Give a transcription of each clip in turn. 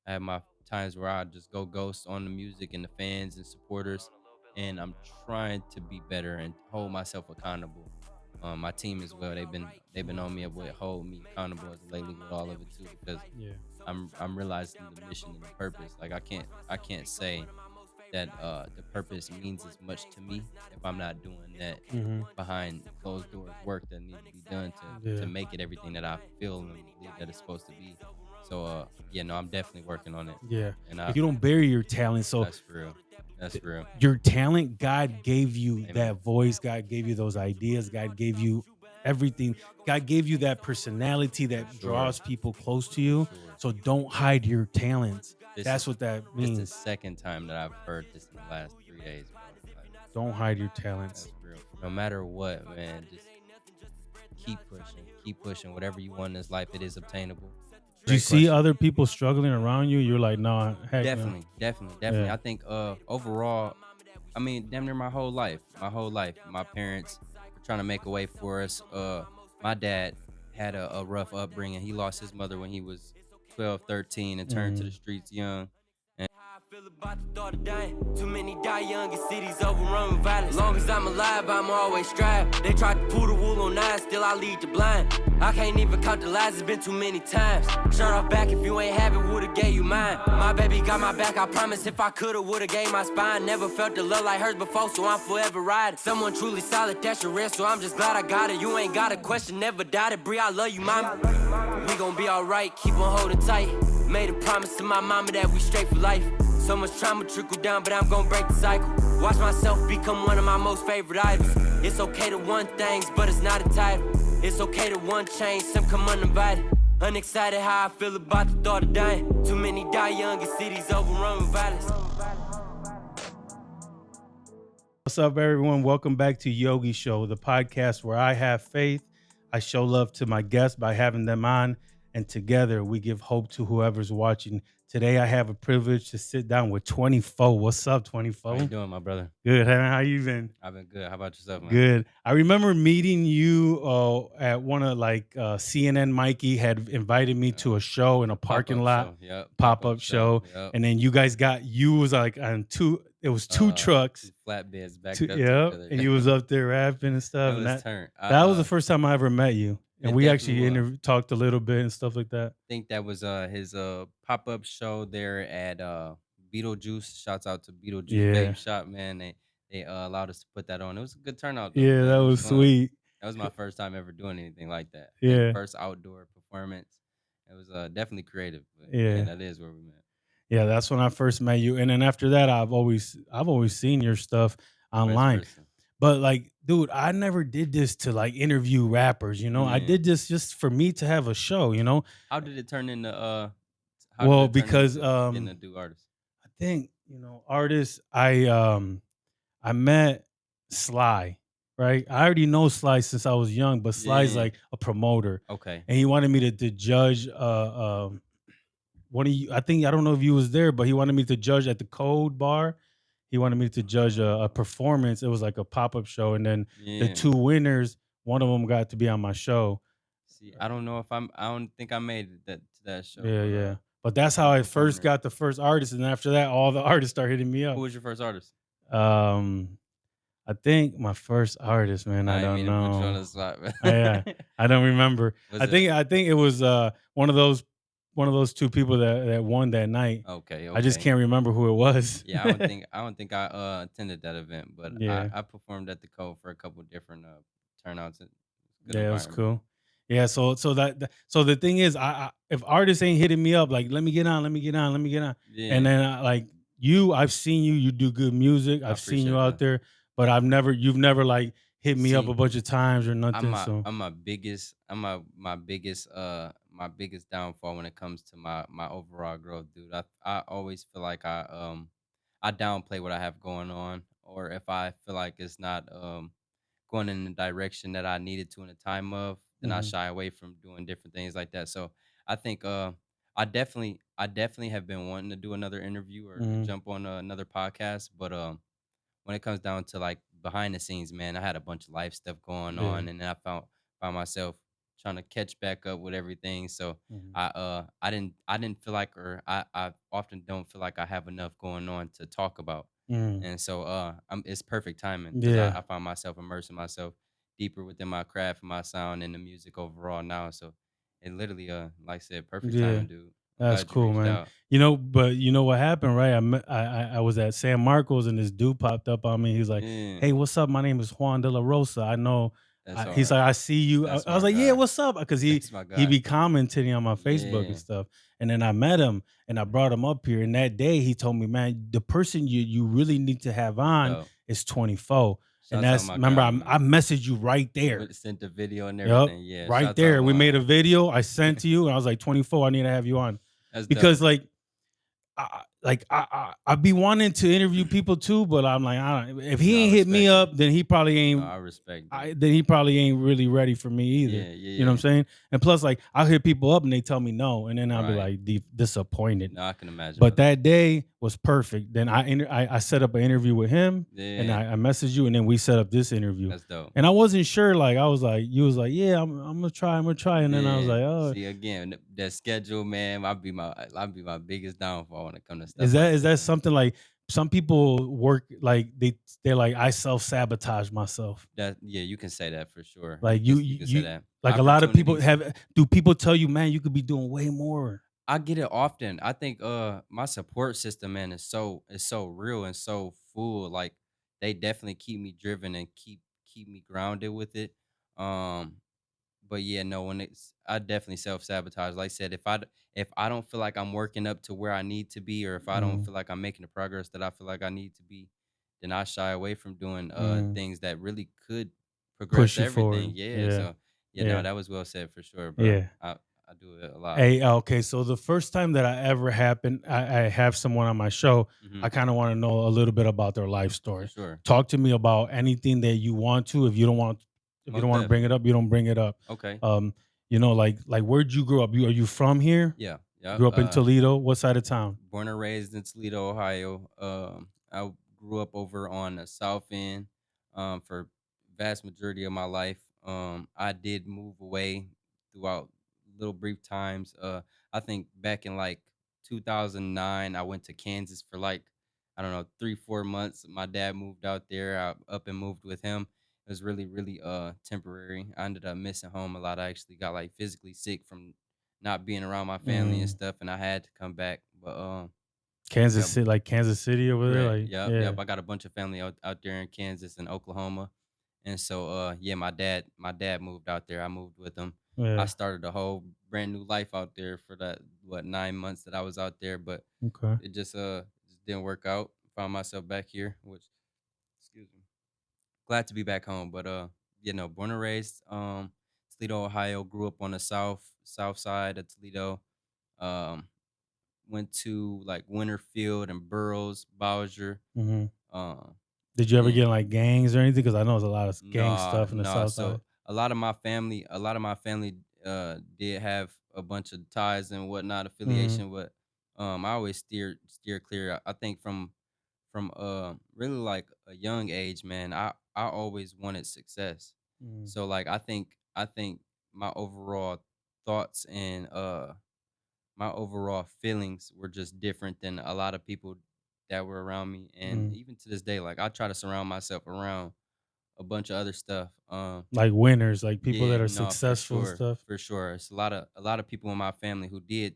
I have my times where I just go ghost on the music and the fans and supporters, and I'm trying to be better and hold myself accountable. My team as well. They've been on me with hold me accountable as of lately with all of it too because Yeah. I'm realizing the mission and the purpose. Like I can't say that the purpose means as much to me if I'm not doing that Hmm. behind closed doors work that needs to be done to Yeah. make it everything that I feel and believe that it's supposed to be. So yeah, no, I'm definitely working on it. Yeah. And Like you don't bury your talent. So that's real. That's real. your talent, God gave you Amen. that voice. God gave you those ideas. God gave you everything. God gave you that personality For that sure. draws people close to For you. sure. So don't hide your talents. This That's is what that this the means. second time that I've heard this in the last 3 days, bro. Like Don't hide your talents. that's real. No matter what, man, just keep pushing. Keep pushing. Whatever you want in this life, it is obtainable. Do you Great see question. other people struggling around you? You're like, no, heck no. Definitely. Yeah. I think overall, I mean, damn near my whole life, my parents were trying to make a way for us. My dad had a rough upbringing. He lost his mother when he was 12, 13, and turned to the Hmm. streets young. And How I feel about the thought of dying. Too many die young in cities overrun with violence. Long as I'm alive, I'm always strive. They tried to pull the wool on eyes, still I lead the blind. I can't even count the lies, it's been too many times. Shirt off back, if you ain't have it, would've gave you mine. My baby got my back, I promise. If I could've, would've gave my spine. Never felt the love like hers before, so I'm forever riding. Someone truly solid, that's your rest, so I'm just glad I got it. You ain't got a question, never doubted. Bree, I love you, mama. We gon' be alright, keep on holding tight. Made a promise to my mama that we straight for life. So much trauma trickle down, but I'm gon' break the cycle. Watch myself become one of my most favorite idols. It's okay to want things, but it's not a title. It's okay to want change, some come uninvited. Unexcited how I feel about the thought of dying. Too many die young in cities overrun with violence. What's up, everyone? Welcome back to Yogi Show, the podcast where I have faith. I show love to my guests by having them on, and together we give hope to whoever's watching. Today, I have a privilege to sit down with 24. What's up, how you 24? doing, my brother? Good. How you been? I've been good. How about yourself, man? Good. I remember meeting you at one of CNN. Mikey had invited me to a show in a Pop parking up lot, show. Yep. Pop pop up up show. show, Yep. and then you was like on two. It was two Two trucks. flatbeds Two, backed up to each yeah, other. and you was up there rapping and That stuff, and was that turn. that was the first time I ever met you, and It we definitely actually was. talked a little bit and stuff like that. Think that was his pop up show there at Beetlejuice. Shouts out to Beetlejuice Yeah, Vape Shop, man. They allowed us to put that on. It was a good turnout though, yeah, that man. It was was fun. sweet. That was my first time ever doing anything like that. I think Yeah, first outdoor performance. It was definitely creative. But yeah, yeah, that is where we met. yeah. That's when I first met you, and then after that, I've always seen your stuff Vice online. versa. But like, dude, I never did this to like interview rappers. I Yeah. did this just for me to have a show. How did it turn into how did Well, it turn because into getting to do artists? I think artists. I met Sly, right? I already know Sly since I was young, but Sly's Yeah. like a promoter, Okay. and he wanted me to judge. One of you, I think I don't know if you was there, but he wanted me to judge at the Code Bar. He wanted me to judge a performance. It was like a pop up show, and then the Yeah. two winners, one of them got to be on my show. See, I don't know if I don't think I made it to that show, Yeah, but yeah. But that's I'm how I performing first there. got the first artist, and after that, all the artists started hitting me Who up. was your first artist? Um, I think my first artist, man. I I didn't don't mean to put you on know. the spot, Yeah, man. I don't remember. Was I it think I think it was one of those two people that won that night. okay? I just Okay. can't remember who it was. Yeah, I don't think I attended that event, but I Yeah, I performed at the Code for a couple different turnouts. It's a good yeah, it was environment. cool. Yeah, so the thing is, if artists ain't hitting me up like, let me get on, let me get on, let me get on, and Yeah, then like I've seen you, you do good music, I I've seen appreciate you it, out man. there, but you've never like hit me up a See, bunch of times or I'm nothing. my So I'm my biggest I'm my biggest downfall when it comes to my overall growth, dude. I always feel like I downplay what I have going on, or if I feel like it's not going in the direction that I needed to in the time of, then I mhm, shy away from doing different things like that. So I think I definitely have been wanting to do another interview or mhm, jump on another podcast, but when it comes down to like behind the scenes, man, I had a bunch of life stuff going yeah, on, and then I found myself. trying to catch back up with everything. So Mhm. I didn't feel like, or I often don't feel like I have enough going on to talk about. Mm. And so it's perfect timing because I Yeah. find myself immersing myself deeper within my craft and my sound and the music overall now. So it literally like I said, perfect Yeah. timing, dude. I'm That's glad you cool, reached man. out. But you know what happened, right? I was at San Marcos and this dude popped up on me. He's like, Yeah, "Hey, what's up? My name is Juan de la Rosa. I know." that's He's hard. like, "I see you." I, That's I was my like, "Yeah, guy. what's up?" Because That's my he guy. be commenting on my Facebook and Yeah. stuff. And then I met him and I brought him up here. And that day he told me, "Man, the person you really need to have That's on dope. is 24." And Shouts out that's my remember guy, I man. messaged you right there. Sent the video and Yep, everything. Yeah. right Shouts out there. We made Juan. a video. I sent to you, and I was like, 24. I need to have you on That's because dope. I be wanting to interview people too, but I'm like, I don't, if No, he I ain't hit me respect that. up, then he probably No, ain't. I respect that. Then he probably ain't really ready for me either. Yeah, yeah, You know what I'm yeah. saying? And plus, like, I'll hit people up and they tell me no, and then I'll be Right. like disappointed. No, I can imagine, But brother. that day was perfect. Then I set up an interview with him, and Yeah, I messaged you, and then we set up this interview. that's dope. And I wasn't sure. Like, I was like, you was like, yeah, I'm gonna try, and then I was Yeah. like, oh, See again, that schedule, man. I'll be my biggest downfall when it comes to stuff is like that that, man. something like some people work like they're like I self-sabotage myself. That yeah, you can say that for sure. Like You can say you that. like a lot of people Opportunities. have do people tell you, man, you could be doing way more. I get it often. I think my support system, man, is so real and so full. Like they definitely keep me driven and keep me grounded with it. Um but yeah, no, when it's I definitely self-sabotage. Like I said, if I don't feel like I'm working up to where I need to be, or if I don't Mm, feel like I'm making the progress that I feel like I need to be, then I shy away from doing mm. things that really could progress Push you everything. forward. Yeah. Yeah. So yeah, no, Yeah. that was well said for sure, bro. Yeah. I do it a lot. Hey, okay. So the first time that I have someone on my show, Hmm. I kind of want to know a little bit about their life For story. sure. Talk to me about anything that you want to. If you don't Most want to bring it definitely. up, you don't bring it up. Okay. Um, like where'd you grow up? Are you from here? Yeah. Yeah. Grew up in Toledo. What side of town? Born and raised in Toledo, Ohio. I grew up over on the south end for vast majority of my life. I did move away throughout little brief times. I think back in like 2009, I went to Kansas for like I don't know 3 4 months. My dad moved out there. I up and moved with him. It was really really temporary. I ended up missing home a lot. I actually got like physically sick from not being around my family and Mm, stuff, and I had to come back. But Kansas yep, City, like Kansas City over there. correct. Like, Yep, yeah, yep. I got a bunch of family out there in Kansas and Oklahoma, and so yeah, my dad moved out there. I moved with him. I yeah. started a whole brand new life out there for that 9 months that I was out there, but Okay. it just didn't work out. Found myself back here, which excuse me, glad to be back home. But born and raised Toledo, Ohio. Grew up on the south side of Toledo. Um, Went to like Winterfield and Burroughs, Bowser. Hmm. Um, Did you ever and get in, like, gangs or anything? Because I know there's a lot of gang nah, stuff in the nah. South Side. So a lot of my family did have a bunch of ties and whatnot Hmm. affiliation, but I always steer clear. I think from really like a young age, man. I always wanted success. Mm, So like I think my overall thoughts and my overall feelings were just different than a lot of people that were around me. And mm. even to this day, like I try to surround myself around a bunch of other stuff. Like winners, like people Yeah, that are no, for successful and sure, stuff. for sure. It's a lot of people in my family who did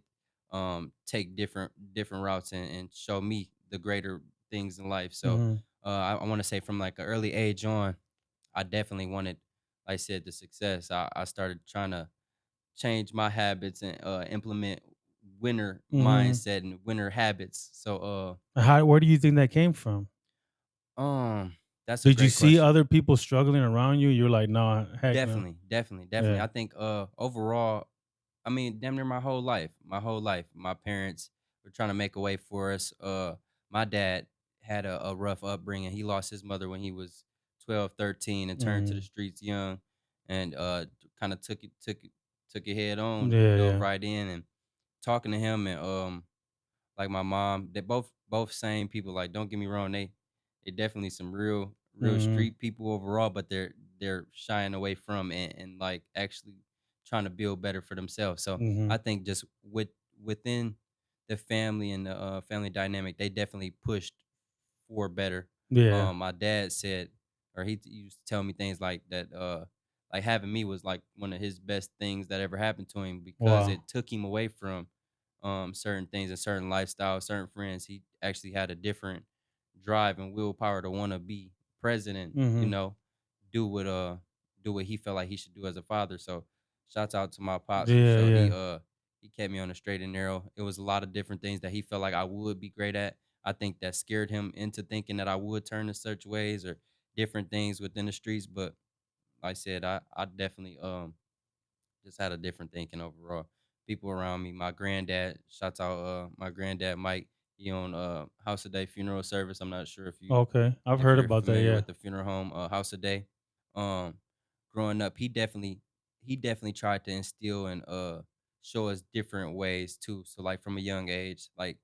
take different routes and show me the greater things in life. So Mhm. I want to say from like an early age on, I definitely wanted, like I said, the success. I started trying to change my habits and implement winner Mhm. mindset and winner habits. So Where do you think that came from? that's a Did you great see question. other people struggling around you? You're like, "No, heck no." Definitely, definitely, definitely. Yeah. I think overall, I mean, damn near my whole life, my parents were trying to make a way for us. My dad had a rough upbringing. He lost his mother when he was 12, 13, and turned to the Mhm. streets young, and kind of took it head on, Yeah, dove yeah. right in, and talking to him and like my mom, they both same people. Like, don't get me wrong, they definitely some real Mhm. street people overall, but they're shying away from and like actually trying to build better for themselves. So Hmm. I think just within the family and the family dynamic, they definitely pushed for better. Yeah. My dad said, or used to tell me things like that. Like having me was like one of his best things that ever happened to him because Wow. it took him away from certain things and certain lifestyles, certain friends. He actually had a different drive and willpower to want to be president. You Hmm. know, do what uh do what he felt like he should do as a father. So shouts out to my pops for Yeah. sure. Yeah. He kept me on the straight and narrow. It was a lot of different things that he felt like I would be great at. I think that scared him into thinking that I would turn to such ways or different things within the streets. But like I said, I definitely just had a different thinking overall. People around me, my granddad, shouts out my granddad Mike. He owned House of Day Funeral Service. I'm not sure Okay. I've if heard you're about that. familiar Yeah. with the funeral home House of Day. Um, growing up, he definitely tried to instill and show us different ways too. So like from a young age, like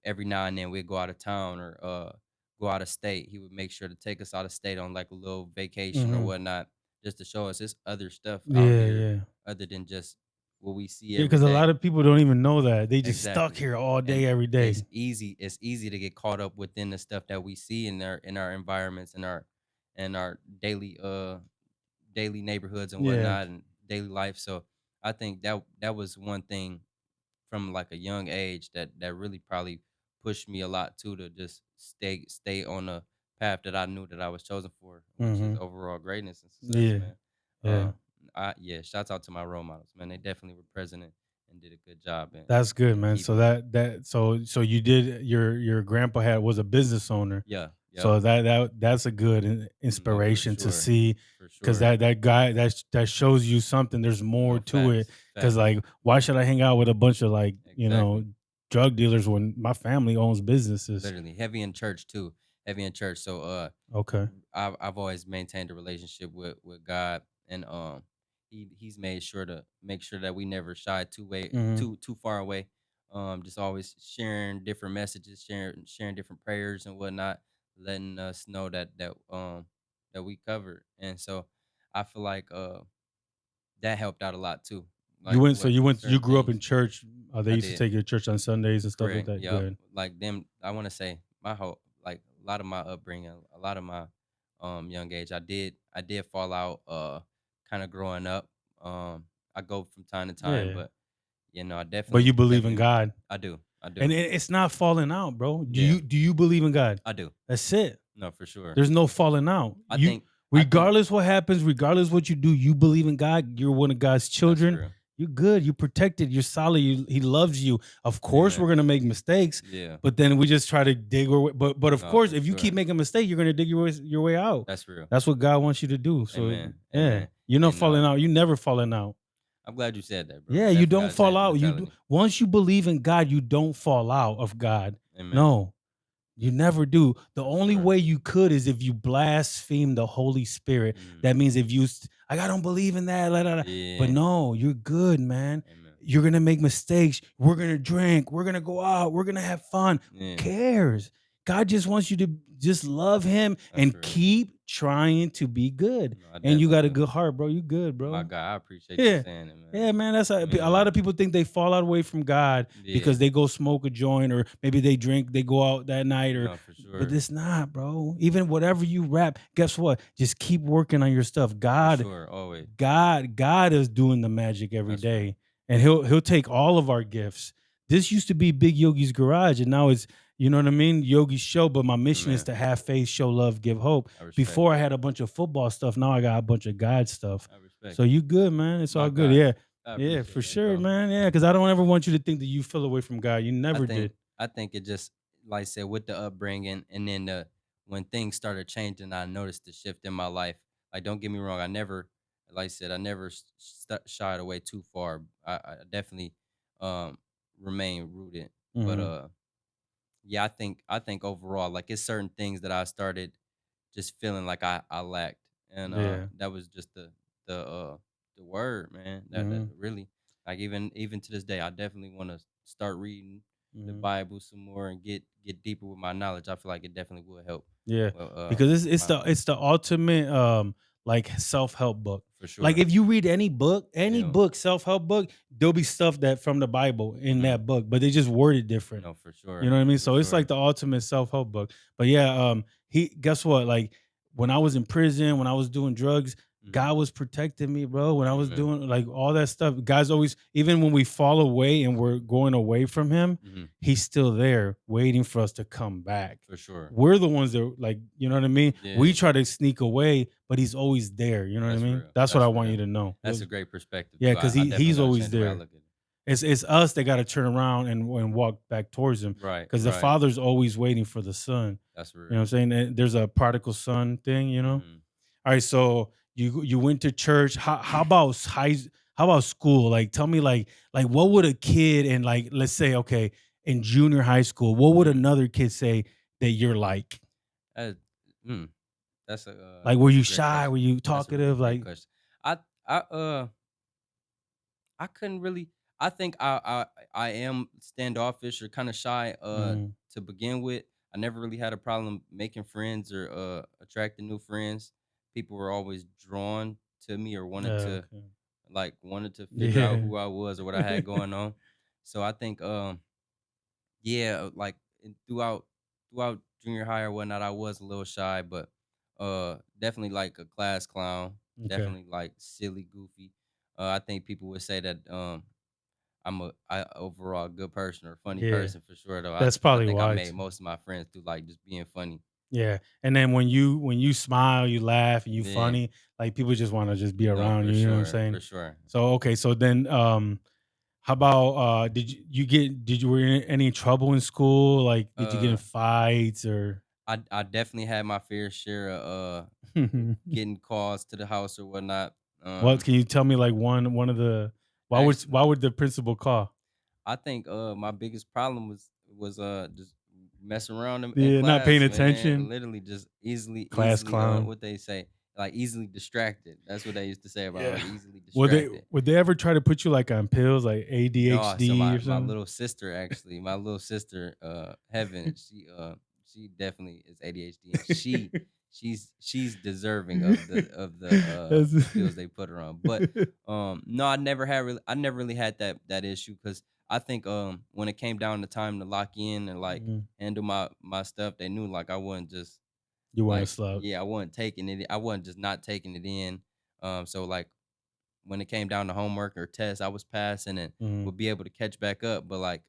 every now and then we'd go out of town or go out of state. He would make sure to take us out of state on like a little vacation or Hmm. whatnot, just to show us this other stuff out Yeah. here Yeah. other than just what we see Yeah. every Because a lot day. of people don't even know that they just stuck Exactly. here all And day, every day. it's easy to get caught up within the stuff that we see in our environments and our daily neighborhoods and Yeah. whatnot and daily life. So I think that was one thing from like a young age that really probably pushed me a lot too to just stay on the path that I knew that I was chosen for, which is Hmm. overall greatness and success, Yeah. man. Yeah. Um, shouts out to my role models, man. They definitely were present and did a good job That's good, in man. So keeping me. so you did your grandpa had was a business owner. Yeah, yep, So that's a good no, for inspiration to sure, see, for because sure. that guy that shows you something. There's more No, to it. Because facts, like, why should I hang out with a bunch of like exactly. drug dealers when my family owns businesses? Literally heavy in church too, heavy in church. So Okay. I've always maintained a relationship with God, and he's made sure to make sure that we never shy Hmm. too far away. Just always sharing different messages, sharing different prayers and whatnot, letting us know that we covered. And so I feel like that helped out a lot too. Like what You certain grew up in things church. They I used to did. take you to church on Sundays and stuff like Correct. that. Yep. Good. Like them, I want to say my whole like a lot of my upbringing, a lot of my young age, I did fall out kind of growing up. I go from time to time, Yeah. but I But you believe in definitely God. I do. I And do. it's not falling out, bro. Yeah, Do you believe in God? I do. That's it. No, for sure. There's no falling out. I think Regardless what happens, regardless what you do, you believe in God. You're one of God's that's children. real. You're good. You're protected. You're solid. He loves you. Of course, we're Amen. gonna make mistakes, Yeah. but then we just try to dig our way. But of No, course, for if you keep sure. making a mistake, you're gonna dig your way out. That's real. That's what God wants you to do. So Amen. yeah, Amen. you're not And falling out. You never falling out. I'm glad you said that, bro. Yeah, you Definitely don't got to fall change the out. mentality. Once you believe in God, you don't fall out of God. Amen. No, you never do. The For only sure. way you could is if you blaspheme the Holy Spirit. Mm. That means if like, I don't believe in that. La, la, la. But Yeah. no, you're good, man. Amen. You're gonna make mistakes. We're gonna drink. We're gonna go out. We're gonna have fun. Who Yeah. cares? God just wants you to just love Him That's and real. keep trying to be good. No, I And you definitely got a do. good heart, bro. You good, My bro. God, I appreciate you Yeah. saying it, man. Yeah, man. That's It a means a lot lot. of people think they fall out away from God Yeah. because they go smoke a joint or maybe they drink, they go out that night No, for but sure. it's not, bro. Even whatever you rap, guess what? Just keep working on your stuff. For sure. Always. God is doing the magic every That's real. day. And he'll take all of our gifts. This used to be Big Yogi's garage, and now it's, you know what I mean, Yogi's show. But my mission is Amen. to have faith, show love, give hope. I respect Before I that. had a bunch of football stuff, now I got a bunch of God stuff. I respect So that. you good, man. It's My all good. God. Yeah. I Yeah, appreciate for that, sure, bro. man. Yeah, because I don't ever want you to think that you fell away from God. You I never think did. I think it just like I said with the upbringing and then when things started changing, I noticed the shift in my life. Like don't get me wrong, I never like I said, I never shied away too far. I definitely um remain rooted. But Hmm. yeah, I think overall like it's certain things that I started just feeling like I lacked. And Yeah. that was just the word, man. That Hmm. really like even to this day, I definitely want to start reading the Hmm. Bible some more and get deeper with my knowledge. I feel like it definitely will help. Yeah, Well, because my life. it's the ultimate like self-help book. For Like sure. if you read any Yeah. book, self-help book, there'll be stuff that from the Bible in Mhm. that book, but they just word it different. No, for You sure. know what I mean? For So it's like sure. the ultimate self-help book. But yeah, he guess what? Like when I was in prison, when I was doing drugs, Mhm. God was protecting me, bro. When I was Amen. doing like all that stuff, God's always, even when we fall away and we're going away from him, Mhm. he's still there waiting for us to come back. For sure. We're the ones that like, you know what I mean? We Yeah. try to sneak away, but he's always there. You know what I That's mean? real. That's what I That's want you real. to know. That's a great perspective Yeah, too. because I definitely he's gotta always change the way I there. look at it. It's us that got to turn around and walk back towards him, Right. because the Right. father's always waiting for the son. That's You know what I'm real. saying? And there's a prodigal son thing, you know? Mhm. All right, so you went to church. How about how about school? Like tell me like what would a kid in, like, let's say, okay, in junior high school, what would Mhm. another kid say that you're like? Uh, hmm. Like were That's a you great shy? Were question. you That's a really talkative? great Like question. I I I couldn't really. I think I am standoffish or kind of shy mm, to begin with. I never really had a problem making friends or attracting new friends. People were always drawn to me or okay. wanted to figure out Yeah. who I was or what I had going on. So I think yeah, like throughout junior high or whatnot, I was a little shy, but definitely like a class clown, Okay. definitely like silly, goofy. I think people would say that I'm a overall good person or funny Yeah. person for sure though. That's I probably think I why made too. most of my friends through like just being funny. Yeah, and then when you smile, you laugh, and you Yeah, funny, like people just want to just be no, around for you. You know what I'm sure, saying? for sure. So okay, so then how about did you were in any trouble in school? Like did you get in Uh, fights or? I definitely had my fair share of getting calls to the house or whatnot. What can you tell me like one of the, why Actually, would the principal call? I think my biggest problem was just messing around in Yeah, not paying class, man. attention, Literally just easily class easily clown. what they say, like easily distracted. That's what they used to say about Yeah. like easily Would they distracted. would they ever try to put you like on pills like No, so ADHD my or my something? little sister actually, my little sister, Heaven, she definitely is ADHD and she's deserving of the pills That's they put her on. But no, I never really had that issue because I think when it came down to time to lock in and like Mhm. handle my stuff, they knew like I wasn't just You weren't a like slouch. yeah, I wasn't taking it. I wasn't just not taking it in. So like when it came down to homework or tests, I was passing and Mhm. would be able to catch back up. But like,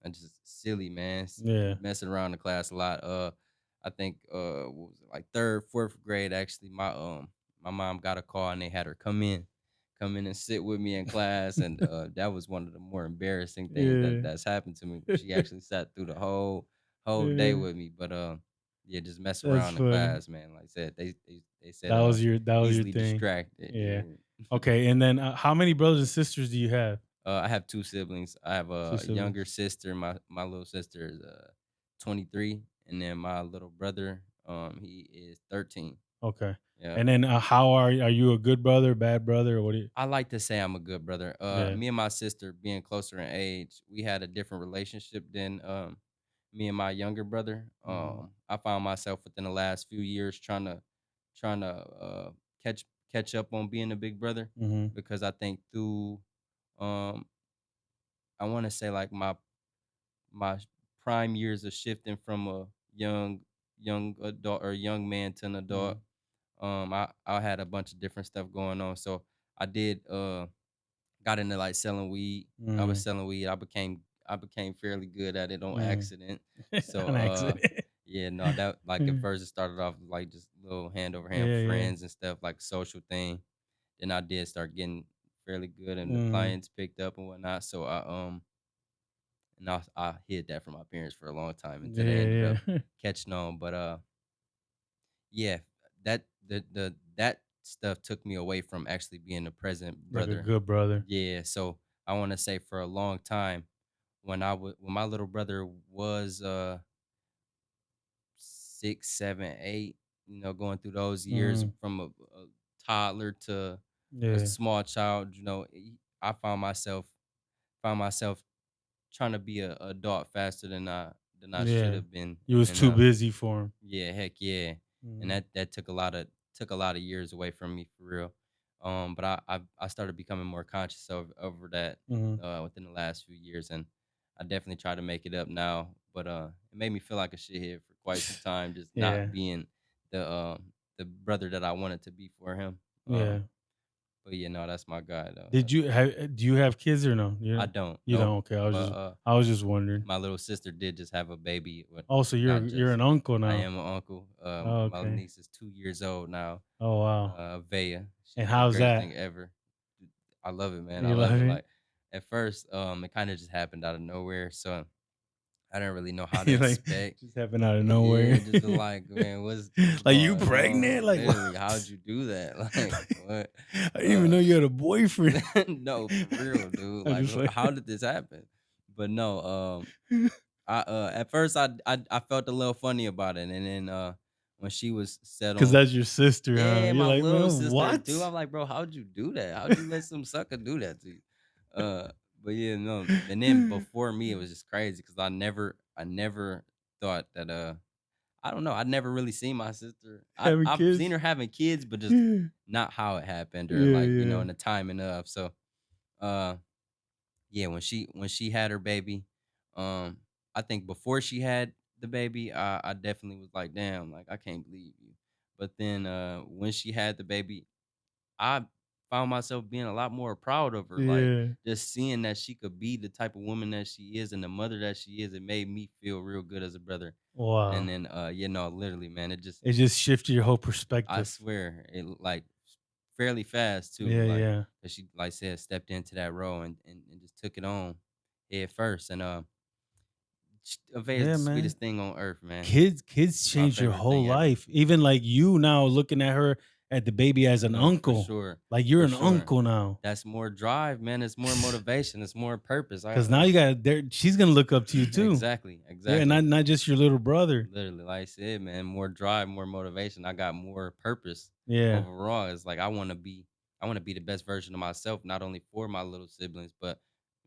I'm just silly, man. Yeah. Messing around in class a lot. I think what was it, like third, fourth grade actually. My mom got a call and they had her come in and sit with me in class, and that was one of the more embarrassing things Yeah. that's happened to me. She actually sat through the whole day Yeah. with me, but yeah, just mess That's around in funny. class, man. Like I said, they said That was your easily thing. distracted. Yeah. Yeah. Okay, and then, how many brothers and sisters do you have? I have 2 siblings. I have 2 a younger siblings. sister. My little sister is 23, and then my little brother, he is 13. Okay. Yeah. And then, how are you a good brother, bad brother, or what do you? I like to say I'm a good brother. Yeah. Me and my sister being closer in age, we had a different relationship than me and my younger brother. Mhm. I found myself within the last few years trying to catch up on being a big brother Mhm. because I think through um I want to say like my prime years of shifting from a young adult or young man to an adult. Mhm. I had a bunch of different stuff going on, so I did got into like selling weed. I was Mm. selling weed. I became fairly good at it on Mm. accident. So An accident. yeah, no, that like at Mm. first it started off like just little hand over hand Yeah, yeah. friends and stuff like a social thing. Then I did start getting fairly good and the Mm. clients picked up and whatnot. So I hid that from my parents for a long time until they ended Yeah, up yeah. catching on. But yeah, that stuff took me away from actually being a present Like a brother. good brother. Yeah, so I want to say for a long time when my little brother was 6, 7, 8, going through those years Mhm. from a toddler to a Yeah. small child, I found myself trying to be a adult faster than I should Yeah. have been, You was and too busy for him. yeah, heck yeah, and Mhm. that took a lot of took a lot of years away from me for real. But I started becoming more conscious over that Mhm. within the last few years, and I definitely try to make it up now. But it made me feel like a shithead for quite some time, just Yeah. not being the brother that I wanted to be for him. Yeah. But yeah, no, that's my guy though. Do you have kids or no? I don't You nope. don't. Okay. But I was just wondering. my little sister did just have a baby. But Oh, so not you're just. an uncle I now. am an uncle. Oh, My okay. niece is 2 years old now. Oh, wow. Vea. And She's the how's greatest that? thing ever. I love it, man. I You love love it. it? Like at first, it kind of just happened out of nowhere, so I didn't really know how to You like expect. just happened out of Yeah, nowhere. just was like, man, what's Like, you going pregnant? on? Like, what? Literally, how'd you do that? Like, what? I didn't even Uh, know you had a boyfriend. no, for real, dude. I'm Like, just like, how did this happen? But no, I at first I felt a little funny about it, and then when she was because settled, that's your sister, huh? yeah, You're my like, little man, sister, dude. what? I'm like, bro, how'd you do that? How'd you let some sucker do that to you? Uh, but yeah, no. And then before me, it was just crazy because I never thought that I don't know. I'd never really seen my sister. Having I've seen kids? her having kids, but just Yeah, not how it happened or like yeah. in the timing of. So uh yeah, when she had her baby, um, I think before she had the baby, I definitely was like, damn, like I can't believe you. But then when she had the baby, I found myself being a lot more proud of her. Like Yeah. just seeing that she could be the type of woman that she is and the mother that she is, it made me feel real good as a brother. And Wow. then you know, literally, man, it just It just shifted your whole I perspective. swear it like fairly fast too. Yeah, Like yeah. 'cause she like I said stepped into that role and just took it on head first. And Ave is Yeah, the man. sweetest thing on earth, man. Kids She's my change your favorite whole thing ever. life. Even like you now looking at her at the baby as an No, for uncle. sure. Like you're For an sure. uncle now. That's more drive, man. It's more motivation. It's more purpose. I Cause now you got there, she's gonna look up to you too. exactly, Yeah, exactly. not just your little brother. Literally, like I said, man, more drive, more motivation. I got more purpose Yeah. overall. It's like I want to be the best version of myself, not only for my little siblings, but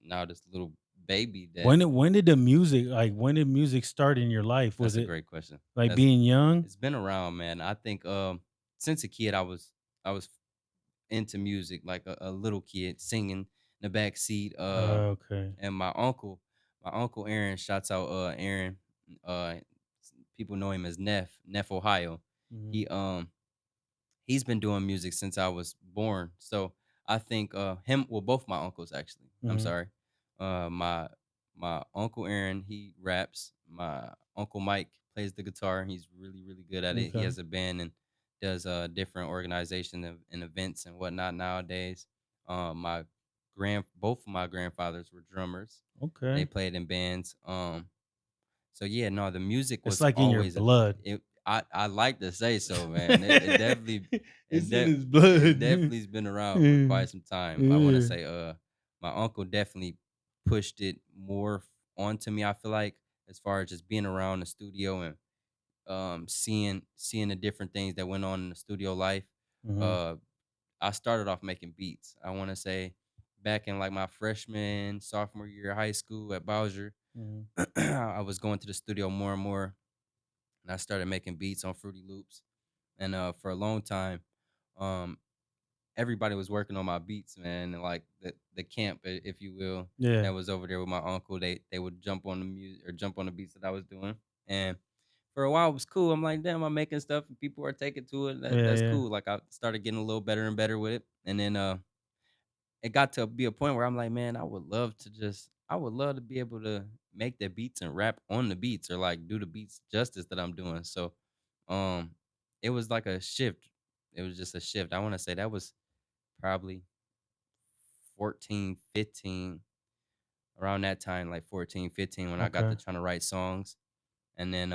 now this little baby that When did music start in your life? Was that's a it great question. like That's being young? it's been around, man. I think since a kid I was into music, like a little kid singing in the back seat. Okay. And my uncle Aaron, shouts out Aaron. Uh, people know him as Neff Ohio. Mhm, He he's been doing music since I was born. So I think him, well, both my uncles actually. I'm mhm. sorry. My uncle Aaron, he raps. My uncle Mike plays the guitar. He's really good at it. He Okay. has a band and does different organization and events and whatnot nowadays. My both of my grandfathers were drummers. They Okay. played in bands. So yeah, no, the music It's was like in your always blood. I like to say so, man. It's in his it blood. definitely's been around for Yeah. quite some time. I want to Yeah. say my uncle definitely pushed it more onto me. I feel like as far as just being around the studio and seeing the different things that went on in the studio life. Mhm, Uh I started off making beats. I want to say back in like my freshman, sophomore year of high school at Bowser, mhm. I was going to the studio more and more, and I started making beats on Fruity Loops. And for a long time, um, everybody was working on my beats, man. And like the camp, if you will, Yeah. that was over there with my uncle. They would jump on the music or jump on the beats that I was doing. And for a while, it was cool. I'm like, damn, I'm making stuff, and people are taking to it. Yeah, That's yeah. cool. Like I started getting a little better and better with it, and then it got to be a point where I'm like, man, I would love to be able to make the beats and rap on the beats or like do the beats justice that I'm doing. So, um, it was like a shift. It was just a shift. I want to say that was probably 14, 15, around that time, like 14, 15, when I got Okay. to trying to write songs. And then,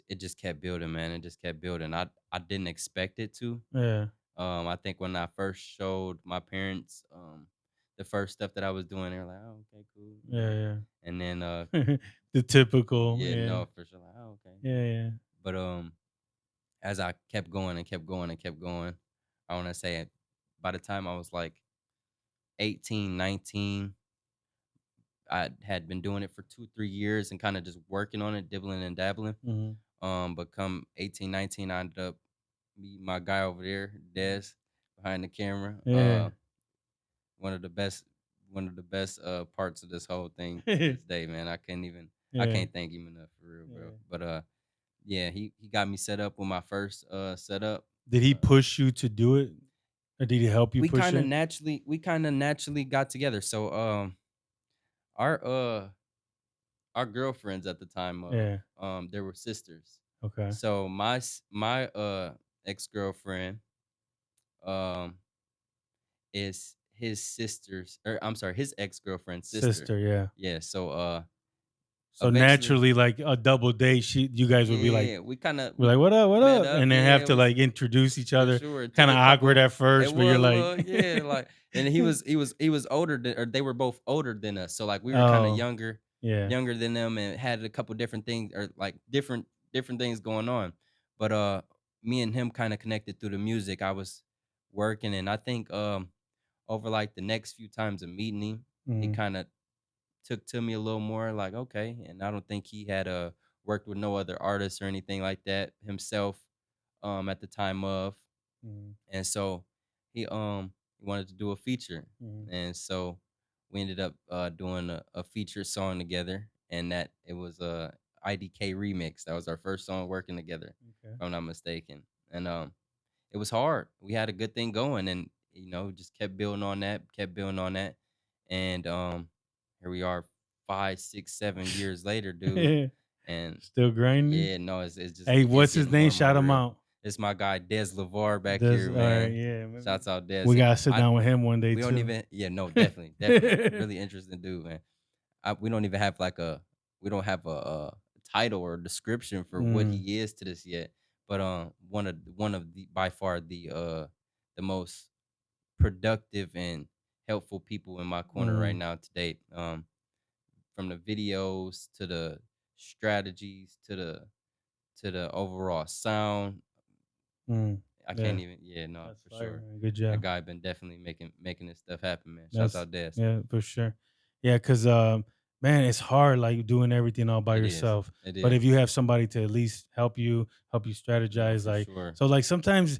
it just kept building, man. It just kept building. I didn't expect it to. Yeah. I think when I first showed my parents the first stuff that I was doing, they were like, "Oh, okay, cool," you know. Yeah, And then yeah. The typical, yeah, yeah. no, for sure, like, "Oh, okay," you Yeah, know. yeah. But as I kept going and kept going and kept going, I want to say by the time I was like 18, 19, I had been doing it for 2, 3 years and kind of just working on it, dibbling and dabbling. Mhm. But come 18, 19, I ended up me, my guy over there, Des, behind the camera. Yeah. One of the best, one of the best parts of this whole thing to Yeah. this day, man. I Yeah. can't thank him enough for real, bro. But yeah, he got me set up with my first setup. Did he Uh, push you to do it, or did he help you push it? we kind of naturally got together. So our uh our girlfriends at the time Yeah. there were sisters. Okay. So my ex-girlfriend um is his sister's, or I'm sorry, his ex-girlfriend's sister. Sister. Yeah. Yeah, so So eventually, naturally, like a double date, you guys would be like, yeah, we kind of we're like, what met up? up. And then have Yeah, to like introduce each for other. sure. It took Kind a of awkward couple. at It first, but you're was a like, little, yeah, like, and he was older than, or they were both older than us. So like we were kind of oh, yeah. younger than them, and had a couple different things, or like different things going on. But me and him kind of connected through the music. I was working, and I think over like the next few times of meeting him, he Mm, kind of took to me a little more, like, okay. And I don't think he had worked with no other artists or anything like that himself at the time of. mm, And so he wanted to do a feature. mm. And so we ended up doing a feature song together, and that it was a IDK remix. That was our first song working together, Okay. if I'm not mistaken. And it was hard. We had a good thing going, and just kept building on that, kept building on that. And here we are 5, 6, 7 years later, dude. And Still grinding. yeah, no, it's just Hey, it gets what's his getting name? more and more Shout him real. out. It's my guy Des Lavar back Does here, all right? man. Yeah, maybe Shouts out Des. we gotta sit down with him one day We don't too. even, yeah, no, definitely, definitely, really interesting dude, man. We don't even have like we don't have a title or description for what Mm, he is to this yet. But one of the, by far, the most productive and helpful people in my corner right mm, now to date. From the videos to the strategies to the overall sound. mm. I can't Yeah, even. Yeah, no, that's for fire, sure. man. Good That job. guy been definitely making this stuff happen, man. Shouts That's out Des. yeah, for sure. Yeah, cause man, it's hard like doing everything all by It is. yourself. It But if is. you have somebody to at least help you No, strategize, for like sure. so like sometimes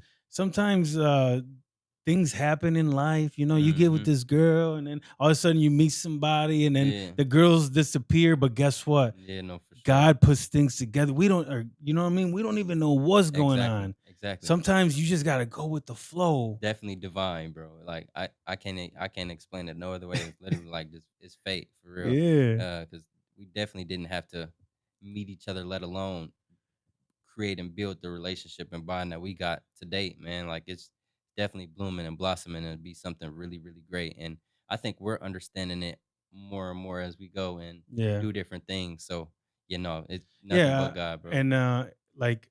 things happen in life, you get with Mm-hmm. this girl and then all of a sudden you meet somebody and then Yeah. the girls disappear, but guess what? Yeah. No, for sure. God puts things together. We don't, or you know what I mean? We don't even know what's going Exactly. on. Exactly. Sometimes you just gotta go with the flow. Definitely divine, bro. Like I can't explain it no other way. It's literally like just it's fate for real. Yeah. Because we definitely didn't have to meet each other, let alone create and build the relationship and bond that we got to date, man. Like it's definitely blooming and blossoming and be something really, really great. And I think we're understanding it more and more as we go and Yeah. do different things. So, it's nothing but Yeah, God, bro. and like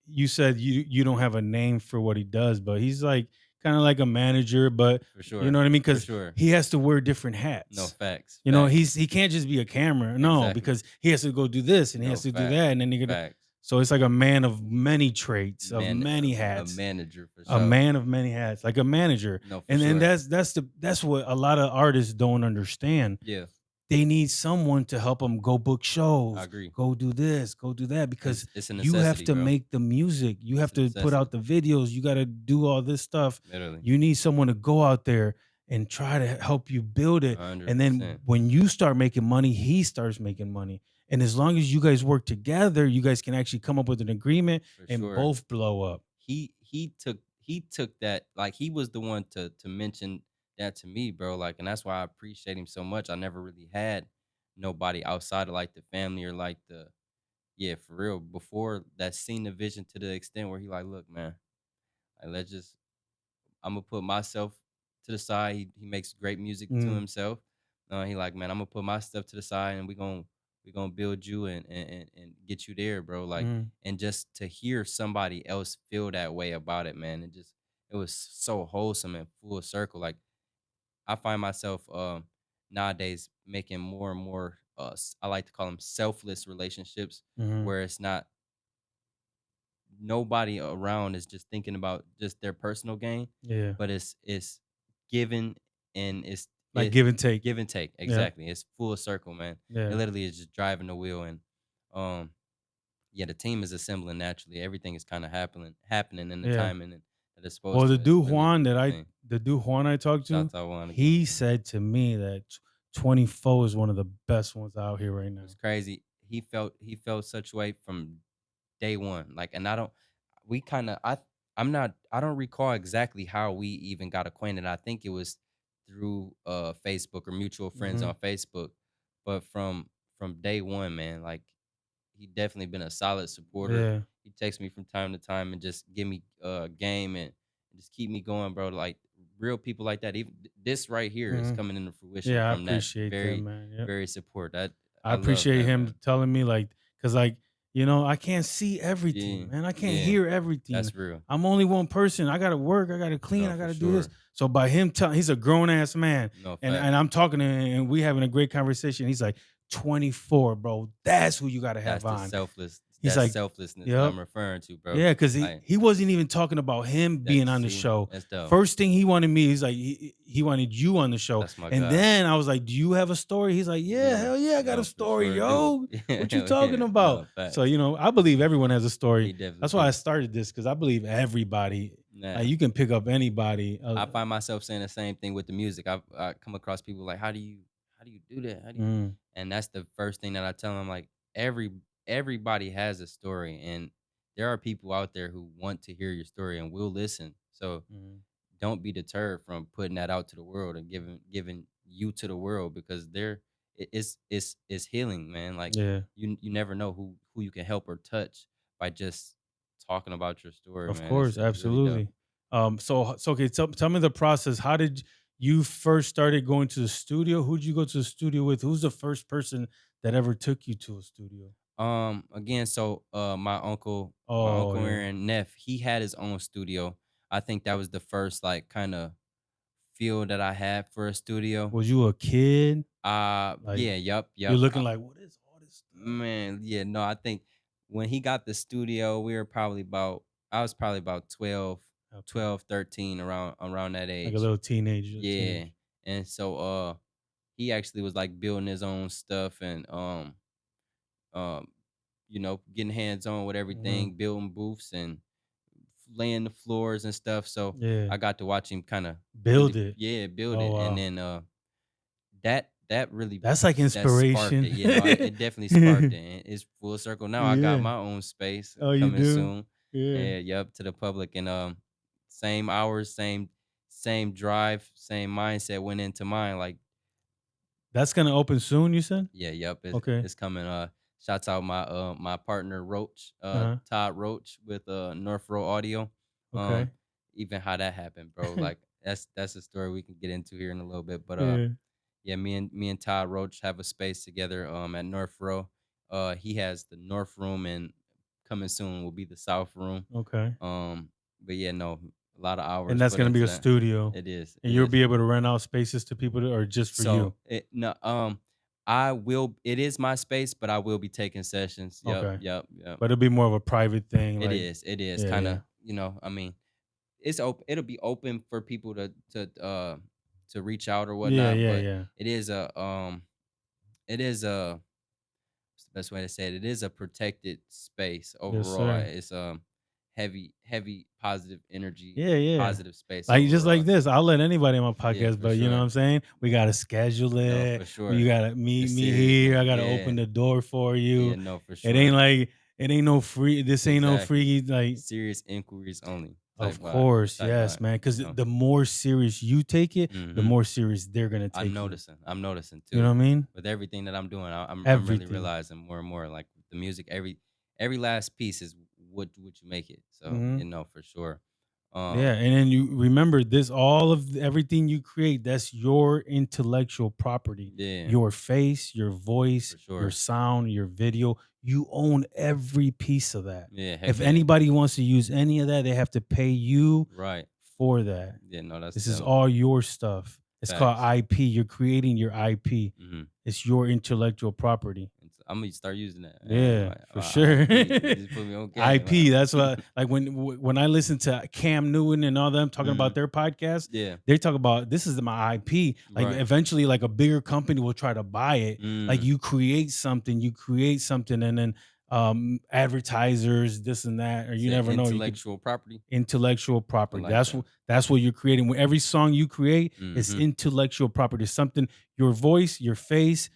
you said, you don't have a name for what he does, but he's like kind of like a manager, but For you sure. know what I mean? For Because sure. he has to wear different No, hats. facts. You know, Facts. he can't just be a camera, no, Exactly. because he has to go do this and he No, has to do facts. that, and then he could. Facts. So it's like a man of many traits, of Man, many a hats, manager for a sure. man of many hats, like a manager, No, for and sure. that's what a lot of artists don't understand. Yeah, They need someone to help them go book I shows, agree. go do this, go do that, because It's a you have necessity, to bro. make the music, you It's have a to put out necessity. the videos, you got to do all this stuff. Literally. You need someone to go out there and try to help you build it. And then 100%. when you start making money, he starts making money. And as long as you guys work together, you guys can actually come up with an agreement For and sure. both blow up. He took that, like he was the one to mention that to me, bro. Like, and that's why I appreciate him so much. I never really had nobody outside of like the family or like the, yeah, for real, before that, seen the vision to the extent where he like, look, man, like let's just, I'm gonna put myself to the side. He makes great music to Mm, himself. He like, man, I'm gonna put my stuff to the side, and we gonna build you and get you there, bro. Like, mm, and just to hear somebody else feel that way about it, man, it was so wholesome and full circle. Like, I find myself nowadays making more and more I like to call them selfless relationships, mhm. where it's not, nobody around is just thinking about just their personal gain, Yeah. but it's given, and Like it give and take. give and take. Yeah. Exactly. It's full circle, man. It Yeah. literally is just driving the wheel. And um yeah, the team is assembling naturally. Everything is kind of happening in the Yeah. timing that it's Well, supposed to. It's really a beautiful thing. The dude Juan I talked to, Shout out one again. he said to me that 24 is one of the best ones out here right It was now. crazy. He felt such way from day one. Like, and I don't. We kind of. I'm not. I don't recall exactly how we even got acquainted. I think it was through Facebook or mutual friends Hmm. on Facebook. But from day one, man, like he definitely been a solid supporter. Yeah. He texts me from time to time and just give me game and just keep me going, bro. Like real people like that. Even this right here is Hmm. coming into fruition Yeah, I from that appreciate that, very, man. Yep. very support. That I I love appreciate that, him man. telling me like, cause like, you know, I can't see Yeah, everything, man. I can't yeah, hear everything. that's real. I'm only one person. I gotta work. I gotta clean. No, I for gotta do this. sure. So by him telling, he's a grown ass man, No and facts. I'm talking to him, and we having a great conversation. He's like, 24, bro. That's who you gotta That's have the on. selfless. He's That's like, selflessness that yep. I'm referring to, bro. Yeah, because Like he wasn't even talking about him that. being on the See, show. that's dope. First thing he wanted me, he's like, he wanted you on the show. That's my And guy. then I was like, do you have a story? He's like, yeah, Yeah, hell yeah, I got a no, for story, sure, dude. yo. What you Hell talking yeah, about? no So, facts. you know, I believe everyone has a He story. definitely That's why I do. started this, because I believe everybody, Nah. you can pick up anybody. I find myself saying the same thing with the music. I come across people like, how do you do that? How do you? Mm, And that's the first thing that I tell them. Like everybody has a story, and there are people out there who want to hear your story and will listen. So mm, don't be deterred from putting that out to the world and giving you to the world because it's healing, man. Like yeah, you never know who you can help or touch by just talking about your story, of man. It's course, it's really dope. absolutely. So okay, tell me the process. How did you first started going to the studio? Who'd you go to the studio with? Who's the first person that ever took you to a studio? Again, so my Oh uncle yeah. Aaron Neff, he had his own studio. I think that was the first like kind of feel that I had for a studio. Was you a kid? Like Yeah, yup, you're yup. looking like, what is all this stuff? Man, yeah, no, I think when he got the studio, I was probably about Okay. 12, 13, around that Like a age. little teenager, Yeah. teenage. And so he actually was like building his own stuff and um getting hands on with Hmm. everything, building booths and laying the floors and stuff. So Yeah. I got to watch him kind of Build really, it. yeah, build Oh it. And wow. then that really That's like that sparked it. inspiration. You know, it definitely sparked it. And it's full circle now. I got Yeah. my own space Oh, you coming do? soon. Yeah. And yep, to the public. And same hours, same drive, same mindset went into mine. Like That's gonna open soon, you said? yeah, yep. It's Okay. it's coming. Shouts out my partner Roach, Uh-huh. Todd Roach with North Row Audio. Um, Okay. even how that happened, bro. Like that's a story we can get into here in a little bit. But Yeah. yeah, me and Todd Roach have a space together at North Row. He has the North Room and coming soon will be the South Room. Okay. But yeah, no, a lot of And hours that's put gonna be into a that. studio. It is. And It you'll is. be able to rent out spaces to people or just for So you? it no I will it is my space, but I will be taking sessions. Yep, Okay. yep, yep. But it'll be more of a private thing, It like is. It is yeah, kind yeah. of, I mean, it's open it'll be open for people to reach out or Yeah, whatnot, yeah, but yeah. it is a what's the best way to say it? It is a protected space Yes, overall. sir. It's heavy positive energy, Yeah, yeah. positive space Like just like overall. this, I'll let anybody on my Yeah, podcast, for but you know what sure. I'm saying? We gotta schedule No, it. for You sure. gotta The meet me here. seriousness. I gotta Yeah. open the door for Yeah, you. no, for It ain't sure. like it ain't no free. This ain't no Exactly. free. Like, Serious inquiries only of course, type yes, vibe, man. Because you know? the more serious you take it, the Mhm. more serious they're gonna take you. I'm noticing You know too. what I mean? With everything that I'm doing, I'm really Everything. realizing more and more like the music every last piece is what you make it. So, Hmm. for sure. Yeah, Um and then you remember this, all of everything you create, that's your intellectual property. yeah, Your face, your voice, for your sure. sound, your video, you own every piece of that. Yeah, heck If yeah. anybody wants to use any of that, they have to pay you Right. for that. Yeah, no, that's This is dope. all your stuff. It's called Facts. IP. You're creating your IP. Mhm. It's your intellectual property. I'm gonna start using that. Yeah, for My sure. IP. You just put me on game. IP. That's what like when I listen to Cam Newton and all them talking about Mhm. their podcast, Yeah. they talk about this is my IP. Like Right. eventually, like a bigger company will try to buy it. Like Mm. you create something, and then advertisers, this and that, or you Said never know. You could intellectual property. intellectual I property. like that. That's what you're creating. When every song you create is Mhm. intellectual property. Something your voice, your face,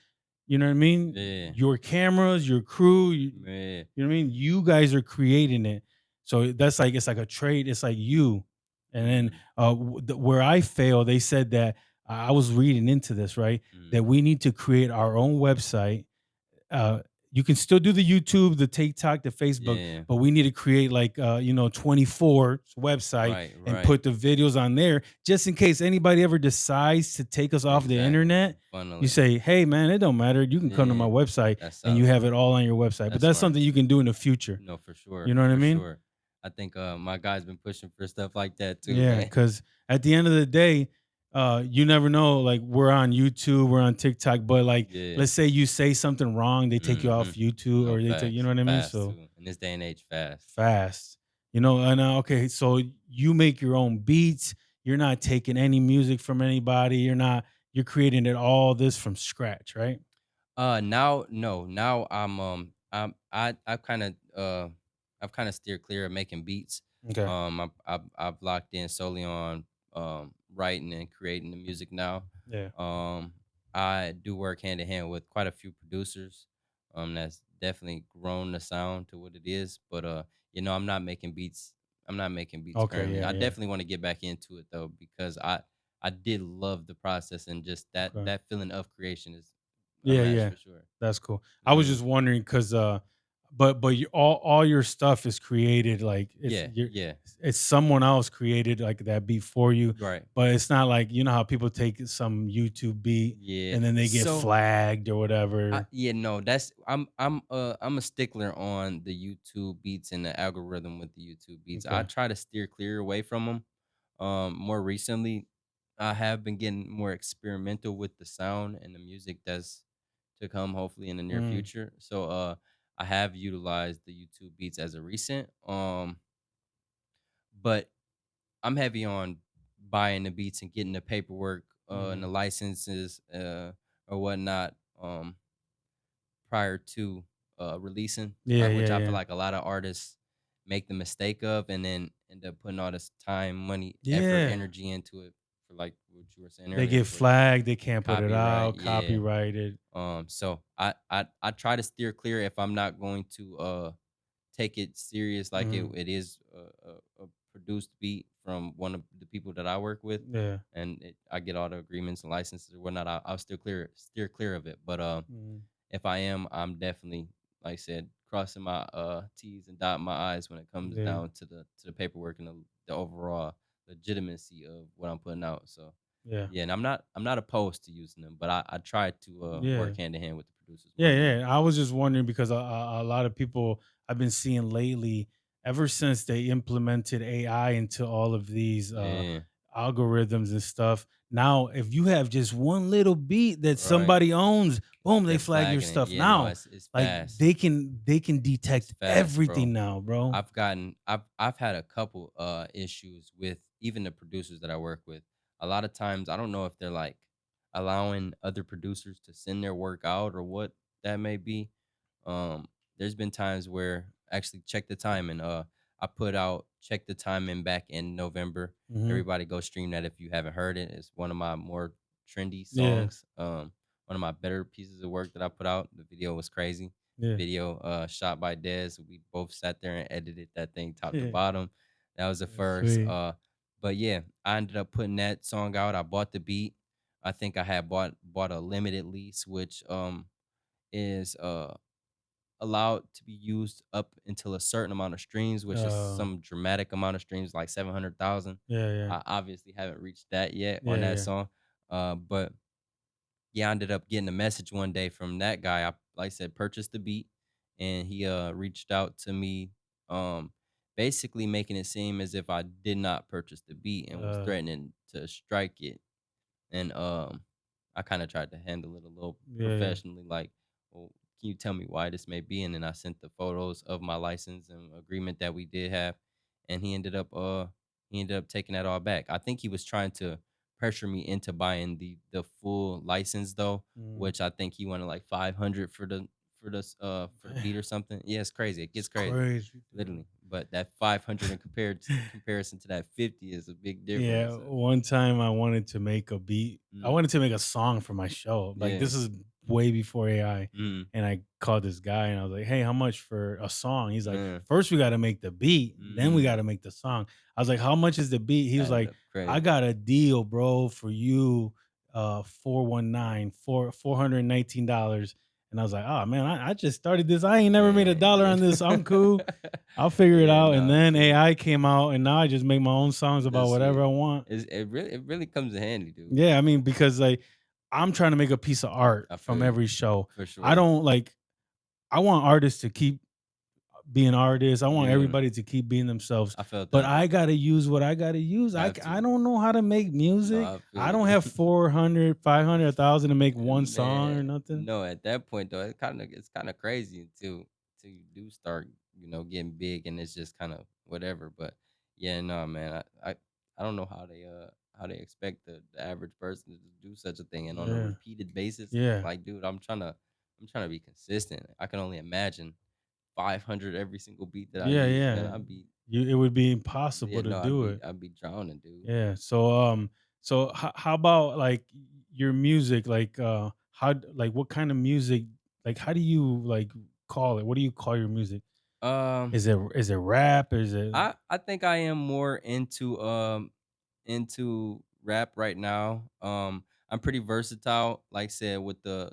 you know what I mean? Yeah. Your cameras, your crew, Yeah. you know what I mean? You guys are creating it. So that's like it's like a trade. It's like you. And then Mm. where I fail, they said that I was reading into this, right? That Mhm. we need to create our own website. uh you can still do the YouTube, the TikTok, the Facebook, Yeah. but we need to create like 24's website Right, and right. put the videos on there just in case anybody ever decides to take us off the Exactly. internet. Funnel You it. say, "Hey man, it don't matter. You can come to my Yeah. website That's and you solid. have it all on your website." But That's that's smart. something you can do in the future. No, for You sure, know what I for mean? sure. I think my guy's been pushing for stuff like that too, Yeah, man. because at the end of the day, you never know. Like we're on YouTube, we're on TikTok, but like Yeah. let's say you say something wrong, they take you off Mhm. YouTube, No, or they take, you know facts. what I mean? Fast So too. In this day and age, fast. fast, and okay, so you make your own beats. You're not taking any music from anybody. You're creating it all this from scratch, right? Now, no, now I've kind of I've kind of steered clear of making beats. Okay. I've locked in solely on writing and creating the music now. Yeah. Um, I do work hand in hand with quite a few producers. That's definitely grown the sound to what it is. But I'm not making beats. I'm not making beats Okay. currently. Yeah. I Yeah. definitely want to get back into it though because I did love the process and just that Okay. that feeling of creation is Yeah, unmatched yeah. for sure. That's cool. I was Mhm. just wondering because but all your stuff is created like Yeah, yeah. it's someone else created like that beat for you, Right. but it's not like you know how people take some YouTube beat Yeah. and then they get So flagged or whatever. yeah, no, that's I'm a stickler on the YouTube beats and the algorithm with the YouTube beats. I Okay. try to steer clear away from them. More recently, I have been getting more experimental with the sound and the music that's to come hopefully in the near Mm, future. So I have utilized the YouTube beats as a recent. But I'm heavy on buying the beats and getting the paperwork and mhm. the licenses or whatnot prior to releasing, Yeah, which yeah, I feel yeah. like a lot of artists make the mistake of and then end up putting all this time, money, effort, Yeah. energy into it for like what you were saying They earlier get for the flagged, they can't put it copyright. out, Yeah. copyrighted. So I try to steer clear if I'm not going to take it serious like it, Mhm. it is a produced beat from one of the people that I work with, Yeah. and I get all the agreements and licenses or whatnot. I'll still steer clear of it. But Mhm. if I am, I'm definitely like I said, crossing my T's and dotting my I's when it comes Yeah. down to the paperwork and the overall legitimacy of what I'm putting out. So Yeah. yeah, and I'm not opposed to using them, but I try to Yeah. work hand in hand with the producers Yeah, more and more. yeah. I was just wondering because a lot of people I've been seeing lately, ever since they implemented AI into all of these Yeah, algorithms and stuff. Now, if you have just one little beat that right. somebody owns, boom, they They're flag your flagging it. stuff. Yeah, no, Now, it's like fast. they can It's detect fast, everything bro. now, bro. I've had a couple issues with even the producers that I work with. A lot of times I don't know if they're like allowing other producers to send their work out or what that may be. Um there's been times where actually check the time and I put out check the time in back in November. Hmm. Everybody go stream that if you haven't heard it. It's one of my more trendy Yeah, songs. One of my better pieces of work that I put out. The video was crazy. yeah, Video shot by Dez. We both sat there and edited that thing top to yeah. bottom. That was the That's first. sweet. But yeah, I ended up putting that song out. I bought the beat. I think I had bought a limited lease, which is allowed to be used up until a certain amount of streams, which is Uh, some dramatic amount of streams, like 700,000. yeah, yeah, I obviously haven't reached that yet on yeah, that yeah. song. But yeah, I ended up getting a message one day from that guy. I like I said, purchased the beat, and he reached out to me, um, basically making it seem as if I did not purchase the beat and was Uh, threatening to strike it. And I kind of tried to handle it a little yeah, yeah. professionally, like, well, can you tell me why this may be? And then I sent the photos of my license and agreement that we did have, and he ended up taking that all back. I think he was trying to pressure me into buying the full license though, Mm, which I think he wanted like 500 for for the beat or something. Yeah, it's crazy. It It's gets crazy, crazy, dude. literally. But that 500 in comparison to that 50 is a big Yeah, difference. one time I wanted to make a beat. I Mm, wanted to make a song for my show. Like yeah. this is way before AI. Mm, And I called this guy and I was like, "Hey, how much for a song?" He's like, yeah. "First we got to make the beat, then we got Mm, to make the song." I was like, "How much is the beat?" He was added like, up "I crazy. got a deal, bro, for you 419 for $419." And I was like, "Oh man, I just started this. I ain't never made a Yeah, dollar yeah. on this. I'm cool. I'll figure it Yeah, out." And no, then see, AI came out, and now I just make my own songs about that's whatever sweet. I want. It really comes in handy, dude. Yeah, I mean, because like I'm trying to make a piece of art I from feel you, every show. for I sure. don't like I want artists to keep being artists. I want Yeah, everybody to keep being themselves. I felt But that. I gotta use what I gotta use. Have I to. don't know how to make No, music. I feel I you. don't have 400, 500, 1,000 to make one song Man, or nothing. no, at that point though, it's kind of crazy until you do start, getting big, and it's just kind of whatever. But yeah, no, man, I don't know how they expect the average person to do such a thing and on a Yeah. repeated basis. Yeah. Like, dude, I'm trying to be consistent. I can only imagine 500 every single beat that I Yeah, use, man. yeah. It would be impossible Yeah, to no, I'd do be it. I'd be drowning, dude. Yeah. So how about like your music? Like like what kind of music? Like how do you like call it? What do you call your music? Um, Is it rap? Is it I think I am more into rap right now. I'm pretty versatile. Like I said, with the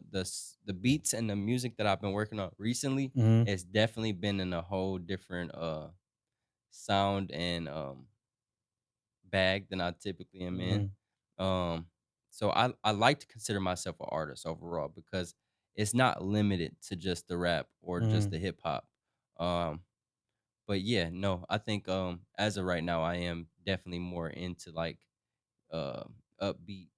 beats and the music that I've been working on recently, Mhm, it's definitely been in a whole different sound and bag than I typically am in. mhm, Um, so I like to consider myself an artist overall because it's not limited to just the rap or just mhm, the hip hop. Um, but yeah, no, I think as of right now, I am definitely more into like uh upbeat,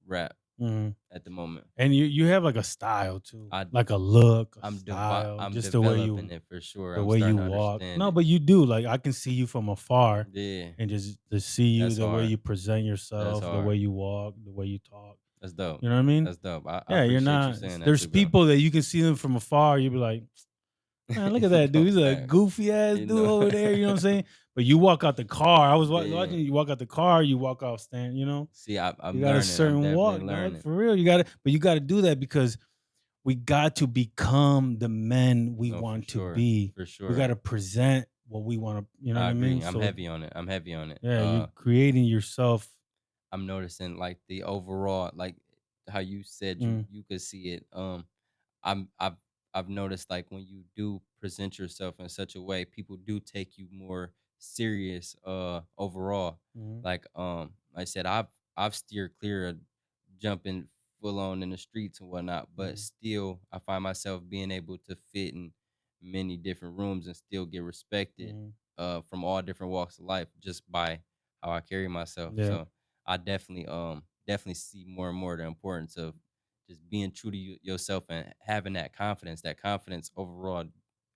rap mhm. at the moment. And you have like a style too, I like a look, a style, I'm just developing it for sure. the I'm way starting you to walk. understand No, it. but you do. Like I can see you from afar Yeah, and just to see you, that's the way hard. you present That's yourself, the way hard. you walk, the way you talk. That's dope. You know what I mean? That's dope. I Yeah, you're appreciate you not. saying that There's too, bro. people that you can see them from afar. You be like, man, look at that dude. No He's a fact. goofy ass You dude know. over there. You know what I'm saying? But you walk out the car. I was Yeah. watching you walk out the car. You walk off stand. You know, See, you I'm got a learning. I'm certain definitely walk, dog. learning. For real, you got to. But you got to do that because we got to become the men we No, for want to sure. be. For We got sure. to present what we want to. You know what I I mean? agree. I'm So heavy on it. I'm heavy on it. yeah, you're creating yourself. I'm noticing like the overall, like how you said you Mm, you could see it. I'm I've noticed like when you do present yourself in such a way, people do take you more serious overall. mm, Like I said, I've steered clear of jumping full on in the streets and whatnot, but mm, still I find myself being able to fit in many different rooms and still get respected mm. from all different walks of life just by how I carry myself. Yeah, So I definitely see more and more the importance of just being true to yourself and having that confidence. That confidence overall,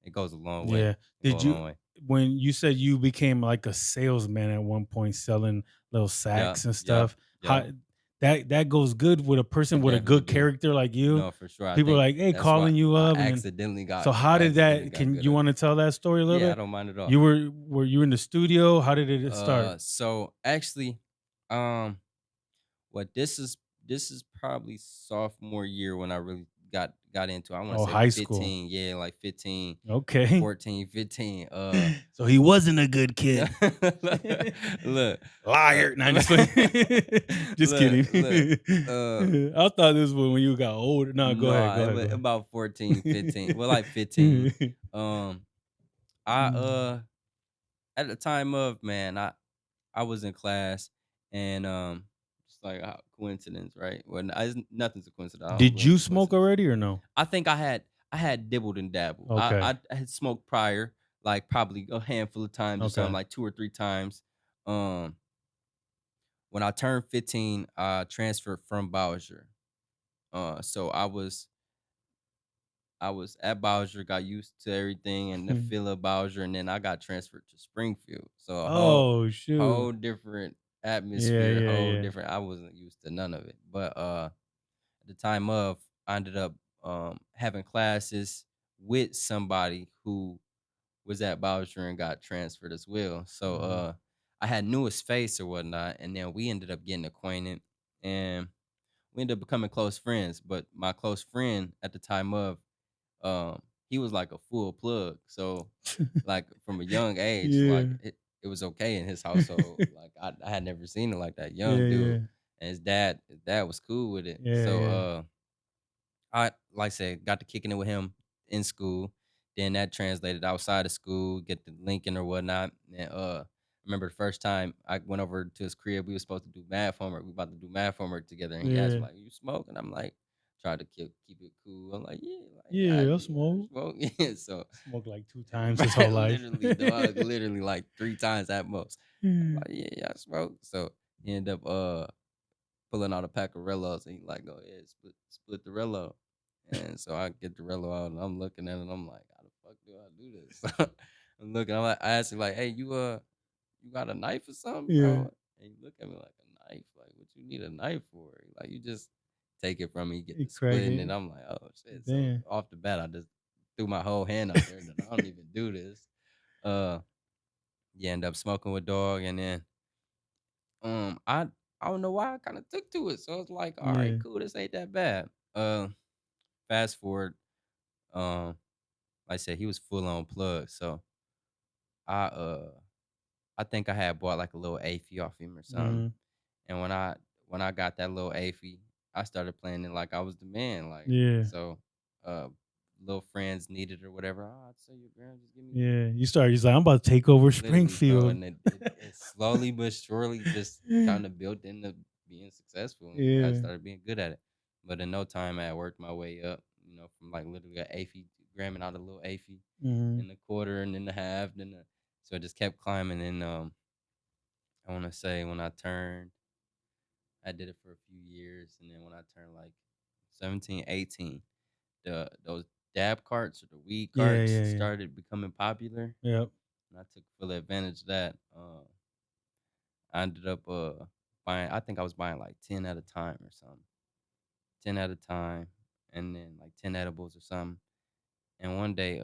it goes a long way. yeah. It go Did a you long way. when you said you became like a salesman at one point, selling little Yeah, sacks and yeah, stuff? yeah. How that goes good with a person It with a definitely good do. character like you? No, for sure. I People are think like, "Hey, that's why calling you I up," and then accidentally so got how I did accidentally that? got Can good you at want it. to tell that story a little Yeah, I bit? don't mind at all. You were you in the studio? How did it start? So actually, um, what this is probably sophomore year when I really got into. I want to Oh, say high school. 15. Yeah, like 15, Okay. 14, 15. So he wasn't a good No, kid. look, uh, Liar. Nah, just playing. Just kidding. look. Uh, I thought this was when you got older. No, go ahead. no, Go it ahead. was Go about 14, 15. Well, like 15. ahead. Um, I at the time of man, I was in class and just like coincidence, right? Well, nothing's a coincidence. I don't Did believe you in smoke coincidence. already or no? I think I had dibbled and dabbled. Okay. I had smoked prior, like probably a handful of times or something, Okay. like 2 or 3 times. Um, when I turned 15, I transferred from Bowser. So I was at Bowser, got used to everything and the feel of Bowser, and then I got transferred to Springfield. So a whole Oh shoot. whole different Yeah, atmosphere, yeah, whole yeah. different. I wasn't used to none of it. But at the time of, I ended up having classes with somebody who was at Boucher and got transferred as well. So Mhm. I had knew his face or whatnot, and then we ended up getting acquainted, and we ended up becoming close friends. But my close friend at the time of he was like a full plug. So like from a young age, like Yeah. it was okay in his household. Like I had never seen it like that. Young Yeah, dude. yeah. And his dad was cool with it. Yeah, So yeah. I like I said, got to kicking it with him in school. Then that translated outside of school, get the linking or whatnot. And I remember the first time I went over to his crib, we were supposed to do math homework. We about to do math homework together, and he asked Yeah. me like, "You smoke?" And I'm like, tried to keep it cool. I'm like, "Yeah, like I Yeah, I do, I smoke. smoke." Yeah, so Smoked like 2 times his whole right, life. literally, dog, literally like 3 times at most. I'm Yeah. like, "Yeah, I smoke." So he ended up pulling out a pack of Rellos, and he like, "Go ahead, split the Rello." And so I get the Rello out, and I'm looking at it, and I'm like, "How the fuck do I do this?" I'm looking. I asked him like, "Hey, you got a knife or something, Yeah. bro?" And he looked at me like, "A knife? Like, what you need a knife for?" Like, you just take it from me, get You the crack splitting, it. and I'm like, "Oh shit!" So Damn. off the bat, I just threw my whole hand out there, and I don't even do this. Uh, you end up smoking with dog, and then I don't know why I kind of took to it. So it's like, all right, Yeah. cool, this ain't that bad. Fast forward, um, like I said, he was full on plug. So I uh I think I had bought like a little AFI off him or something. Mhm. And when I got that little AFI, I started playing it like I was the man. Like Yeah. so uh little friends needed or whatever. Oh, I'd say your grand just give me Yeah. He's like, "I'm about to take over literally, bro, Springfield." and it slowly but surely just kind of built into being successful, and I Yeah. started being good at it. But in no time, I had worked my way up, from like literally an AFI, gramming out a little AFI Mhm. in the quarter and in the half, so I just kept climbing. And I want to say I did it for a few years, and then when I turned like 17, 18, those dab carts or the weed Yeah, carts yeah, yeah. started becoming popular, Yep. and I took full advantage of that. I ended up buying. I think I was buying like 10 at a time or something. 10 at a time, and then like 10 edibles or something. And one day,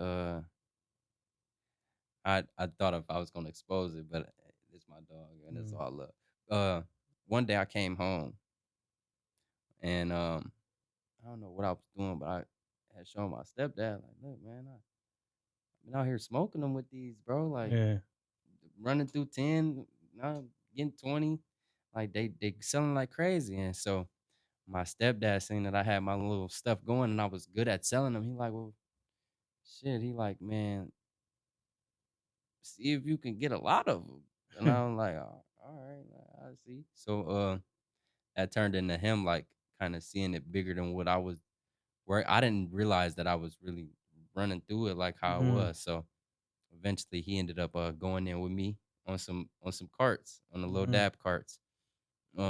I thought if I was gonna expose it, but it's my dog and it's Mm. all love. Uh, one day I came home and I don't know what I was doing, but I had shown my stepdad like, look, man, I've been out here smoking them with these, bro. Like Yeah. running through 10, now getting 20. Like they selling like crazy, and so my stepdad seen that I had my little stuff going and I was good at selling them. He like, well, shit. He like, man, see if you can get a lot of them. And I'm like, oh, all right, I see. So that turned into him like kind of seeing it bigger than what I was. Where I didn't realize that I was really running through it like how it Mhm. was. So eventually he ended up going in with me on some carts, on the little Mhm. dab carts.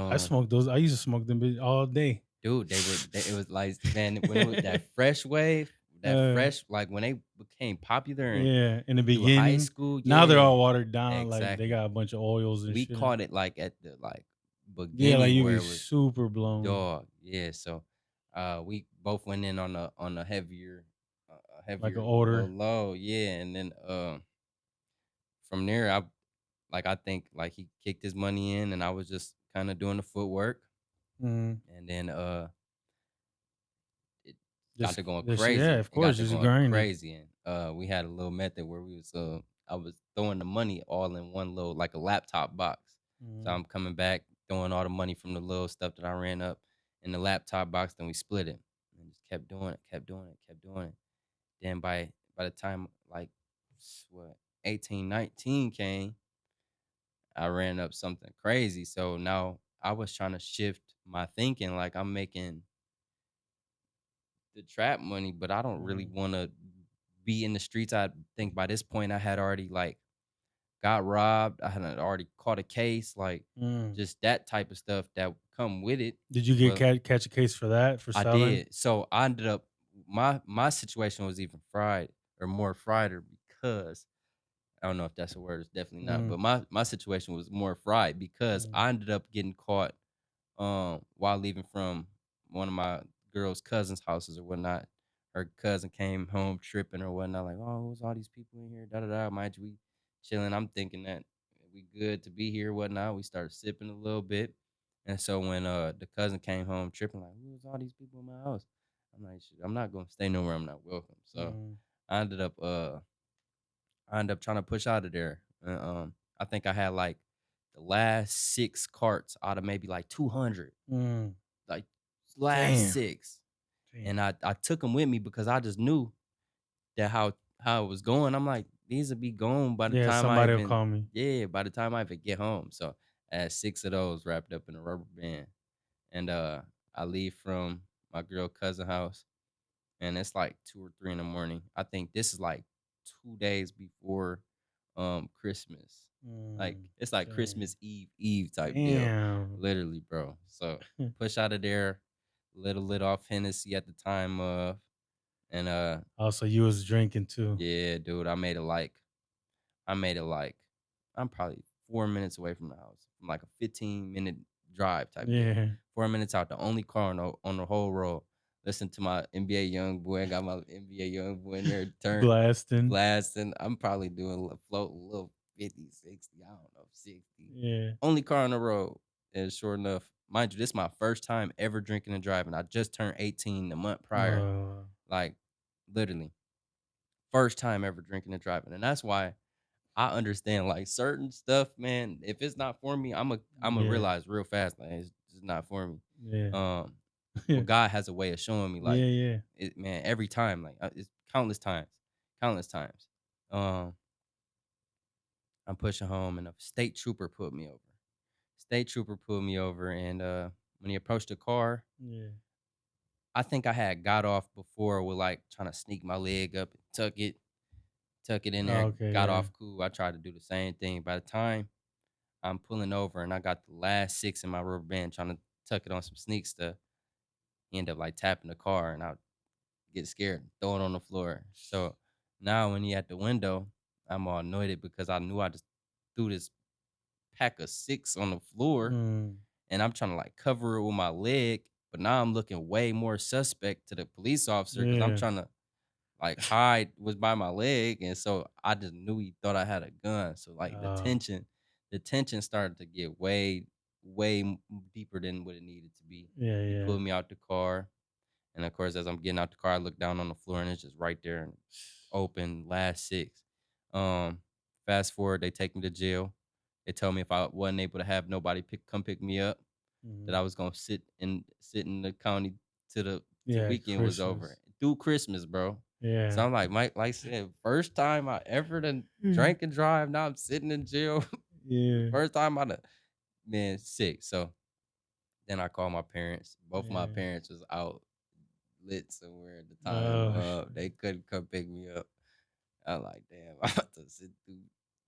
I Um, smoked those. I used to smoke them all day. Dude, it was like, man, when it was that fresh wave, that Uh, fresh, like when they became popular and yeah, in the through high beginning. school, Now they're yeah, all watered down, like, they exactly. got a bunch of oils and We shit in. caught it like at the like Yeah, like, beginning you where be it was super blown, dog, yeah. So we both went in on a heavier like an little odor. low, yeah. And then from there I think like he kicked his money in and I was just kind of doing the footwork. Mhm. And then it got Just to going just yeah, crazy. of It got course, to just going grinding. crazy, and we had a little method where I was throwing the money all in one little like a laptop box. So Mhm. I'm coming back throwing all the money from the little stuff that I ran up in the laptop box. Then we split it and just kept doing it, kept doing it, kept doing it. Then by the time like what 18, 19 came, I ran up something crazy. So now I was trying to shift my thinking. Like I'm making the trap money, but I don't really Mhm. want to be in the streets. I think by this point I had already like got robbed. I had already caught a case, like Mm. just that type of stuff that come with it. Did you get But catch a case for that, for I selling? did. So I ended up my situation was even fried or more frieder because I don't know if that's a word. It's definitely not. Mm. But my situation was more fried because Mm. I ended up getting caught while leaving from one of my girl's cousins' houses or whatnot. her cousin came home tripping or whatnot, like, oh, who's all these people in here? Da da da. Mind you, we chilling. I'm thinking that we good to be here, whatnot. We started sipping a little bit. And so when the cousin came home tripping, like, who's all these people in my house? I'm like, shit, I'm not gonna stay nowhere I'm not welcome. So Mm, I ended up trying to push out of there. I think I had like the last 6 carts out of maybe like 200, mm. like last Damn. 6. Damn. And I took them with me because I just knew that how it was going. I'm like, these will be gone by the Yeah, time I somebody will even call me. yeah, by the time I even get home. So I had 6 of those wrapped up in a rubber band. And I leave from my girl cousin house and it's like 2 or 3 in the morning. I think this is like 2 days before Christmas. Like Mm, it's like damn. Christmas Eve type deal. Damn. Literally, bro. So push out of there, little lit off Hennessy at the time of and Also, you was drinking too. yeah, dude, I made it like I'm probably 4 minutes away from the house, from like a 15-minute drive type deal. Yeah. 4 minutes out, the only car on the whole road. Listen to my NBA young boy. I got my NBA young boy in there turn Blasting. blasting. I'm probably doing floating a little 50, 60, I don't know, 60. Yeah. Only car on the road. And sure enough, mind you, this is my first time ever drinking and driving. I just turned 18 the month prior. Uh, Like literally. First time ever drinking and driving. And that's why I understand like certain stuff, man. If it's not for me, I'm a yeah. realize real fast like it's just not for me. Yeah. Um, Yeah. but God has a way of showing me like Yeah. Yeah. it, man. Every time, like it's countless times, countless times. Um, I'm pushing home, and a state trooper pulled me over. State trooper pulled me over, and when he approached the car, Yeah. I think I had got off before with like trying to sneak my leg up and tuck it in Oh, there. okay. Got Yeah. off cool. I tried to do the same thing. By the time I'm pulling over and I got the last 6 in my rubber band trying to tuck it on some sneak stuff. He ended up like tapping the car and I get scared and throw it on the floor. So now when he at the window, I'm all annoyed because I knew I just threw this pack of 6 on the floor Mm, and I'm trying to like cover it with my leg. But now I'm looking way more suspect to the police officer because I'm yeah. trying to like hide was by my leg, and so I just knew he thought I had a gun. So like Oh. the tension started to get way deeper than what it needed to be. Yeah. He Yeah. pulled me out the car, and of course, as I'm getting out the car, I look down on the floor, and it's just right there and open. Last 6. Um, fast forward, they take me to jail. They told me if I wasn't able to have nobody come pick me up, that Mhm. I was gonna sit in the county till the Yeah. weekend was Christmas. over through Christmas, bro. So Yeah. I'm like Mike, like I said, first time I ever done Mm. drank and drive. Now I'm sitting in jail. The Yeah. first time I done been sick. So then I called my parents. Both of my Yeah. parents was out lit somewhere at the time. Oh shit. They couldn't come pick me up. I'm like, damn, I have to sit through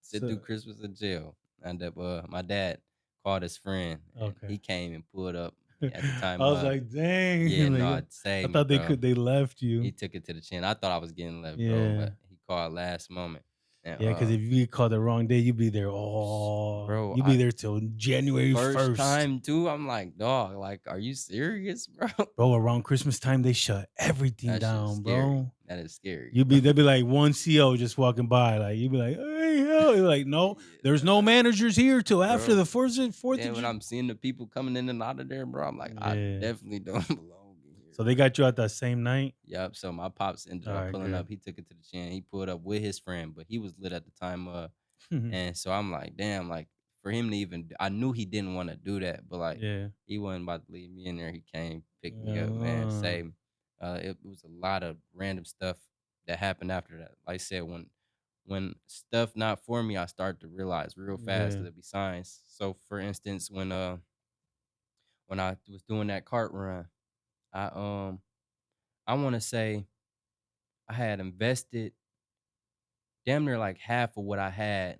So Christmas in jail. And my dad called his friend and okay. he came and pulled up at the I time. was like, Yeah, dang. no, Like, I save me, thought they bro. could. They left He you. took it to the chin. I thought I was getting left, bro, Yeah. but he called last moment. And Yeah. Because if you get caught the wrong day, you'd be there. Oh, bro, you'd be I there till January first 1st. time too. I'm like, dog, like, are you serious, bro? Bro, around Christmas time, they shut everything That shit's down, scary. bro. That is scary, You'd bro. be There'd be like one CO just walking by, like you'd be like, "Hey, yo!" You're like, "No, Yeah, there's no managers here till after the bro. Fourth of Then when July." I'm seeing the people coming in and out of there, bro, I'm like, I Yeah. definitely don't belong in here, So they bro. got you out that same night. Yep. So my pops ended All up right, pulling up. good. He took it to the chin. He pulled up with his friend, but he was lit at the time. And so I'm like, damn, like for him to even, I knew he didn't want to do that, but like Yeah. he wasn't about to leave me in there. He came, picked me up, man, Uh, saved me. It was a lot of random stuff that happened after that. Like I said, when stuff not for me, I start to realize real fast yeah. that it be signs. So for instance, when I was doing that cart run, I want to say I had invested damn near like half of what I had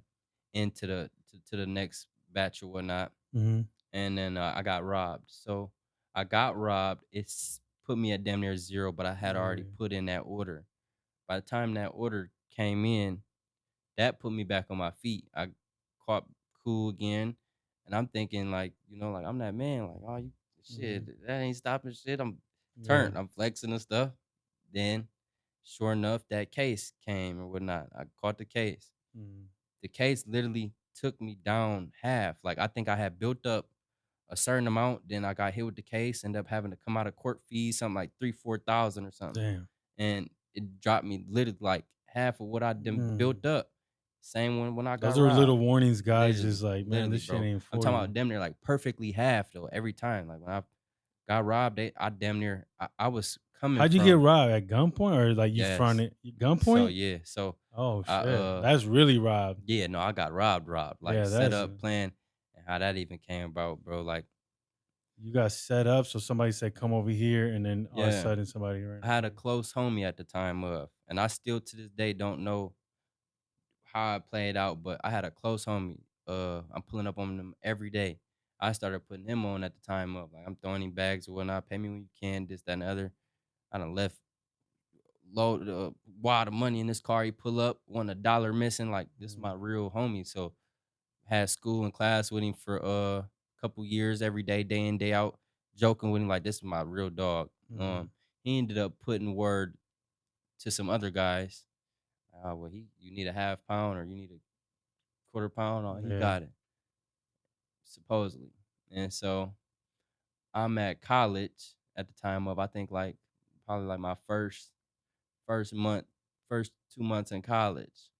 into to the next batch or whatnot, Hmm. and then I got robbed. So I got robbed. It's put me at damn near zero, but I had already Yeah. put in that order. By the time that order came in, that put me back on my feet. I caught cool again, and I'm thinking like, like I'm that man. Like, oh, you Hmm. shit, that ain't stopping shit. I'm Yeah. turned. I'm flexing and stuff. Then Sure enough, that case came or whatnot. I caught the case. Mm. The case literally took me down half. Like I think I had built up a certain amount, then I got hit with the case, ended up having to come out of court fees, something like 3, 4 thousand or something. Damn. And it dropped me literally like half of what I done Mm. built up. Same when I got Those are little robbed. warnings, guys. Is Literally, like, man, literally, this shit bro. ain't I'm for talking about you. damn near like perfectly half though. Every time, like when I got robbed, I damn near I was coming How'd you get from robbed at gunpoint or like you yes. fronted So gunpoint? yeah, so Oh I shit, that's really robbed. yeah, no, I got robbed, like Yeah, set that's up, plan, and how that even came about, bro. Like, you got set up. So somebody said, "Come over here," and then all of a yeah, sudden somebody ran I over had a there. close homie at the time of, and I still to this day don't know how I played out, but I had a close homie. I'm pulling up on him every day. I started putting him on at the time of like I'm throwing him bags or whatnot. Pay me when you can, this, that, and the other. I done left load wad of money in this car. He pull up, want $1 missing. Like this is Mm, my real homie. So had school and class with him for a couple years every day, day in, day out, joking with him like this is my real dog. mm, He ended up putting word to some other guys. Well, you need a half pound or you need a quarter pound. Oh, he yeah, got it, supposedly. And so I'm at college at the time of I think like probably like my first month, first 2 months in college.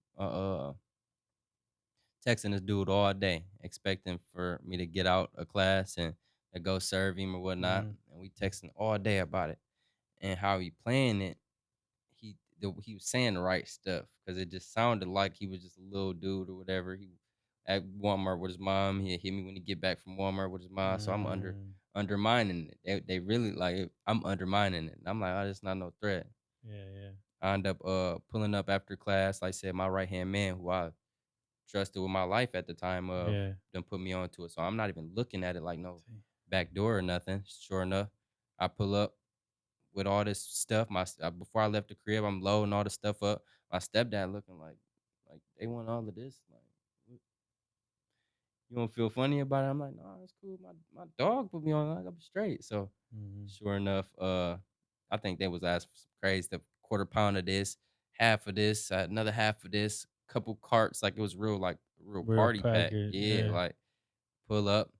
Texting this dude all day, expecting for me to get out of class and to go serve him or whatnot. mm, And we texting all day about it and how he playing it. He was saying the right stuff because it just sounded like he was just a little dude or whatever. He at Walmart with his mom. He hit me when he get back from Walmart with his mom. So I'm mm, undermining it. They really like it. I'm undermining it. And I'm like, oh, it's not no threat. yeah, yeah, I end up pulling up after class. Like I said, my right hand man who I trusted with my life at the time of yeah. them put me onto it. So I'm not even looking at it like no See, back door or nothing. Sure enough, I pull up with all this stuff. Before I left the crib, I'm loading all the stuff up. My stepdad looking like they want all of this. Like, you don't feel funny about it? I'm like, no, it's cool. My dog put me on. Like, I'm straight. So mhm, sure enough, I think they was asking for some crazy stuff. Quarter pound of this, half of this, another half of this, couple carts. Like it was real, like real real party pack. packet. Yeah, Yeah, like pull up,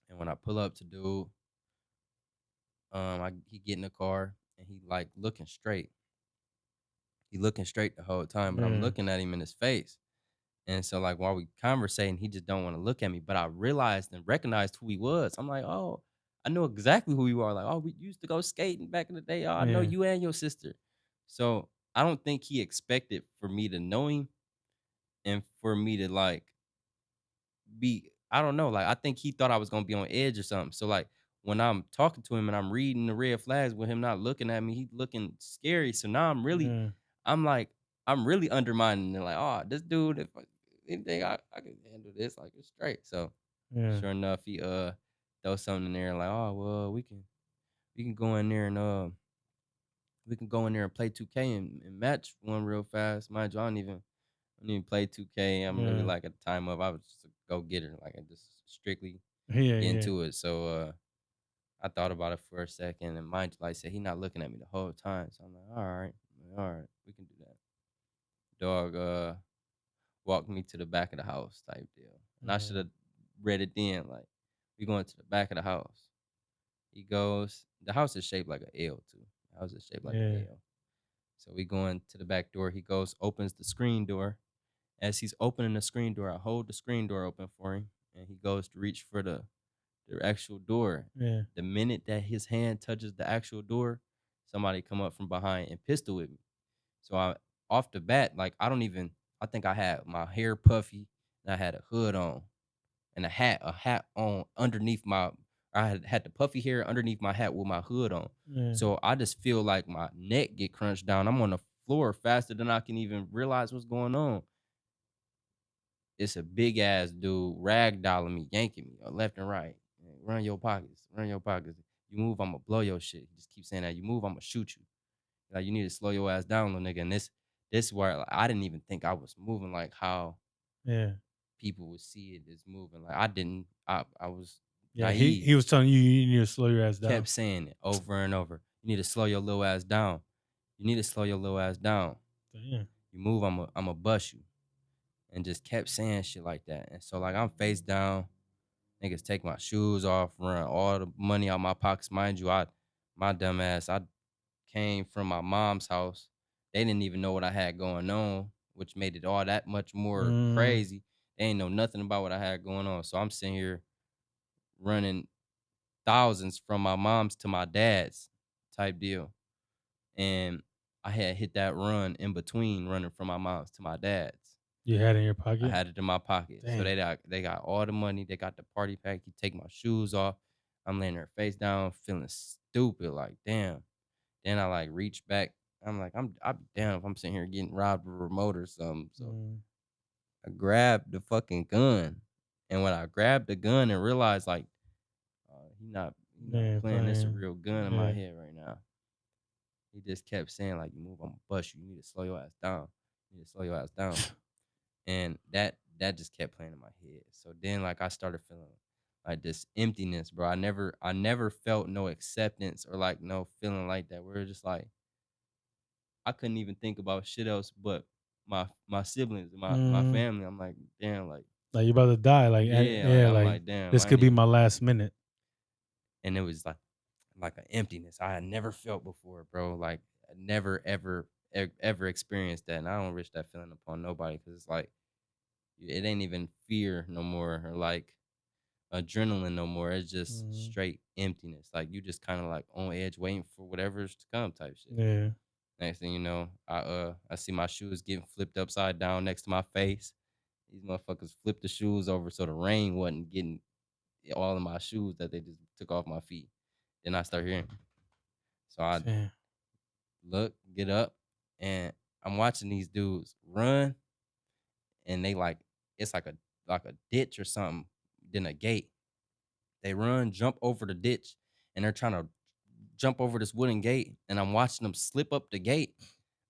and when I pull up to do, he get in the car and he like looking straight. He looking straight the whole time, but I'm yeah, looking at him in his face. And so like while we conversating, he just don't want to look at me. But I realized and recognized who he was. I'm like, oh, I know exactly who you are. Like, oh, we used to go skating back in the day. Oh, I know yeah, you and your sister. So I don't think he expected for me to know him and for me to like be I don't know, like I think he thought I was gonna be on edge or something. So like when I'm talking to him and I'm reading the red flags with him not looking at me, he looking scary. So now yeah, I'm like I'm really undermining it. Like, oh, this dude, if anything, I can handle this. Like it's straight. So yeah, sure enough, he throw something in there like, oh well, we can go in there and we can go in there and play 2K and match one real fast. Mind you, I don't even play 2K. I'm really yeah, like at the time of I was just a go getter. Like I just strictly yeah, get yeah, into it. So I thought about it for a second and mind you, like I said, he not looking at me the whole time. So I'm like, all right, we can do that. Dog walked me to the back of the house type deal. And I should yeah, have read it then. Like, we going to the back of the house. He goes, the house is shaped like an L too. The house is shaped like yeah, an L. So we going to the back door. He goes, opens the screen door. As he's opening the screen door, I hold the screen door open for him, and he goes to reach for the actual door. yeah, The minute that his hand touches the actual door, somebody come up from behind and pistol with me. So I off the bat, like I think I had my hair puffy and I had a hood on and a hat on underneath my I had the puffy hair underneath my hat with my hood on. yeah, So I just feel like my neck get crunched down. I'm on the floor faster than I can even realize what's going on. It's a big ass dude ragdolling me, yanking me left and right. Run your pockets, run your pockets. You move, I'ma blow your shit. He just keep saying that. You move, I'ma shoot you. Like you need to slow your ass down, little nigga. And this where like, I didn't even think I was moving like how yeah. people would see it as moving. Like I didn't. I was Yeah, he naive. was telling you you need to slow your ass down. Kept saying it over and over. You need to slow your little ass down. You need to slow your little ass down. Damn. You move, I'ma bust you. And just kept saying shit like that. And so like I'm face down, niggas take my shoes off, run all the money out my pockets. Mind you, my dumb ass, I came from my mom's house. They didn't even know what I had going on, which made it all that much more Mm, crazy. They ain't know nothing about what I had going on. So I'm sitting here running thousands from my mom's to my dad's type deal. And I had hit that run in between running from my mom's to my dad's. you had it in your I pocket? had it in my pocket. So Damn. they got all the money. They got the party pack. You take my shoes off. I'm laying there face down, feeling stupid. Like, damn. Then I like reach back. I'm like, I'll be damn if I'm sitting here getting robbed with a remote or something. So Mm, I grabbed the fucking gun. And when I grabbed the gun and realized like, he not yeah, playing this a playing. real gun in my Yeah. head right now. He just kept saying, like, you move, I'm gonna bust you. You need to slow your ass down. You need to slow your ass down. And that just kept playing in my head. So then like I started feeling like this emptiness, bro. I never felt no acceptance or like no feeling like that. Where it's just like I couldn't even think about shit else but my siblings, my Mm, family. I'm like, damn, like, like you about to die. Like, yeah, like yeah, I'm like like, damn, this I ain't could be even, my last minute. and it was like an emptiness I had never felt before, bro. Like I never ever experienced that. And I don't wish that feeling upon nobody because it's like it ain't even fear no more or like adrenaline no more. It's just Mm, straight emptiness. Like you just kind of like on edge waiting for whatever's to come type shit. yeah. Next thing you know, I see my shoes getting flipped upside down next to my face. These motherfuckers flipped the shoes over so the rain wasn't getting all of my shoes that they just took off my feet. Then I start hearing. So I Damn. look, get up, and I'm watching these dudes run, and they like it's like a ditch or something, then a gate. They run, jump over the ditch, and they're trying to jump over this wooden gate. And I'm watching them slip up the gate.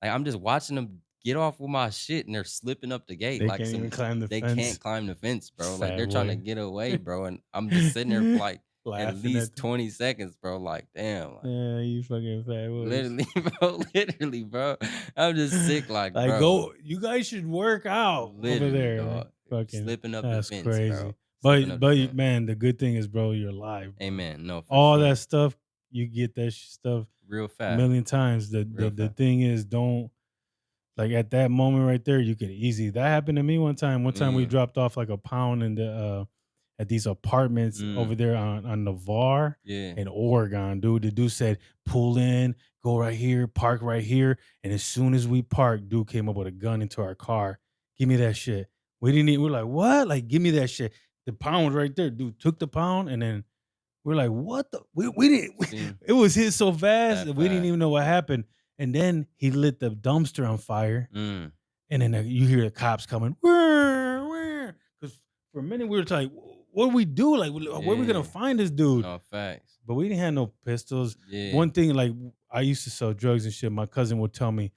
Like I'm just watching them get off with my shit, and they're slipping up the gate They like can't even some. climb the They fence. can't climb the fence, bro. Like Fat they're trying to boy. get away, bro. And I'm just sitting there for like at Laughing at least them. 20 seconds, bro. Like damn, like Yeah, you fucking fat boys. literally, bro. Literally, bro. I'm just sick, like Like, bro. go, you guys should work out over Literally, there. Like, dog. fucking, Slipping up the that's fence, crazy. bro. Slipping up the fence. Man, the good thing is, bro, you're alive, bro. Amen. No, for All sure. that stuff, you get that stuff Real a fast. million times. Real The fast. thing is, don't, like at that moment right there, you could easy. That happened to me one time. One time we Mm, dropped off like a pound in the at these apartments over mm, there on Navarre yeah. in Oregon, dude. The dude said, pull in, go right here, park right here. And as soon as we parked, dude came up with a gun into our car. Give me that shit. We didn't even, we're like, what? Like, give me that shit. The pound was right there. Dude took the pound and then we're like, what the? We didn't, See, it was hit so fast that that we didn't fast. even know what happened. And then he lit the dumpster on fire. Mm, And then you hear the cops coming, because for a minute we were like, what do we do? Like, where are we gonna yeah. find this dude? No facts. But we didn't have no pistols. Yeah. One thing, like, I used to sell drugs and shit. My cousin would tell me,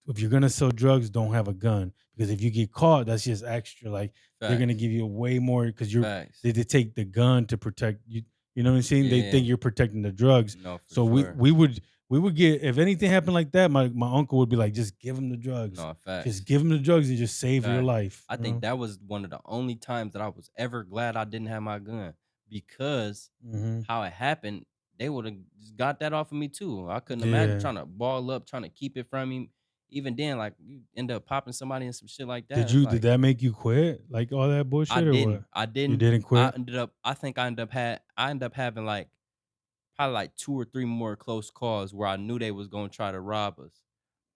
if you're gonna sell drugs, don't have a gun because if you get caught, that's just extra. Like they're gonna Facts. give you way more because you're Facts. they take the gun to protect you. You know what I'm saying? They Yeah. think you're protecting the drugs. No, for So sure. we would get if anything happened like that, my uncle would be like, just give him the drugs. No, Just facts. give him the drugs and just save your Facts. life. I You think know? that was one of the only times that I was ever glad I didn't have my gun because Mhm. how it happened, they would have got that off of me too. I couldn't imagine Yeah. trying to ball up, trying to keep it from him. Even then, like you end up popping somebody and some shit like that. It's Did like that make you quit? Like all that I bullshit or what? didn't. I You didn't. didn't quit? I think I ended up having like probably like 2 or 3 more close calls where I knew they was gonna try to rob us.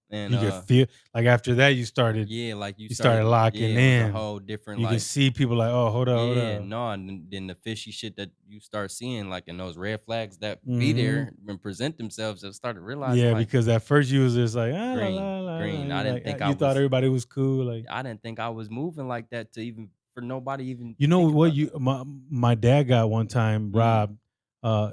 And You could feel like after that yeah, like you started locking yeah, it was a in. whole different You can like see people like, oh, hold yeah, up. no, and then the fishy shit that you start seeing, like in those red flags that be Mhm. there and present themselves, I started realizing Yeah, like because at first you was just like, ah, la, green, la, la, la. green. You I didn't like think I you thought was everybody was cool. Like, I didn't think I was moving like that to even for nobody even you know think what about you that. my dad got one time Mm, robbed.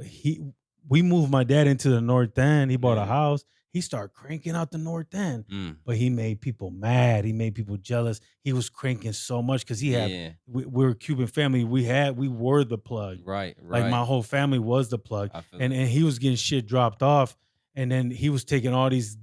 He we moved my dad into the North End. He bought a yeah. house. He started cranking out the North End, Mm, but he made people mad. He made people jealous. He was cranking so much because yeah. we're a Cuban family. We were the plug. Right, Like right. my whole family was the plug, I feel and it. he was getting shit dropped off, and then he was taking all these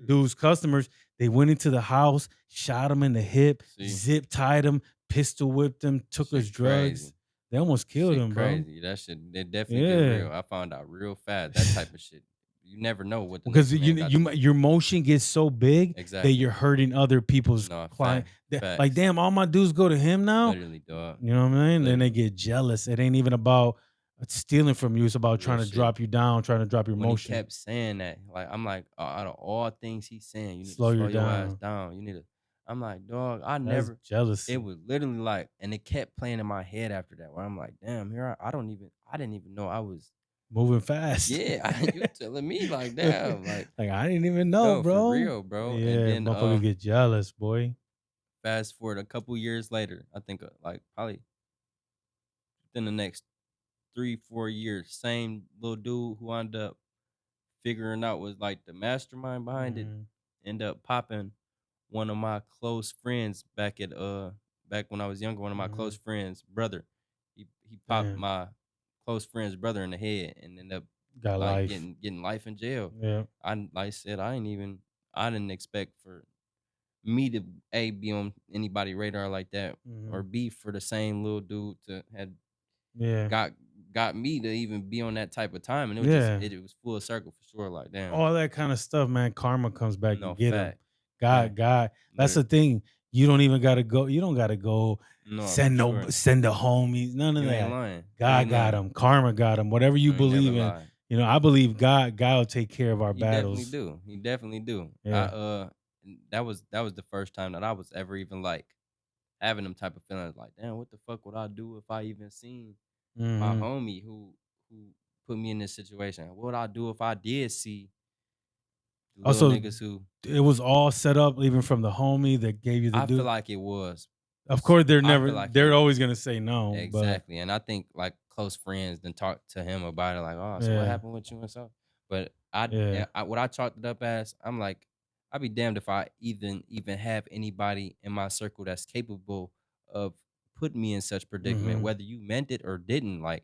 dude's customers. They went into the house, shot him in the hip, See, zip tied him, pistol whipped him, took his shit crazy. drugs. They almost killed Shit him, bro. crazy. That shit, they definitely get Yeah. real. I found out real fast. That type of shit. You never know what the Because next man got to do. your motion gets so big that Exactly. you're hurting other people's No, client. Like, facts. damn, all my dudes go to him now. Literally, dog. You know what I mean? Then they Literally. get jealous. It ain't even about stealing from you. It's about Real trying to shit. drop you down, trying to drop your When he motion, kept saying that, like I'm like, out of all things he's saying, you need to slow slow you your ass down. down. You need to. I'm like, dog, I That's never. It jealousy. was literally like, and it kept playing in my head after that. Where I'm like, damn, I didn't even know I was. Moving fast. Yeah, you telling me like, damn, like, Like, I didn't even know, no, for bro. real, bro. And Yeah, then motherfuckers get jealous, boy. fast forward a couple years later, I think like probably within the next 3-4 years, same little dude who ended up figuring out was like the mastermind behind it, Mhm. end up popping one of my close friends back when I was younger, one of my close Mhm. friends' brother. He popped Damn, my close friend's brother in the head and ended up got like life. getting life in jail. Yeah. Like I said, I didn't expect for me to be on anybody radar like that, or Mhm. B for the same little dude to had Yeah. got got me to even be on that type of time, and Yeah. it was full circle for sure. Like damn, All that kind of stuff, man. Karma comes back no and get him. fact, fact, God. That's the literally, thing. You don't even gotta go. You don't gotta go no for sure. send the homies. None of You ain't that. lying, you God ain't got lying, him. Karma got him. Whatever you you ain't never believe in. lie. I believe God will take care of our He definitely battles. do. He definitely do. Yeah. That was the first time that I was ever even like having them type of feelings. Like, damn, what the fuck would I do if I even seen my Hmm. homie who put me in this situation? What would I do if I did see the little Also, niggas who it was all set up, even from the homie that gave you the I feel dude. like it was. Of course, I feel like it they're was. always gonna say no, but Exactly. And I think like close friends then talk to him about it, like, oh, so what yeah, happened with you and so. But yeah. what I chalked it up as, I'm like, I'd be damned if I even have anybody in my circle that's capable of putting me in such predicament, Hmm. whether you meant it or didn't. Like,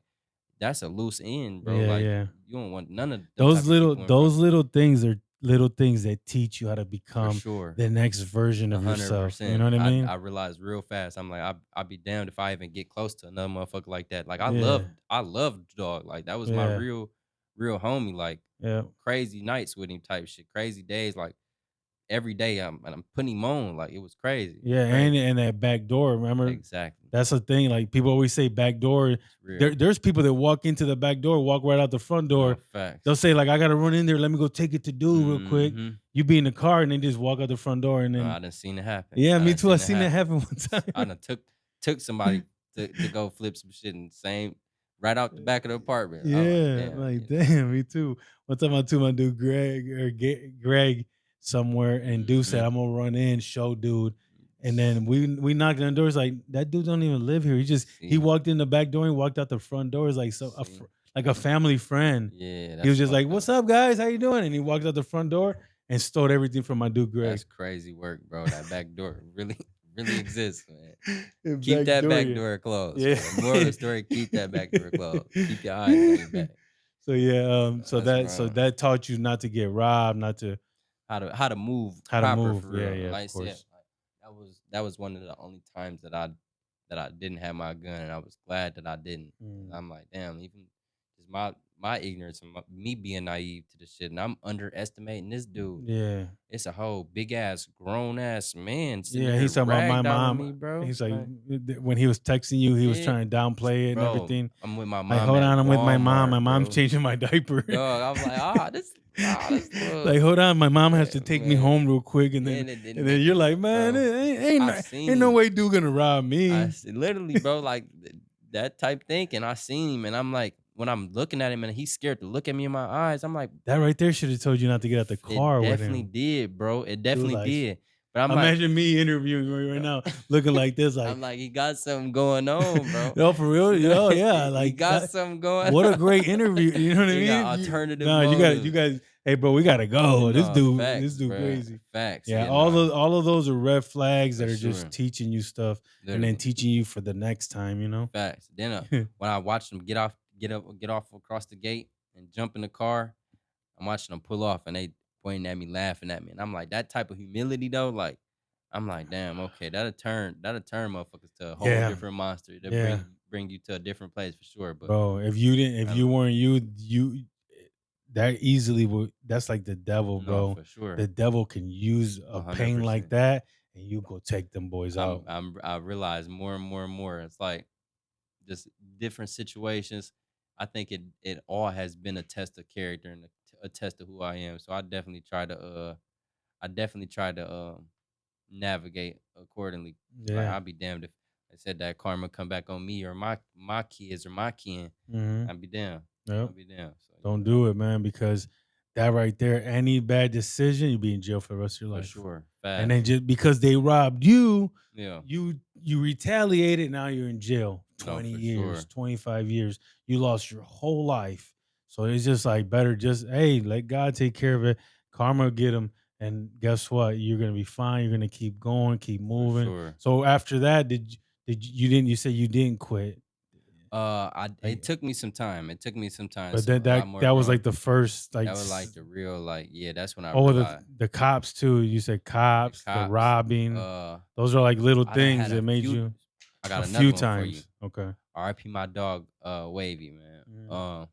that's a loose end, bro. Yeah, Like, yeah. you don't want none of them type of people in front Those of you. little things are little things that teach you how to For become sure. the next version of yourself. You 100%. know what I mean? I realized real fast. I'm like, I'd be damned if I even get close to another motherfucker like that. Like Yeah, I loved dog. Like that was my yeah, real homie. Like yeah. crazy nights with him type shit. Crazy days. Like every day I'm putting him on. Like it was crazy. Yeah, Crazy. and that back door, remember? Exactly. That's the thing. Like, people always say back door. It's real. There's people that walk into the back door, walk right out the front door. No facts. They'll say, like, I gotta run in there, let me go take it to dude real quick. Mm-hmm. You be in the car and then just walk out the front door and No, then I done seen it happen. yeah, I me done too. I seen it seen that happen. happen one I time. done took somebody to go flip some shit in the same right out the back of the apartment. I'm like, Yeah, damn, like yeah. damn, me too. One time I took my dude Greg somewhere, and dude said, Mm-hmm. "I'm gonna run in, show dude." And then we knocked on the door. It's like, that dude don't even live here. He See, walked in the back door and walked out the front door. It's like see. like a family friend. Yeah, He was that's just like, fucked "What's up. up, guys? How you doing?" And he walked out the front door and stole everything from my dude Greg. That's crazy work, bro. That back door really, really exists, man. The Keep back that door, back yeah. door closed, Yeah. man. Moral of the story: keep that back door closed. Keep your eyes on your back. So yeah, That's so wrong. that taught you not to get robbed, not to How to move how to proper move. for Yeah, real. yeah, Like of I said, course. like, that was one of the only times that I didn't have my gun, and I was glad that I didn't. 'Cause Mm. I'm like, damn, even just my ignorance and me being naive to the shit, and I'm underestimating this dude. Yeah. It's a whole big ass grown ass man sitting Yeah, here he's talking about my ragdolling mom. me, bro. He's like, Like, when he was texting you, he was yeah, trying to downplay it and bro, everything. I'm with my Like, mom hold at on, I'm with my mom. Walmart, My mom's bro. changing my diaper. Dog, I'm like, this little Like, hold on, my mom has to take me man. home real quick, and And it then didn't, you're like, man, bro. I ain't no seen way dude gonna rob me. literally, bro, like that type thinking. I seen him, and I'm like, when I'm looking at him, and he's scared to look at me in my eyes. I'm like, That right there should have told you not to get out the it car with definitely him. did, bro. It Dude, definitely like, did. But I'm like, imagine me interviewing you right yo, now, looking like this, like, I'm like, he got something going on, bro. no, for real, yeah, He like got that. something going What a on. great interview. You know what I He got mean? alternative No, you motives. guys, hey, bro, we gotta go. No, This facts, dude bro. crazy. Facts. Yeah, Yeah, no, all of those are red flags for that are sure. just teaching you stuff and then Literally. teaching you for the next time, you know? Facts. Then when I watched him get off across the gate and jump in the car, I'm watching them pull off, and pointing at me, laughing at me. And I'm like, that type of humility though, like, I'm like, damn, okay, that'll turn motherfuckers to a whole Yeah. different monster. That Yeah. bring you to a different place for sure. But Bro, if you um, weren't you that easily would that's like the devil, no, bro. for sure, The devil can use a hundred pain like percent. that and you go take them boys out. I realize more and more and more. It's like just different situations. I think it all has been a test of character and a test of who I am. So I definitely try to navigate accordingly. Like Yeah. I'll be damned if I said that karma come back on me or my kids or my kin. Mhm. I'll be damned. Yep. I'll be damned. So Don't do it, man, because that right there, any bad decision, you'll be in jail for the rest of your for life. sure, And then fast. just because they robbed you, Yeah, you retaliated, now you're in jail. no, 20 for years, sure, 25 years. You lost your whole life. So it's just like better just, hey, let God take care of it. Karma will get them. And guess what? You're gonna be fine. You're gonna keep going, keep for moving. sure. So after that, you didn't you say you didn't quit? It Like, took me some time. It took me some time, but some then a lot more that was growing. like the first That was like the real, like, yeah. That's when I oh, realized the cops too. You said the cops, the cops. robbing. Uh, Those are like little I done things had that a made few. you I got a another few one for you. times. Okay. R.I.P. my dog, Wavy, man. Mhm.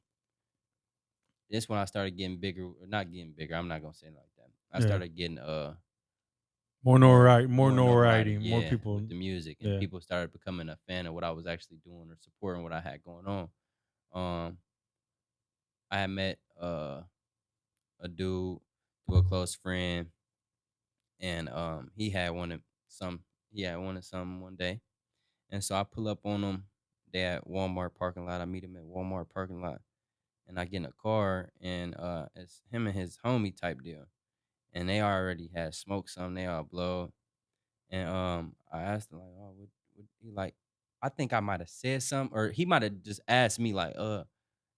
This when I started getting bigger, or not getting bigger. I'm not gonna say it like that. I Yeah. started getting More more notoriety, notoriety, more yeah, people. with the music, and Yeah. people started becoming a fan of what I was actually doing or supporting what I had going on. Um, I had met a dude through a close friend, and he had wanted something one day, and so I pull up on him. They at Walmart parking lot. I meet him at Walmart parking lot, and I get in a car, and it's him and his homie type deal, and they already had smoked some. They all blow, and I asked him like, oh, what he like? I think I might have said something, or he might have just asked me like,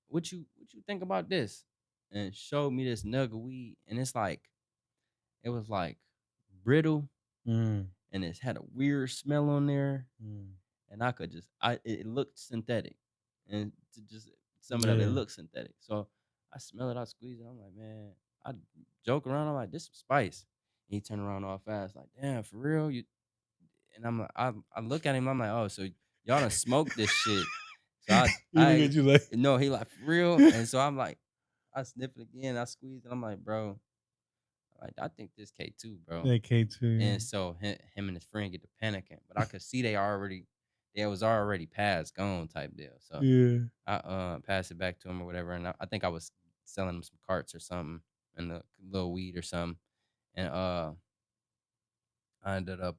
what you think about this, and showed me this nug of weed, and it's like it was like brittle, Mm, and it had a weird smell on there, mm. and I could just it looked synthetic, and to just sum it up, it Yeah. looked synthetic. So I smell it, I squeeze it. I'm like, man, I joke around. I'm like, this some spice. And he turned around all fast, like, damn, for real, you. And I'm like, I look at him, I'm like, oh, so y'all done smoked this shit. So You look at you like no, he like for real, and so I'm like, I sniff it again, I squeeze it. I'm like, bro, like I think this K2, bro. that K2. And so him and his friend get to panicking, but I could see they was already past gone type deal. So Yeah. I passed it back to him or whatever, and I think I was selling him some carts or something and a little weed or something, and I ended up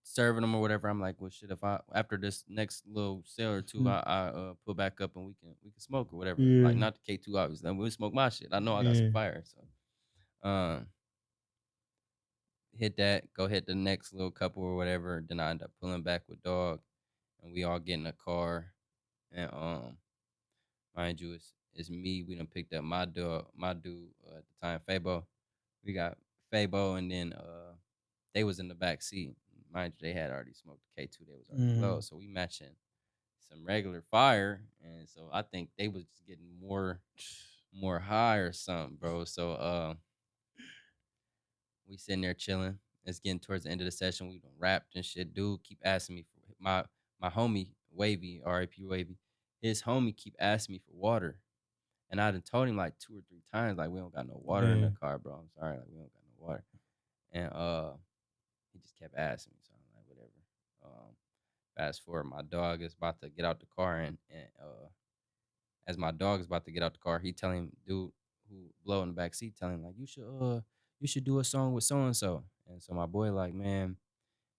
serving him or whatever. I'm like, well, shit, if I after this next little sale or two, Mm. I pull back up and we can smoke or whatever. Like Yeah. not the K2 obviously, we'll smoke my shit. I know I got some Yeah. fire, so um hit that, go hit the next little couple or whatever. Then I end up pulling back with dog, and we all get in a car. And mind you, it's me. We done picked up my dude at the time, Fabo. We got Fabo, and then they was in the back seat. Mind you, they had already smoked the K2. They was already low, Mhm. so we matching some regular fire, and so I think they was just getting more high or something, bro. So we sitting there chilling. It's getting towards the end of the session. We done rapped and shit. Dude keep asking me for my homie Wavy, R.I.P. Wavy. His homie keep asking me for water. And I done told him like 2 or 3 times, like, we don't got no water in Yeah. the car, bro. I'm sorry, like we don't got no water. And he just kept asking me. So I'm like, whatever. Fast forward, my dog is about to get out the car, and as my dog is about to get out the car, he telling dude who blow in the back seat, telling him like, you should do a song with so and so. And so my boy like, man,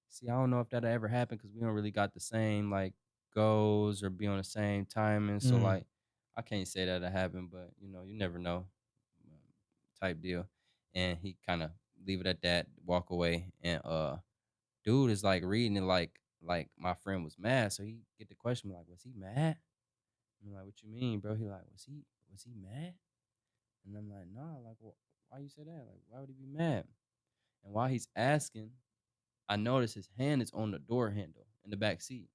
see, I don't know if that'll ever happen because we don't really got the same like goals or be on the same timing. So Mm. like, I can't say that'll happen, but you never know, type deal. And he kind of leave it at that, walk away, and dude is like reading it like my friend was mad. So he get the question like, was he mad? I'm like, what you mean, bro? He like, was he mad? And I'm like, nah, like, well, why you say that? Like, why would he be mad? And while he's asking, I notice his hand is on the door handle in the back seat.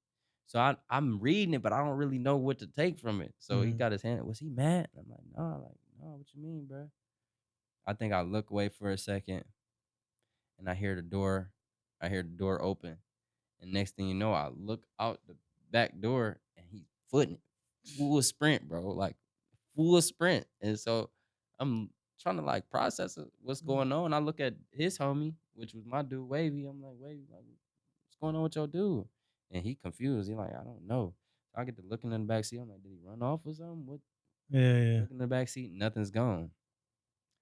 So I'm reading it, but I don't really know what to take from it. So he Mhm. got his hand. Was he mad? I'm like, nah, what you mean, bro? I think I look away for a second, and I hear the door open, and next thing you know, I look out the back door, and he's footing it, full sprint, bro, like full sprint. And so I'm trying to like process what's Mm. going on. I look at his homie, which was my dude, Wavy. I'm like, Wavy, like, what's going on with your dude? And he confused. He like, I don't know. So I get to looking in the back seat. I'm like, did he run off or something? What? Yeah, yeah, Look in the back seat, nothing's gone.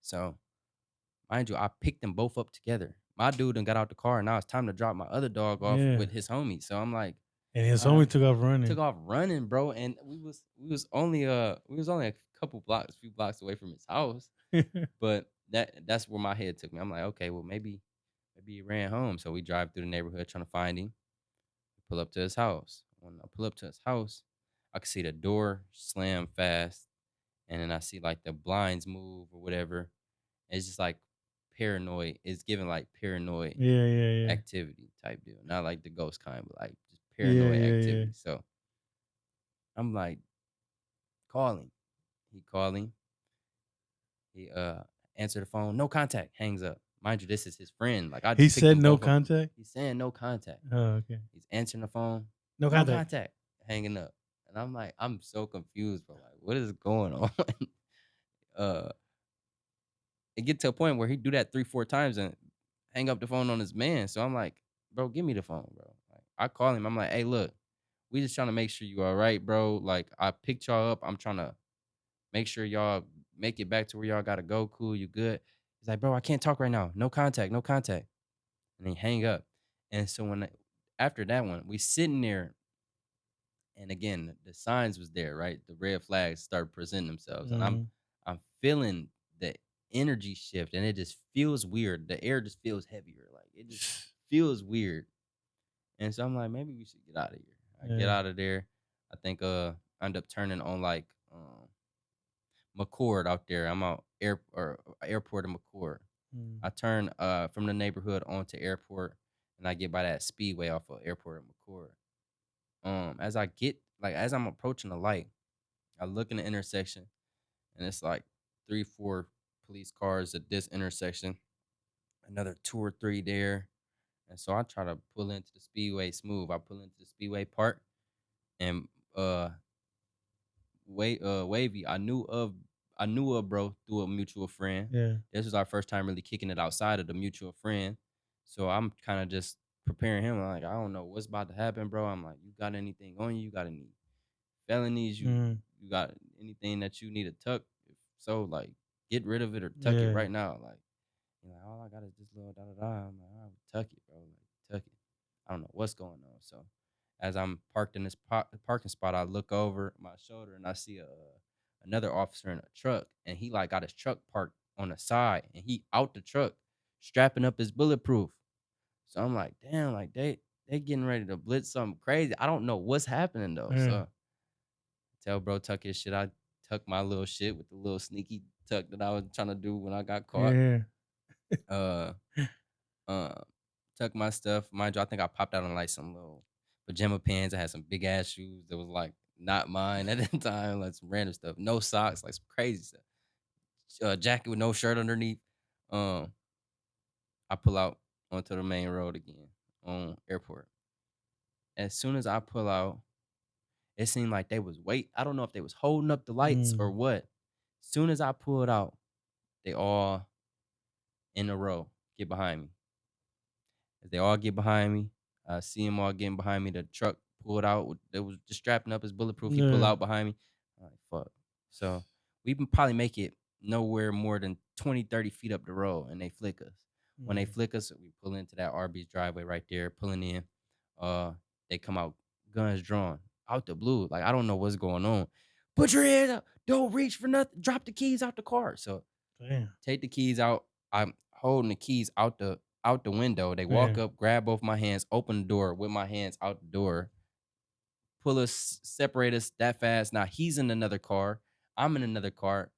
So mind you, I picked them both up together. My dude done got out the car, and now it's time to drop my other dog off yeah. with his homie. So I'm like, And his all right, homie took off took running. off running, bro. And we was only a couple blocks, a few blocks away from his house. But that's where my head took me. I'm like, okay, well maybe he ran home. So we drive through the neighborhood trying to find him. Pull up to his house. When I pull up to his house, I can see the door slam fast, and then I see like the blinds move or whatever. It's just like paranoid. It's giving like paranoid Yeah, yeah, yeah. activity type deal. Not like the ghost kind, but like just Yeah, paranoid yeah, yeah. activity. So I'm like, calling. He calling. He answer the phone. No contact. Hangs up. Mind you, this is his friend. Like I He just picked said them no both up. contact? He's saying no contact. Oh, okay. He's answering the phone. No No contact. contact. Hanging up. And I'm like, I'm so confused, bro. Like, what is going on? uh it get to a point where he do that 3, 4 times and hang up the phone on his man. So I'm like, bro, give me the phone, bro. Like, I call him. I'm like, hey, look, we just trying to make sure you all right, bro. Like I picked y'all up. I'm trying to make sure y'all make it back to where y'all gotta go. Cool, you good? He's like, bro, I can't talk right now. No contact, no contact. And he hang up. And so after that one, we sitting there, and again, the signs was there, right? The red flags start presenting themselves, and Mhm. I'm feeling the energy shift, and it just feels weird. The air just feels heavier, like it just feels weird. And so I'm like, maybe we should get out of here. I get Yeah. out of there. I think I end up turning on like McCord out there. I'm out airport in McCord. Mm. I turn from the neighborhood onto airport, and I get by that speedway off of airport in McCord. As I'm approaching the light, I look in the intersection, and it's like 3, 4 police cars at this intersection, another 2 or 3 there. And so I try to pull into the speedway smooth. I pull into the speedway park, and uh Wavy, I knew of bro through a mutual friend. Yeah. This was our first time really kicking it outside of the mutual friend. So I'm kind of just preparing him. I'm like, I don't know what's about to happen, bro. I'm like, you got anything on you? You got any felonies? Mm. You got anything that you need to tuck? If so, like, get rid of it or tuck it Yeah. right now. Like, you know, all I got is this little da da da. I'm like, all right, tuck it, bro. Like, tuck it. I don't know what's going on. So, as I'm parked in this parking spot, I look over my shoulder and I see another officer in a truck, and he like got his truck parked on the side, and he out the truck, strapping up his bulletproof. So I'm like, damn, like they getting ready to blitz something crazy. I don't know what's happening though. Yeah. So tell bro tuck his shit. I tuck my little shit with the little sneaky tuck that I was trying to do when I got caught. Yeah. Uh, uh, tuck my stuff. Mind you, I think I popped out on like some little pajama pants. I had some big ass shoes that was like not mine at the time, like some random stuff. No socks, like some crazy stuff. Jacket with no shirt underneath. Um, I pull out onto the main road again on airport. As soon as I pull out, it seemed like they was wait. I don't know if they was holding up the lights or Mm. what. Soon as I pulled out, they all in a row get behind me. As they all get behind me, I see them all getting behind me. The truck pulled out. It was just strapping up his bulletproof. He pulled Yeah. out behind me. I'm like, fuck. So we can probably make it nowhere more than 20, 30 feet up the road, and they flick us. When they Mm. flick us, we pull into that RB's driveway right there, pulling in. They come out, guns drawn, out the blue. Like, I don't know what's going on. Put your hands up. Don't reach for nothing. Drop the keys out the car. So Damn. take the keys out. I'm holding the keys out the window. They walk Yeah. up, grab both my hands, open the door with my hands out the door, pull us, separate us that fast. Now he's in another car. I'm in another car.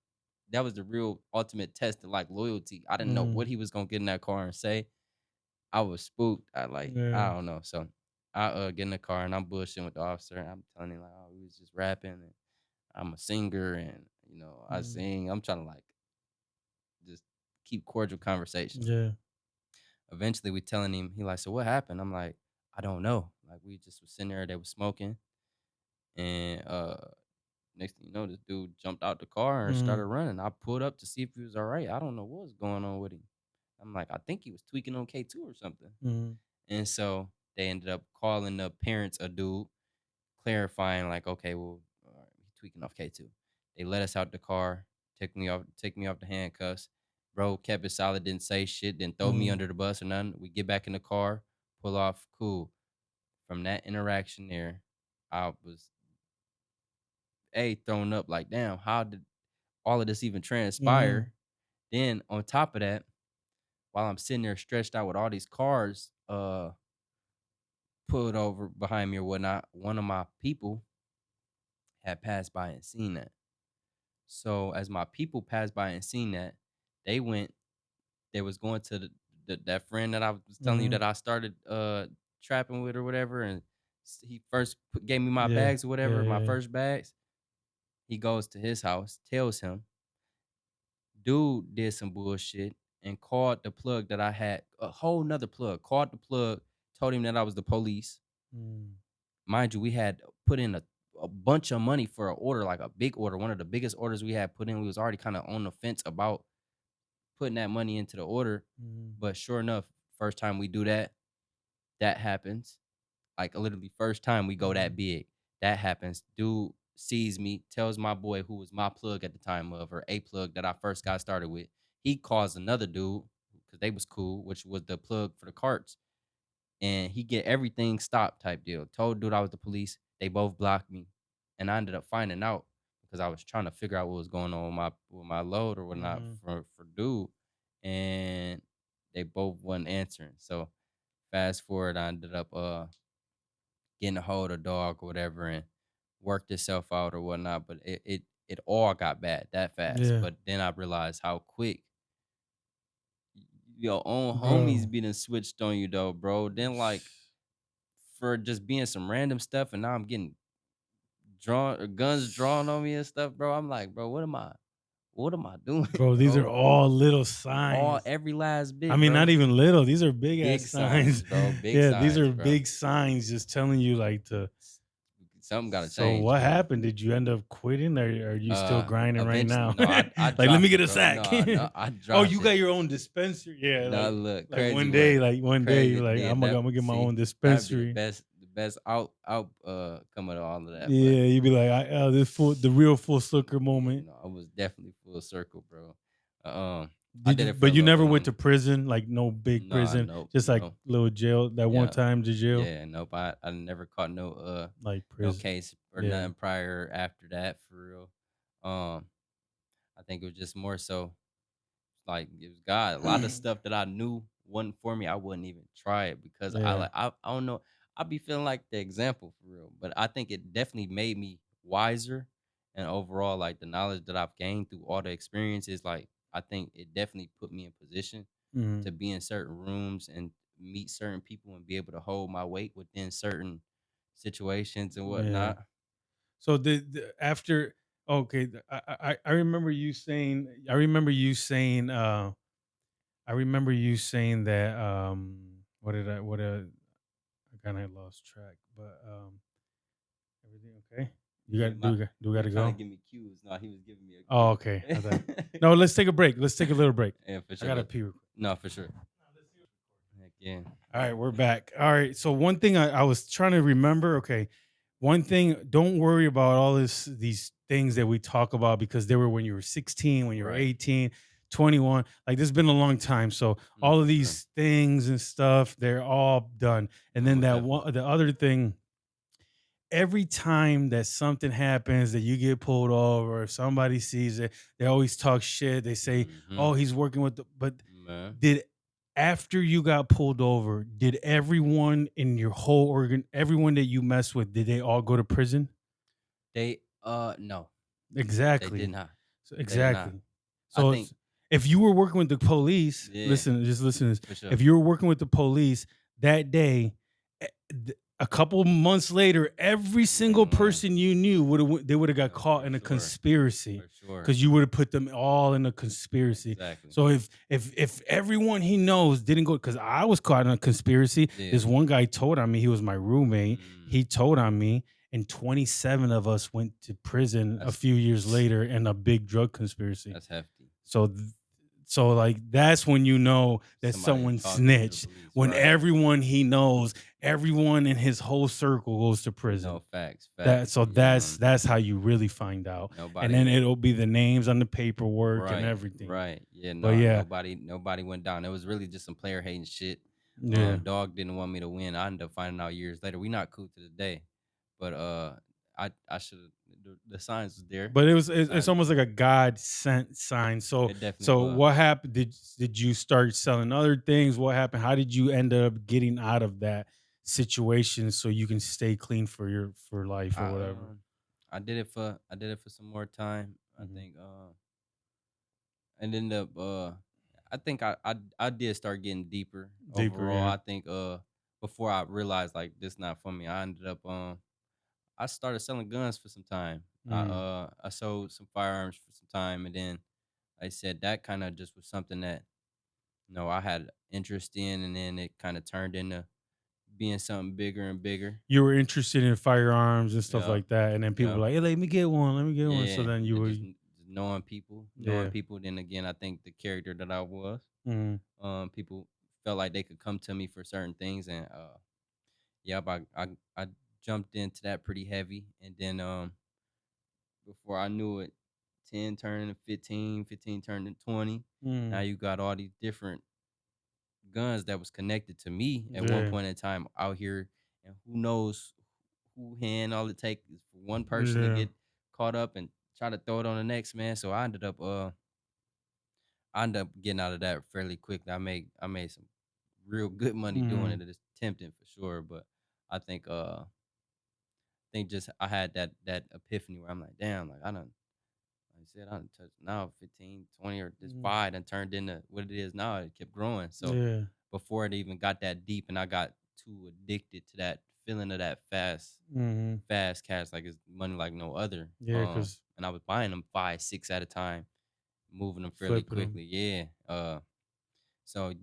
That was the real ultimate test of like loyalty. I didn't know what Mm. he was gonna get in that car and say. I was spooked. I Yeah. don't know. So I get in the car and I'm bullshitting with the officer. And I'm telling him like, oh, we was just rapping and I'm a singer and I Mm. sing. I'm trying to like just keep cordial conversation. Yeah. Eventually, we telling him, he like, so what happened? I'm like, I don't know. Like we just was sitting there, they was smoking, and next thing you know, this dude jumped out the car and Mm-hmm. started running. I pulled up to see if he was all right. I don't know what was going on with him. I'm like, I think he was tweaking on K2 or something. Mm-hmm. And so they ended up calling the parents a dude, clarifying like, okay, well, all right, he's tweaking off K2. They let us out the car, take me off the handcuffs. Bro kept it solid, didn't say shit, didn't throw me Mm-hmm. under the bus or nothing. We get back in the car, pull off, cool. From that interaction there, I was thrown up like, damn, how did all of this even Mm-hmm. transpire? Then on top of that, while I'm sitting there stretched out with all these cars pulled over behind me or whatnot, one of my people had passed by and seen that. So as my people passed by and seen that, they went, they was going to that friend that I was telling you Mm-hmm. that I started trapping with or whatever, and he first gave me my Yeah. bags or Yeah. whatever, my Yeah. first bags. He goes to his house, tells him, dude did some bullshit and called the plug that I had, a whole nother plug, called the plug, told him that I was the police. Mm-hmm. Mind you, we had put in a bunch of money for an order, like a big order, one of the biggest orders we had put in. We was already kind of on the fence about putting that money into the order. Mm-hmm. But sure enough, first time we do that, that happens. Like literally first time we go Mm-hmm. that big, that happens. Dude sees me, tells my boy who was my plug at the time of, or a plug that I first got started with. He calls another dude because they was cool, which was the plug for the carts, and he get everything stopped type deal. Told dude I was the police. They both blocked me, and I ended up finding out because I was trying to figure out what was going on with my load or whatnot Mm-hmm. for dude, and they both wasn't answering. So fast forward, I ended up getting a hold of dog or whatever and worked itself out or whatnot. But it all got bad that fast. Yeah. But then I realized how quick your own homies Bro. be done switched on you though, bro. Then like for just being some random stuff, and now I'm getting drawn or guns drawn on me and stuff, bro. I'm like, bro, what am I doing, Bro, these are bro? all little All signs. every last I bit, mean, not bro. even little. These are big ass Big signs, signs. bro. Big Yeah, these signs, are bro. big signs just telling you like to. Something gotta So change, what man. happened? Did you end up quitting, or are you still grinding right Eventually, now? no, I Like, let me dropped get it, a bro. sack. No, no, I Oh, dropped you got it. your own dispensary? Yeah, No, look, like crazy work. one day, Crazy. like Yeah, I'm that gonna get my see, own that'd be dispensary. the best out come of all of that. But Yeah, you'd be like, this the real full sucker yeah, moment. no, I was definitely full circle, bro. I Did did you? it for a But you little bit never went to longer. prison, like no big Nah, prison, nope, just like no. little jail. That one Yeah. time to jail, Yeah, nope. I never caught like no prison. case or Yeah. nothing prior after that for real. Um, I think it was just more so like it was God. A lot of stuff that I knew wasn't for me, I wouldn't even try it because Yeah. I don't know. I be feeling like the example for real, but I think it definitely made me wiser and overall like the knowledge that I've gained through all the experiences. Like I think it definitely put me in position Mhm. to be in certain rooms and meet certain people and be able to hold my weight within certain situations and Yeah. whatnot. So the after okay, I remember you saying I remember you saying that I kind of lost track, but everything okay? You Yeah, got my do we got you're to trying to go? give me cues. No, he was giving me a Oh, okay. I thought. cue. No, let's take a break. Let's take a little break. Yeah, for I sure. got to pee real quick. No, for sure. Heck yeah. All right, we're back. All right. So one thing I was trying to remember, okay. One thing, don't worry about all these things that we talk about because they were when you were 16, when you were Right. 18, 21. Like this has been a long time. So all For of sure. these things and stuff, they're all done. And No, then that definitely. one, the other thing, every time that something happens that you get pulled over, or somebody sees it, they always talk shit. They say, Mm-hmm. "Oh, he's working with the," but Man. did after you got pulled over, did everyone in your whole everyone that you messed with, did they all go to prison? They no, they did Exactly. not. So They did not. exactly. I So think if you were working with the police, yeah, listen, just listen to this. for sure. If you were working with the police that day, a couple months later, every single Man, person you knew they would have got no, caught for in a sure, conspiracy for sure. because you would have put them all in a conspiracy. Exactly. So if everyone he knows didn't go, because I was caught in a conspiracy. Yeah. This one guy told on me. He was my roommate. Mm, He told on me, and 27 of us went to prison a that's few years later in a big drug conspiracy. that's hefty. So so like that's when you know that Somebody someone talking to the snitched, police, when right? everyone he knows, everyone in his whole circle goes to No, prison. facts, That facts. so Yeah. that's how you really find out. And then Nobody. it'll be the names on the paperwork and Right, everything. right. Yeah, But nah, yeah, nobody went down. It was really just some player hating shit. yeah. Dog didn't want me to win. I ended up finding out years later. We not cool to the day. But I should have the signs was there. But it's Signs was almost like there. a God sent sign. So It definitely so was. what happened? Did you start selling other things? What happened? How did you end up getting out of that situation so you can stay clean for life or I whatever? I did it for some more time. I Mhm. think and ended up I think I did start getting deeper Deeper, overall. yeah. I think before I realized like this not for me, I ended up I started selling guns for some time. Mm. I sold some firearms for some time, and then I said that kind of just was something that I had interest in, and then it kind of turned into being something bigger and bigger. You were interested in firearms and stuff Yeah, like that, and then people were yeah, like, "Hey, let me get one, let me get one." So yeah. then And you then were, just knowing people, yeah. Then again, I think the character that I was, Mhm. people felt like they could come to me for certain things, and yeah, I jumped into that pretty heavy, and then before I knew it, 10 turning to 15, 15 turning to 20. Now Mm. you got all these different guns that was connected to me at one Yeah. point in time out here, and who knows who hand all it takes is for one person to Yeah. get caught up and try to throw it on the next man. So I ended up getting out of that fairly quickly. I made some real good money doing Mhm. it. It's tempting for sure, but I think just I had that epiphany where I'm like, damn, like I done like I said, I done touched now 15, 20, or this Mhm. five and turned into what it is now. It kept growing. So Yeah. before it even got that deep and I got too addicted to that feeling of that Mhm. fast cash, like it's money like no other. Yeah, because And I was buying them five, six at a time, moving them fairly flipping them. quickly. Yeah. So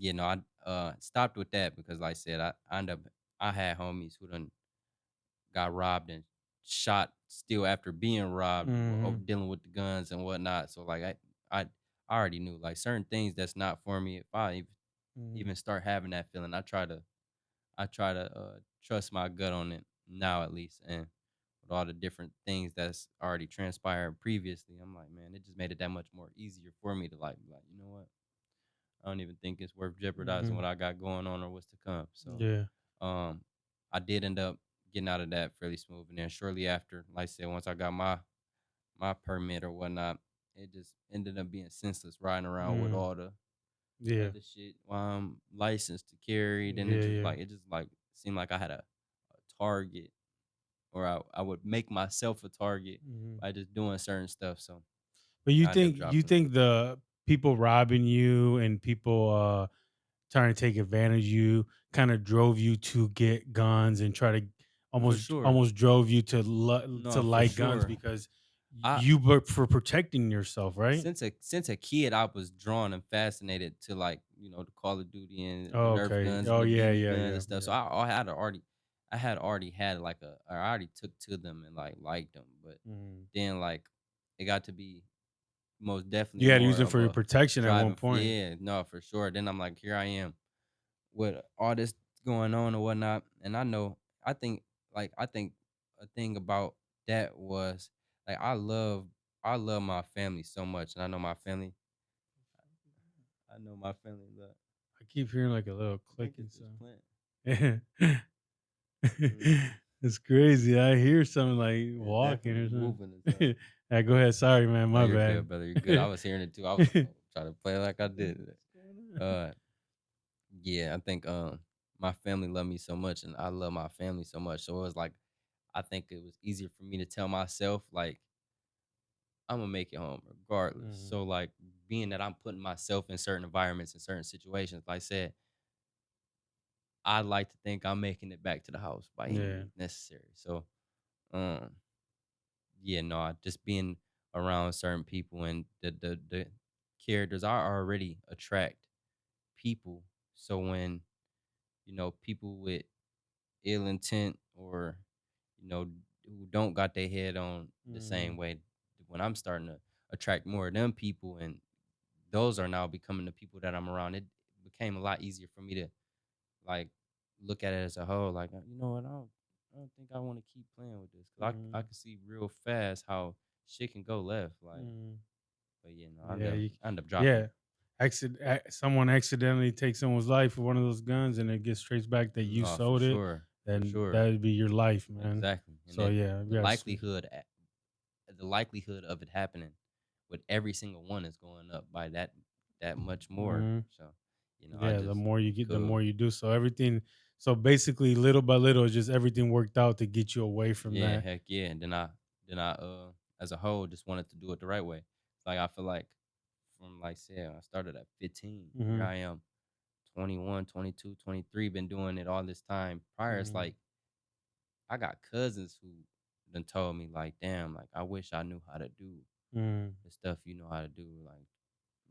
I stopped with that because like I said, I ended up I had homies who done got robbed and shot still after being robbed over Mhm. dealing with the guns and whatnot. So like I already knew like certain things that's not for me. If I Mhm. even start having that feeling, I try to trust my gut on it now at least. And with all the different things that's already transpired previously, I'm like, man, it just made it that much more easier for me to like be like, you know what? I don't even think it's worth jeopardizing Mhm. what I got going on or what's to come. So Yeah. um, I did end up getting out of that fairly smooth, and then shortly after, like I said, once I got my permit or whatnot, it just ended up being senseless riding around with Mm. all the Yeah. other shit licensed to carry. Then Yeah, yeah. it just like seemed like I had a target, or I would make myself a target Mhm. by just doing certain stuff. So But I ended up you dropping it. think the people robbing you and people trying to take advantage of you kind of drove you to get guns and try to For sure. almost drove you to to No, for like guns sure. because I you were for protecting yourself, right? since a kid, I was drawn and fascinated to like the Call of Duty and the Oh, Nerf okay. guns and Oh, the yeah, BB yeah, guns yeah, and stuff. So yeah. I had already had like or I already took to them and like liked them, but Mm. then like it got to be most definitely You had to use more them of for your a protection at one driving. point. Yeah, no, for sure. Then I'm like, here I am with all this going on and whatnot, and I think I think a thing about that was like I love my family so much, and I know my family love. I keep hearing like a little I think clicking it's this sound. plant. Mm. It's crazy. I hear something like It's walking definitely or moving or something. something. Go ahead. Sorry, man. No, My you're good, bad. brother. You're good. I was hearing it too. I was like, oh, try to play like I did it. What's going on? Uh, yeah, I think my family love me so much, and I love my family so much. So it was like I think it was easier for me to tell myself like I'm gonna make it home regardless. Mhm. So like being that I'm putting myself in certain environments and certain situations, like I said, I like to think I'm making it back to the house by any Yeah. means necessary. So, um, yeah, no, just being around certain people and the characters I already attract people. So when people with ill intent or who don't got their head on the same Mm, way, when I'm starting to attract more of them people, and those are now becoming the people that I'm around, it became a lot easier for me to like look at it as a whole. Like, you know what, I don't think I want to keep playing with this because I mm, can see real fast how shit can go left. Like, mm. but Yeah, I end up dropping yeah. it. Someone accidentally takes someone's life with one of those guns, and it gets traced back that you No, for sold it. sure, for Then sure, that'd be your life, man. exactly. And So then yeah, the yes. likelihood, the likelihood of it happening with every single one is going up by that much more. Hmm. So, I Yeah, the just more you be get, the cool. more you do. So everything. So basically, little by little, just everything worked out to get you away from Yeah, that. heck yeah. And then I as a whole just wanted to do it the right way. Like I feel like from like say I started at 15. Here Hmm. I am 21, 22, 23, been doing it all this time. Prior it's Hmm. like I got cousins who done told me like, damn, like I wish I knew how to do Hmm. the stuff you know how to do, like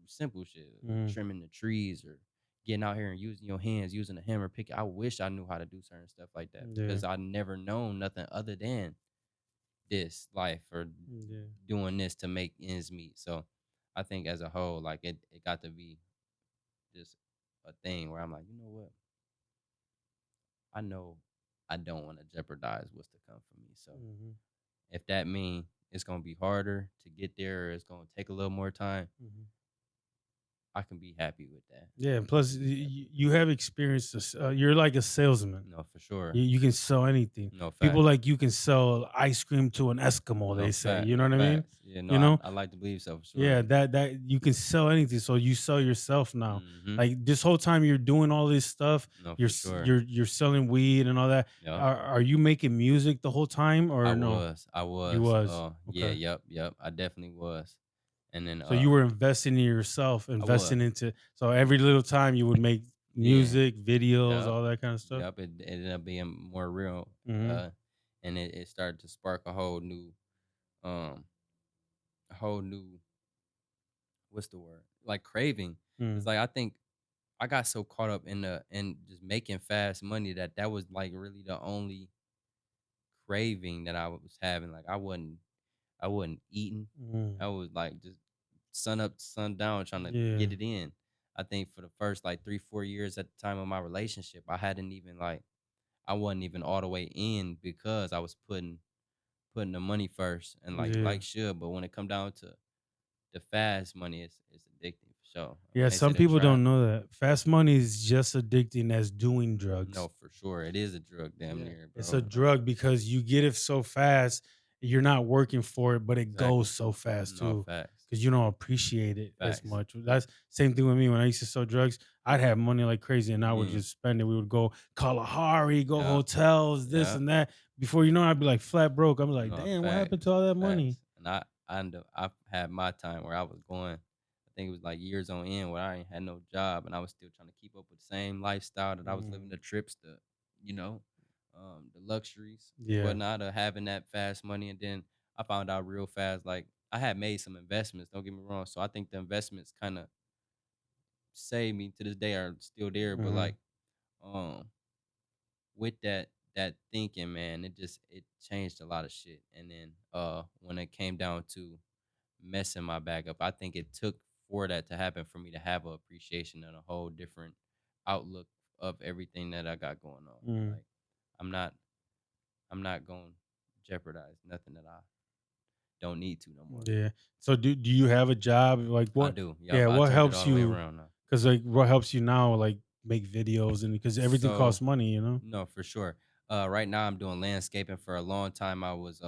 simple shit, Hmm. trimming the trees or getting out here and using your hands, using a hammer, pick. I wish I knew how to do certain stuff like that Yeah. because I never known nothing other than this life or Yeah. doing this to make ends meet. So I think as a whole, like it got to be just a thing where I'm like, you know what? I know I don't want to jeopardize what's to come for me. So Hmm. if that means it's gonna be harder to get there or it's gonna take a little more time, Hmm. I can be happy with that. Yeah, and I plus can be happy with you have experience. You're like a salesman. that. No, for sure. You can sell anything. No People facts. like you can sell ice cream to an Eskimo. They No say, fact. you know what I mean? Facts. Yeah, no, You know, I like to believe so for sure. yeah. That you can sell anything. So you sell yourself now. Mm-hmm. Like this whole time you're doing all this stuff. No, for sure. You're selling weed and all that. Yep. Are you making music the whole time I or no? was. I You was. was Yeah, okay. yep, yep. I definitely was. And then So you were investing in yourself, I was. investing into. So every little time you would make Yeah. music, videos, Yep. all that kind of stuff. Yep. It ended up being more real. Mm-hmm. Uh and it started to spark um a whole new what's the word? Like craving. It's Mm, like I think I got so caught up in just making fast money that was like really the only craving that I was having. Like I wasn't eating. mm, I was like just sun up to sun down trying to yeah. get it in. I think for the first like 3, 4 years at the time of my relationship, I wasn't even all the way in because I was putting the money first and Yeah. like should. But when it come down to the fast money, it's addicting for sure. Yeah, When they say some the people trap, don't know that. Fast money is just addicting as doing no, drugs. for sure, it is a drug, damn Yeah. near, It's a bro. Like drug because you get it so fast, you're not working for it, but it goes exactly, so fast no too. facts, Because you don't appreciate it as facts. much. That's same thing with me. When I used to sell drugs, I'd have money like crazy and I would Mm, just spend it. We would go Kalahari, go yeah, hotels, this yeah. and that. Before you know it, I'd be like flat broke. I'm like, No, damn, what happened to facts, all that money? facts. And I had my time where I was going. I think it was like years on end where I ain't had no job and I was still trying to keep up with the same lifestyle that I was living, Mm, the trips, you know, the luxuries and yeah. whatnot of having that fast money. And then I found out real fast, like I had made some investments. Don't get me wrong. So I think the investments kind of saved me to this day are still there. But Hmm. like, um, with that thinking, man, it changed a lot of shit. And then when it came down to messing my bag up, I think it took for that to happen for me to have a appreciation and a whole different outlook of everything that I got going on. Mm. Like I'm not I'm not going to jeopardize nothing that I don't need to no more. Yeah. So do you have a job? Like I what? do. Yep, Yeah, I what turned it helps all the way you? around now. Because like what helps you now? Like make videos and because everything So costs money, you know. no, for sure. Right now I'm doing landscaping. For a long time I was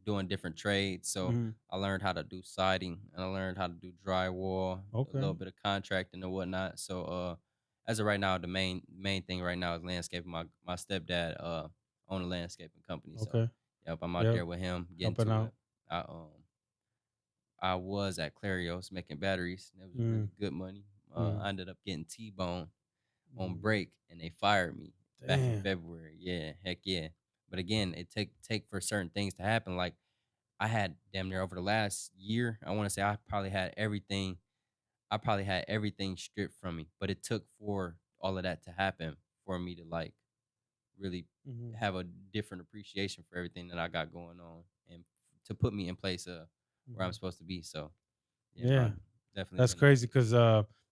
doing different trades. So Hmm. I learned how to do siding and I learned how to do drywall, a Okay. little bit of contracting and whatnot. So as of right now, the main thing right now is landscaping. My stepdad owned a landscaping company. So Okay. yep, I'm out Yep. there with him getting Helping to it. out. I um I was at Clarios making batteries. It was Mm, really good money. mm, I ended up getting T-bone on mm. break and they fired me. back in Damn. February. Yeah, heck yeah. But again, it take for certain things to happen. Like I had damn near over the last year, I want to say I probably had everything stripped from me. But it took for all of that to happen for me to like really Mhm, have a different appreciation for everything that I got going on and to put me in place where I'm mhm. supposed to be. So yeah, no, Yeah, I've definitely that's been crazy because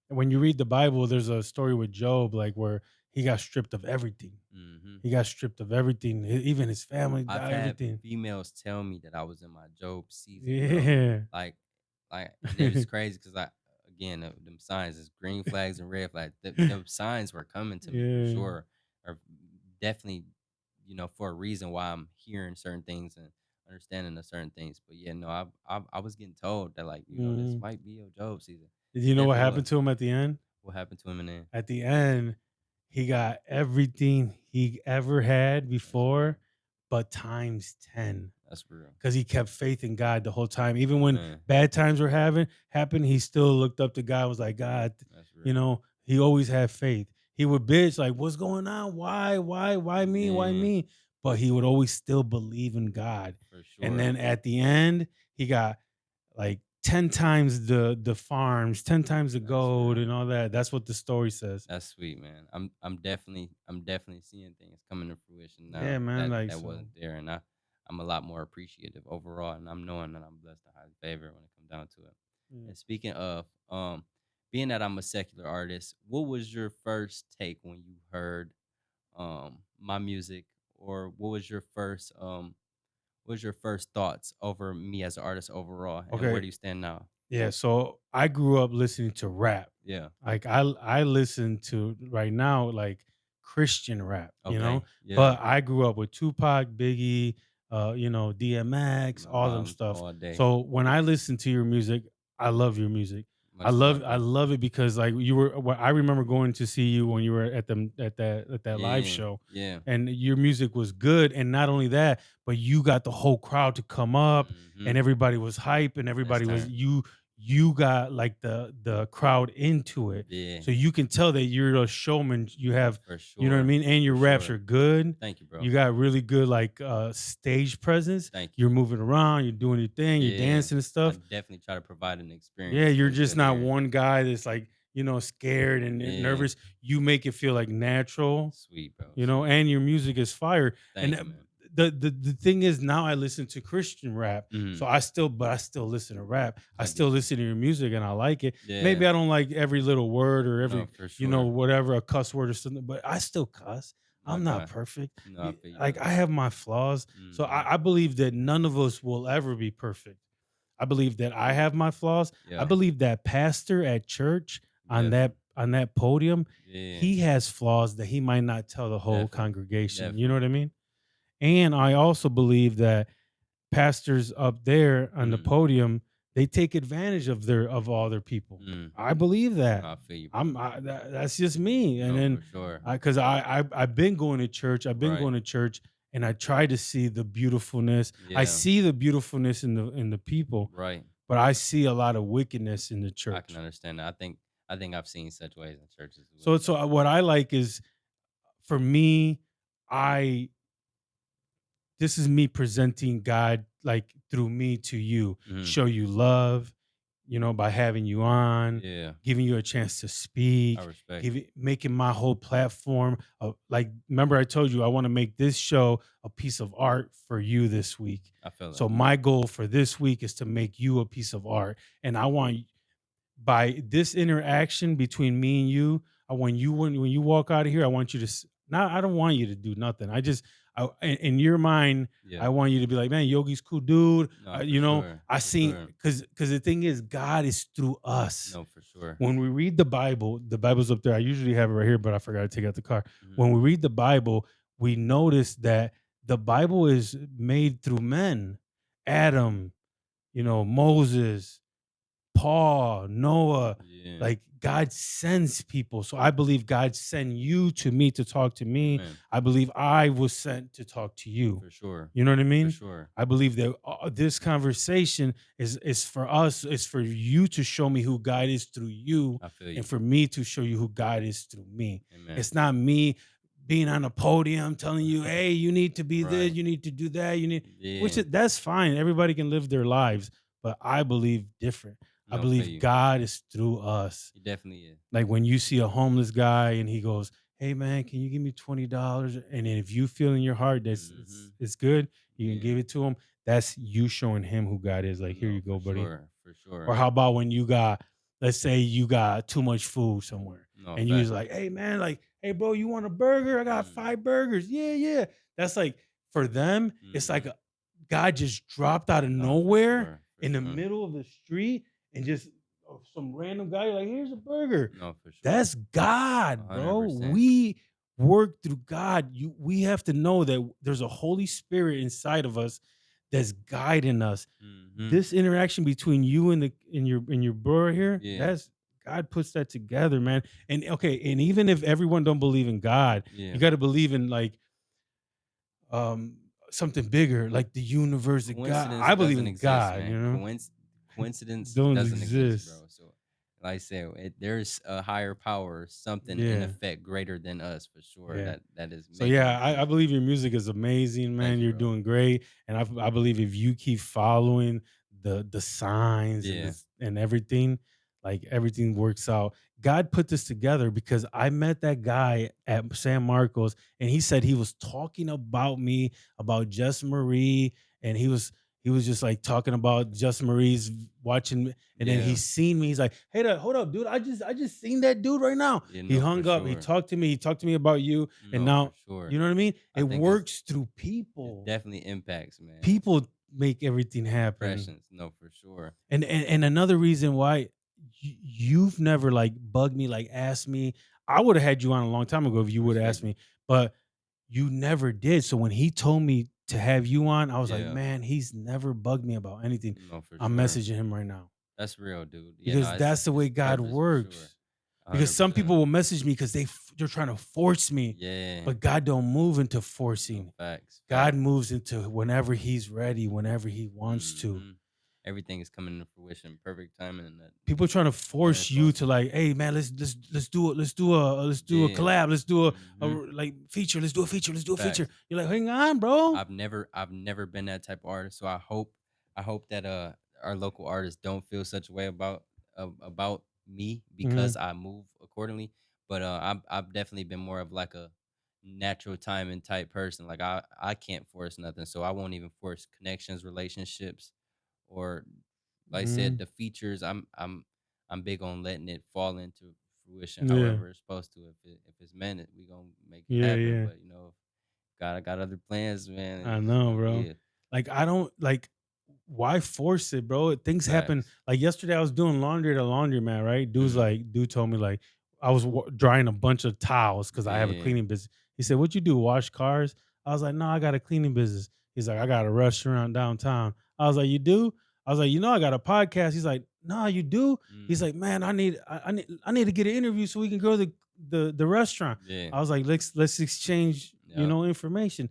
when you read the Bible, there's a story with Job, like where he got stripped of everything. hmm He got stripped of everything. Even his family I've died, had everything. females tell me that I was in my Job season, bro. Yeah. Like, and it was crazy because again, them signs is green flags and red flags. The signs were coming to me for Yeah. sure, or definitely, for a reason why I'm hearing certain things and understanding of certain things. But yeah, no, I was getting told that like, this Mhm. might be your Job season. Did It you know what definitely happened was. to him at the end? What happened to him in there? At the end, he got everything he ever had That's real. before, but times 10. That's real. Because he kept faith in God the whole time. Even when Man, bad times were having happened, he still looked up to God, was like, God, that's real. he always had faith. He would bitch, like, what's going on? Why me? Why Yeah, me? But he would always still believe in God. for And sure. then at the end, he got like 10 times the farms, 10 times the That's gold real. and all that. That's what the story says. That's sweet, man. I'm definitely seeing things coming to fruition Yeah, now man. that Like that so. wasn't there, and I'm a lot more appreciative overall, and I'm knowing that I'm blessed and highly favored when it comes down to it. Yeah. And speaking of, being that I'm a secular artist, what was your first take when you heard my music, or what was your first thoughts over me as an artist overall, and where Okay. do you stand now? Yeah, so I grew up listening to rap. Yeah. Like I listen to right now like Christian rap, Okay. Yeah. but I grew up with Tupac, Biggie, DMX, My all them moms stuff. all day. So when I listen to your music, I love your music. I Much love love, I bro. love it because like I remember going to see you when you were at that live Yeah. show, Yeah. and your music was good, and not only that, but you got the whole crowd to come up, Mhm. and everybody was hype, and Let's everybody was turn. you got like the crowd into it. Yeah, So you can tell that you're a showman. You have, for you know what I sure. mean? And For your raps sure. are good. Thank you, bro. You got really good like stage presence. Thank you. You're moving around, you're doing your thing, you're Yeah. dancing and I stuff. definitely try to provide an Yeah, experience you're for the just good not ear. one guy that's like, scared and Yeah. nervous. You make it feel like natural, Sweet, bro. Sweet. and your music is fire. And Thank you, man. the thing is, now I listen to Christian rap, so Mhm. I still listen to rap. I I still get you. listen to your music, and I like it. Yeah. Maybe I don't like every little word or No, every, for sure. whatever a cuss word or something, but I still cuss. I'm not Okay. perfect. No, I feel you, Like brother. I have my flaws, so Mhm. I believe that none of us will ever be perfect. I believe that I have my flaws. I Yeah. believe that pastor at church Definitely. on that podium, Yeah. he has flaws that he might not tell the whole Definitely. congregation. You know Definitely. what I mean? And I also believe that pastors up there on the Mhm. podium, they take advantage of all their people. Mm. I believe No, that. I feel you, bro. That's just me. And No, then for sure. because I've been going to church. I've been Right. going to church, and I try to see the beautifulness. I Yeah. see the beautifulness in the people, Right. but I see a lot of wickedness in the I can church. understand that. I think I've seen such ways in churches as well. So what I like is, for me, I this is me presenting God like through me to you, Mhm. show you love, by having you on, Yeah. giving you a chance to I speak, respect it. making my whole platform like, remember I told you I want to make this show a piece of art for you this week. I feel that. So my goal for this week is to make you a piece of art, and I want, by this interaction between me and you, I want you, when you walk out of here, I want you to not, I don't want you to do nothing. In your mind, I Yeah. want you to be like, man, Yogi's cool dude. No, for sure. I For seen, sure. because the thing is, God is through us. No, for sure. When we read the Bible's up there. I usually have it right here, but I forgot to take out the car. Mhm. When we read the Bible, we notice that the Bible is made through men. Adam, Moses, Paul, Noah, Yeah. like God sends people. So I believe God sent you to me to talk to me. Amen. I believe I was sent to talk to you. For sure. You know what I For mean? sure. I believe that this conversation is for us. It's for you to show me who God is through you, I feel and you. for me to show you who God is through me. Amen. It's not me being on a podium telling you, hey, you need to be this, Right. you need to do that, you need, which Yeah. is, that's fine. Everybody can live their lives, but I believe different. I No, for believe you. God is through us. He definitely is. Like when you see a homeless guy and he goes, "Hey man, can you give me $20?" And then if you feel in your heart that Mhm. it's good, you can Yeah. give it to him. That's you showing him who God is. Like, here you No, go, for buddy. sure. For sure. Or how about when you got, let's say you got too much food somewhere, No, and you was facts. like, "Hey man, like, hey bro, you want a burger? I got Mm. 5 burgers." Yeah, yeah. That's like for them, it's like Mhm. God just dropped out of No, for nowhere sure. For in the sure. middle of the street and just some random guy like, "Here's a burger." No, for sure. That's God, bro. 100%. We work through God. We have to know that there's a Holy Spirit inside of us that's guiding us. Mhm. This interaction between you and the in your bro here, Yeah. that's God puts that together, man. And okay, and even if everyone don't believe in God, you Yeah. got to believe in like um something bigger, like the universe, the God. Coincidence I believe doesn't in exist, God, you man. know, Coincidence don't doesn't exist, exist. bro. So, like I said, there's a higher power, something in Yeah, effect greater than us for sure. yeah. That is So making yeah, these I things. believe your music is amazing, man. Thank you, You're bro. doing great, and I believe if you keep following the signs and Yeah. this and everything, like everything works out. God put this together because I met that guy at San Marcos, and he said he was talking about me, about Jess Marie, and he was just like talking about Jess Marie's watching me, and then he Yeah. seen me. He's like, "Hey, hold up, dude! I just seen that dude right now." Yeah. He No, for hung up. He sure. talked to me. He talked to me about you, and No, for now sure. you know what I mean? I It think works through it people. definitely impacts, man. People make everything happen. Impressions. No, for sure. And another reason why you've never like bugged me, like asked me, I would have had you on a long time ago if you would have Respect, asked bro. me, but you never did. So when he told me to have you on, I was like, Yeah. man, he's never bugged me about anything. No, for I'm sure. messaging him right now That's real, dude. Yeah, no, because that's the way it's God purpose for sure. works. Because some 100%. people will message me because they're trying to force me, Yeah. but God don't move into No, forcing. facts. God Facts. moves into whenever He's ready, whenever He wants to. Mhm. Everything is coming into fruition, perfect timing, and that People trying to man, force it's you to awesome. like, hey man, let's do it, let's do a Yeah. collab, let's do a Mhm. like feature, let's do a feature, let's do a feature. Facts. You're like, hang on, bro. I've never been that type of artist, so I hope that our local artists don't feel such a way about me Hmm. because I move accordingly. But I've definitely been more of like a natural timing type person. Like I can't force nothing, so I won't even force connections, relationships, or like I said, Hmm. the features. I'm big on letting it fall into fruition, Yeah, however it's supposed to. If it's meant, we gonna make it yeah, happen. yeah. But God, I got other plans, man. I It's just know, gonna be bro. it. Like I don't like why force it, bro? Things happen. Facts. Like yesterday, I was doing laundry at a laundromat, right? Mm. Dude told me like I was drying a bunch of towels because I have a Yeah. cleaning business. He said, "What you do? Wash cars?" I was like, "No, I got a cleaning business." He's like, "I got a restaurant downtown." I was like, "You do?" I was like, "You know, I got a podcast." He's like, "No, you do?" He's Mm. like, "Man, I need to get an interview so we can go to the restaurant." Yeah. I was like, "Let's exchange, Yep. information."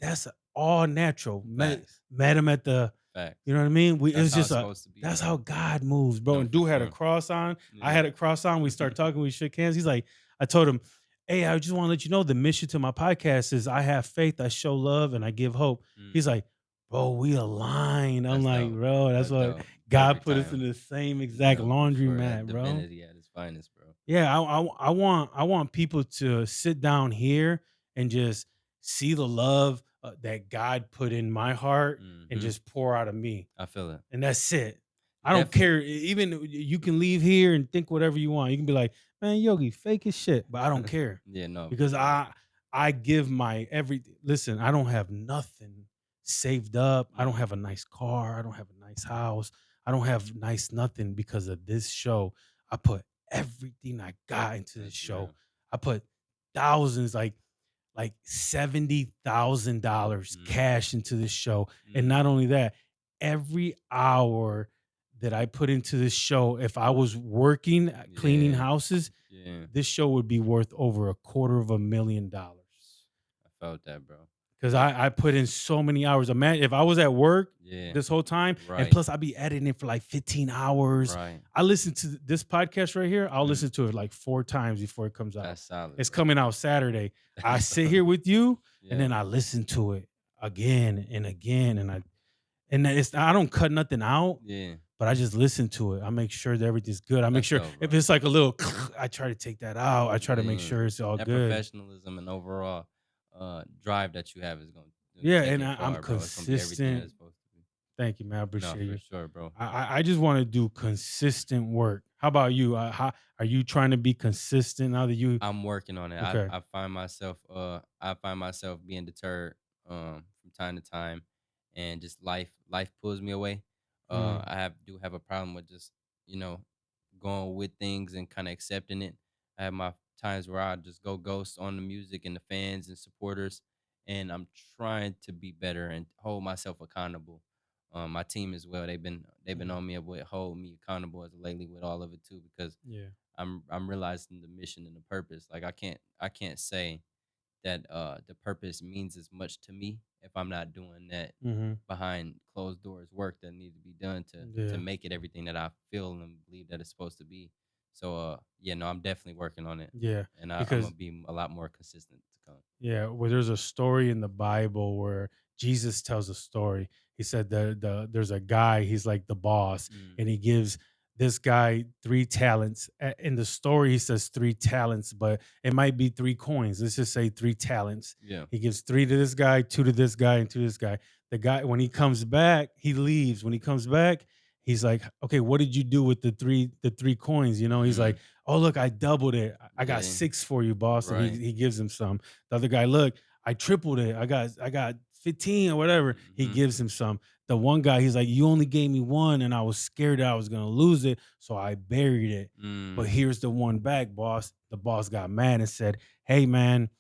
That's all natural. Facts. Met him at the, Facts. you know what I mean? It That's was how just it's a, supposed to be, that's how bro. God moves, bro. No, And for dude had a sure. cross on. I Yeah. had a cross on. We start talking. We shook hands. He's like, I told him, hey, I just want to let you know the mission to my podcast is I have faith, I show love, and I give hope. He's Mm. like, bro, we align. I'm That's like, dope. bro, that's That's what dope. God Perfect put us in timing. the same exact No, for sure. laundromat, That bro. divinity at its finest, bro. Yeah, I want people to sit down here and just see the love that God put in my heart and Hmm. just pour out of me, I feel it. and that's it. I don't Definitely. care. Even you can leave here and think whatever you want. You can be like, man, Yogi, fake as shit, but I don't care Yeah, no, for because sure. I give my everything. Listen, I don't have nothing saved up. I don't Mm. have a nice car. I don't have a nice house. I don't have nice nothing because of this show. I put everything I got into this That's show. real. I put thousands, like $70,000 Mm. cash into this show. And Mm. not only that, every hour that I put into this show, if I was working cleaning Yeah. houses, Yeah. this show would be worth over $250,000. I felt that, bro. because I put in so many hours. Imagine if I was at work Yeah. this whole time, and Right. plus I'd be editing it for like 15 hours. Right. I listen to this podcast right here. I'll Mhm. listen to it like 4 times before it comes out. That's solid, It's bro. coming out Saturday. I sit here with you, and Yeah. then I listen to it again and again, and it's I don't cut nothing out, Yeah. but I just listen to it. I make sure that everything's good. I make That's sure dope, if bro. it's like a little, I try to take that out. I try to make Yeah. sure it's all That good. professionalism and overall drive that you have is gonna Yeah, take and it I'm far, bro. It's gonna be everything that consistent. it's supposed to be. Thank you, man. I No, appreciate for you. sure, bro. I just want to do consistent work. How about you? How are you trying to be consistent now that you? I'm working on it. Okay. I find myself being deterred from time to time, and just life pulls me away. Mm, Do have a problem with just, you know, going with things and kind of accepting it. I have my times where I just go ghost on the music and the fans and supporters, and I'm trying to be better and hold myself accountable. My team as well. They've been mm, on me with hold me accountable as of lately with all of it too, because yeah. I'm realizing the mission and the purpose. Like I can't say that the purpose means as much to me if I'm not doing that Mm-hmm. behind closed doors work that needs to be done to Yeah. make it everything that I feel and believe that it's supposed to be. So yeah, no, I'm definitely working on it, Yeah. and I'm gonna Because be a lot more consistent to come. yeah, where there's a story in the Bible where Jesus tells a story. He said there's a guy, he's like the boss, Mm, and he gives this guy 3 talents. In the story, he says 3 talents, but it might be 3 coins. Let's just say 3 talents. yeah. He gives 3 to this guy, 2 to this guy, and 2 to this guy. The guy, when he comes back, he leaves. When he comes back, he's like, okay, what did you do with the 3 coins? He's like, Mm, oh, look, I doubled it. I got yeah. 6 for you, boss. And he, Right. he gives him some. The other guy, look, I tripled it. I got 15 or whatever. He Hmm. gives him some. The one guy, he's like, you only gave me one, and I was scared that I was gonna lose it, so I buried it. But Mm, here's the one back, boss. The boss got mad and said, hey man,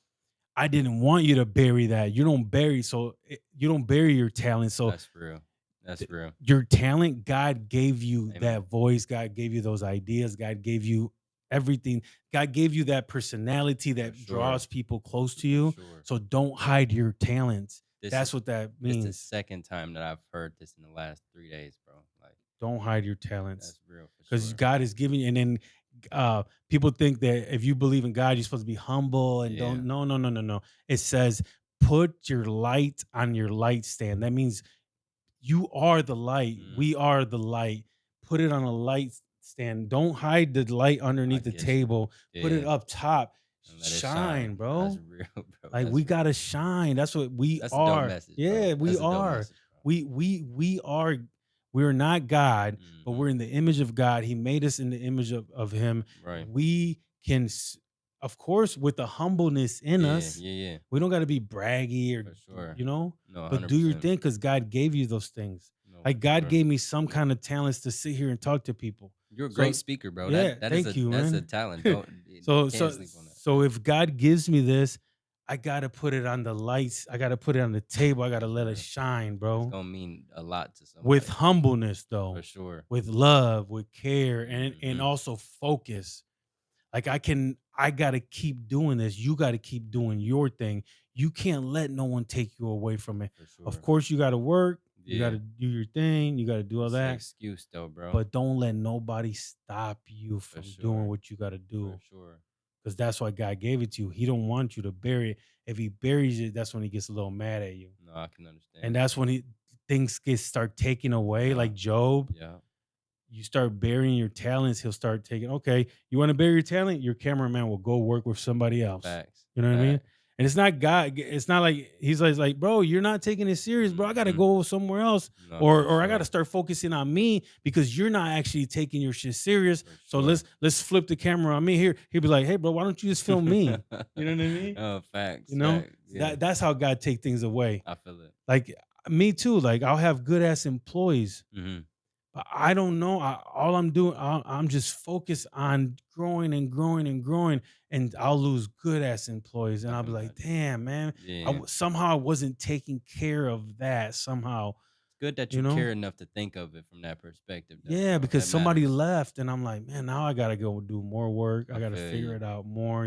I didn't want you to bury that. You don't bury your talent. So that's real. That's real. your talent, God gave you Amen. that voice, God gave you those ideas, God gave you everything. God gave you that personality For that sure. draws people close to For you. sure. So don't hide your talents. This That's is what that this the means. second time that I've heard this in the last 3 days, bro. Like Don't hide your talents that's real for because sure. God is giving you. And then people think that if you believe in God, you're supposed to be humble and Yeah. don't. No, no, no, no, no. It says put your light on your light stand. That means you are the light. Mm, We are the light. Put it on a light stand. Don't hide the light I underneath the get you. table. Put it Yeah. up top. And let it shine. Shine, No, that's bro. real, bro. Like That's we real. gotta shine. That's what we That's a dope are. message, bro. Yeah, we That's a dope are. message, bro. We are. We're not God, but Hmm. we're in the image of God. He made us in the image of Him. Right. We can, of course, with the humbleness in Yeah. us. Yeah. Yeah. We don't got to be braggy or For sure. you know, No, but do your 100%. thing because God gave you those things. No, Like for God sure. gave me some kind of talents to sit here and talk to people. You're a great So speaker, bro. yeah, That thank you, that's a man. talent. Don't so can't so sleep on that. so if God gives me this, I gotta put it on the lights. I gotta put it on the table. I gotta For let it sure. shine, It's bro. gonna mean a lot to With somebody. humbleness, For though, sure. with love, with care, and Hmm. also focus. Like I gotta keep doing this. You gotta keep doing your thing. You can't let no one take you away from it. For Of sure. course, you gotta work. You Yeah. gotta do your thing. You gotta do all It's the that. excuse though, bro. But don't let nobody stop you For from doing sure. what you gotta For do. sure. Because that's why God gave it to you. He don't want you to bury it. If he buries it, that's when he gets a little mad at you. No, I can And understand that. that's when things get start taken away, Yeah. like Job. Yeah. You start burying your talents, he'll start taking, okay, you want to bury your talent? Your cameraman will go work with somebody else. Facts. You know what I mean? Facts. And it's not God. It's not like he's like, bro, you're not taking it serious, bro. I gotta Hmm. go somewhere else. No, Or for or I gotta sure. start focusing on me because you're not actually taking your shit serious. For So sure. let's flip the camera on me here. He'll be like, hey, bro, why don't you just film me? You know what I mean? Oh, facts. You know? Facts. Yeah. That's how God take things away. I feel it. Like me too. Like I'll have good ass employees, Hmm. but I don't know. All I'm doing, I'm just focused on growing and growing and growing, and I'll lose good ass employees, and I I'll can be like, imagine. damn, man, Yeah. somehow I wasn't taking care of that somehow, It's good that you you know? care enough to think of it from that perspective, though, Yeah, bro. because That somebody matters. left, and I'm like, man, now I gotta go do more work. I I gotta feel figure you. it out more.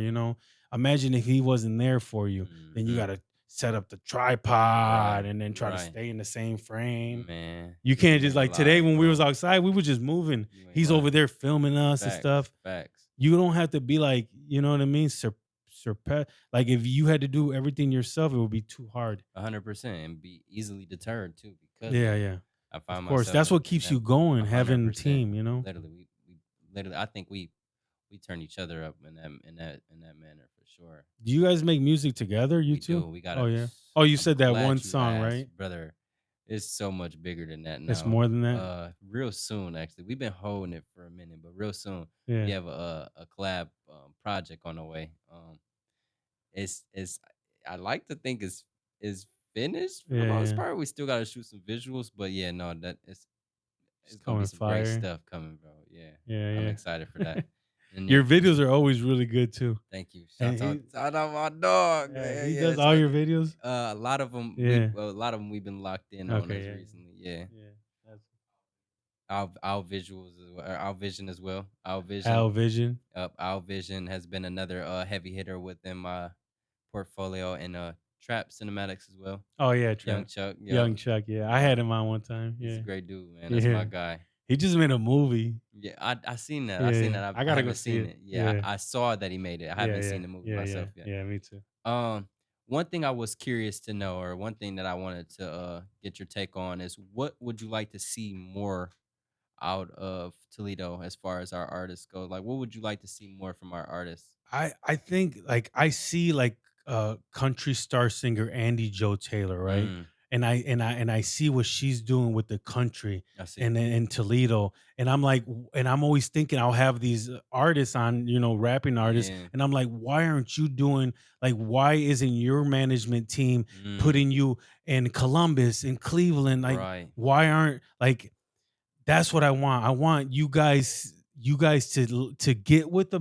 Imagine if he wasn't there for you, then you Hmm. gotta set up the tripod Right, and then try to right. stay in the same frame. Man, You you can't ain't just never like today lied, when we was bro. outside, we were just moving. You ain't He's over lying. there filming us and Facts, stuff. facts. You don't have to be like, you know what I mean? Surpass. Like if you had to do everything yourself, it would be too hard. 100% and be easily deterred too because of Yeah, that. yeah. I Of find course, myself that's what in keeps that you going, having a 100%. team. You know. Literally, we literally. I think we turn each other up in that manner for sure. Do you guys make music together, you We two? do. We got Oh a. yeah. Oh, you I'm said that one glad you song, asked, right? brother. It's so much bigger than that It's now. more than that. Real soon actually. We've been holding it for a minute, but real soon we Yeah, have a collab project on the way. It's I like to think it's finished for the yeah, most yeah. part. We still gotta shoot some visuals, but yeah, no, that It's it's gonna be coming some great fire. stuff coming, bro. Yeah, I'm Yeah, excited for that yeah. in the near Your videos future. are always really good too. Thank you. And Shout out my dog, yeah, man. he Yeah, does all so your videos. a lot of them Yeah. a lot of them we've been locked in on Okay. as Yeah. recently. Yeah, Yeah. That's our visuals as well, or our vision as well. Our vision, Al Vision. our vision has been another heavy hitter within my portfolio and trap cinematics as well. Oh yeah, Young Trap. Chuck, yep, Young Chuck. Yeah, I yep. had him on one time. He's a Yeah. great dude, man. That's my Yeah. guy. He just made a movie. Yeah, I seen that. I Yeah. seen Yeah. that. I I gotta go haven't see seen it. it. Yeah, Yeah. I saw that he made it. I Yeah. haven't Yeah. seen the movie Yeah. Yeah. myself yet. Yeah. Me too. Um, one thing I was curious to know, or one thing that I wanted to get your take on is what would you like to see more out of Toledo as far as our artists go? Like, what would you like to see more from our artists? I think like I see like country star singer Andy Joe Taylor, right? Mm, And I see what she's doing with the country I see. and in Toledo. And I'm like and I'm always thinking I'll have these artists on, rapping artists, Yeah. and I'm like, why aren't you doing like why isn't your management team Mm, putting you in Columbus, in Cleveland? Like right. why aren't like that's what I want. I want you guys to get with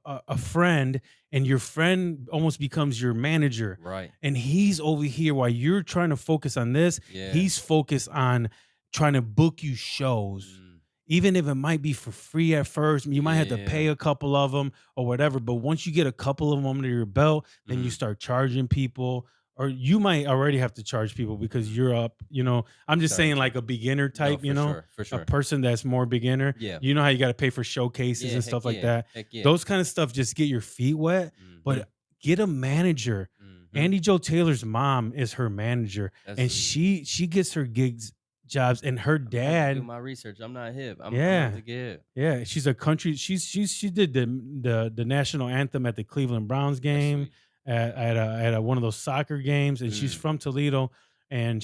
a friend, and your friend almost becomes your manager. Right. And he's over here while you're trying to focus on this, Yeah. he's focused on trying to book you shows. Mm, Even if it might be for free at first, you might have to pay yeah. a couple of them or whatever. But once you get a couple of them under your belt, then you Mm, start charging people, or you might already have to charge people because mm, you're up. I'm just starting saying like to. a beginner No, type, for sure. For a sure. person that's more beginner. Yeah. You know how you got to pay for showcases Yeah. and Heck stuff like yeah. that. Heck yeah. Those kind of stuff just get your feet wet, Mm-hmm. but get a manager. Mm-hmm. Andy Joe Taylor's mom is her manager, That's and sweet. she gets her gigs jobs, and her I'm gonna have to do dad. my research. I'm not hip. I'm gonna have Yeah, to get hip. yeah, she's a country. She did the national anthem at the Cleveland Browns That's game, sweet. at one of those soccer games, and she's Mm. from Toledo. And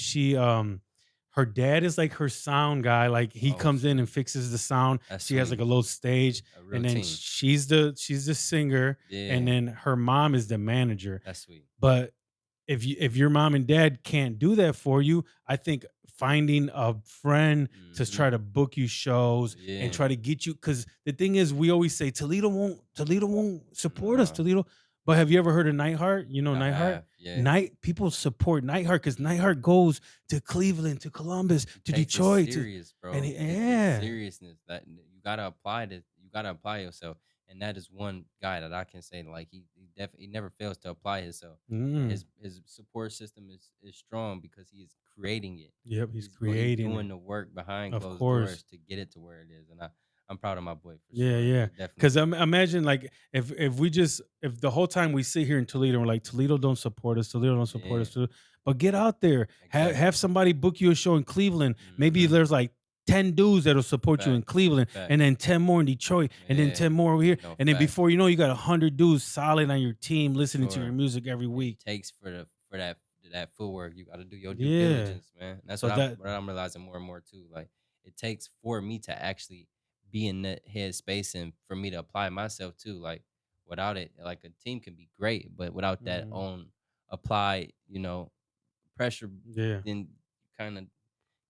her dad is like her sound guy. Like he Oh, comes in and sweet. fixes the sound. That's She has like sweet. a little stage, A real and then team. she's the singer, and Yeah. then her mom is the manager. That's sweet. But if your mom and dad can't do that for you, I think finding a friend to Mm-hmm. try to book you shows and Yeah. try to get you, because the thing is, we always say Toledo won't support us, No. Toledo. But have you ever heard of Nightheart? You know I Nightheart? have. Yeah. Night people support Nightheart because Nightheart goes to Cleveland, to Columbus, He to takes it Detroit, to serious, and bro. It's yeah. seriousness that you gotta apply to. You gotta apply yourself, and that is one guy that I can say like he definitely never fails to apply himself, and Mm, his support system is strong because he is creating it. yep, he's He's creating it. doing the work behind Of closed course. doors to get it to where it is, and I'm proud of my boy for Yeah, sure. yeah. He definitely Because doing it. imagine like if the whole time we sit here in Toledo, we're like Toledo don't support us, Toledo don't support Yeah, us, but get out there, have exactly. somebody book you a show in Cleveland. Maybe Mm-hmm. there's like 10 dudes that'll support you in Facts, Cleveland, and facts. then 10 more in Detroit, and then Yeah, 10 more over here, no and then facts before you know, you got 100 dudes solid on your team for listening to your sure. music every It week. takes for that footwork. You got to do your due Yeah. diligence, man. That's So that what I'm realizing more and more too. Like it takes for me to actually be in that headspace and for me to apply myself too. Like without it, like a team can be great, but without that Mhm. own applied, pressure, Yeah. then kind of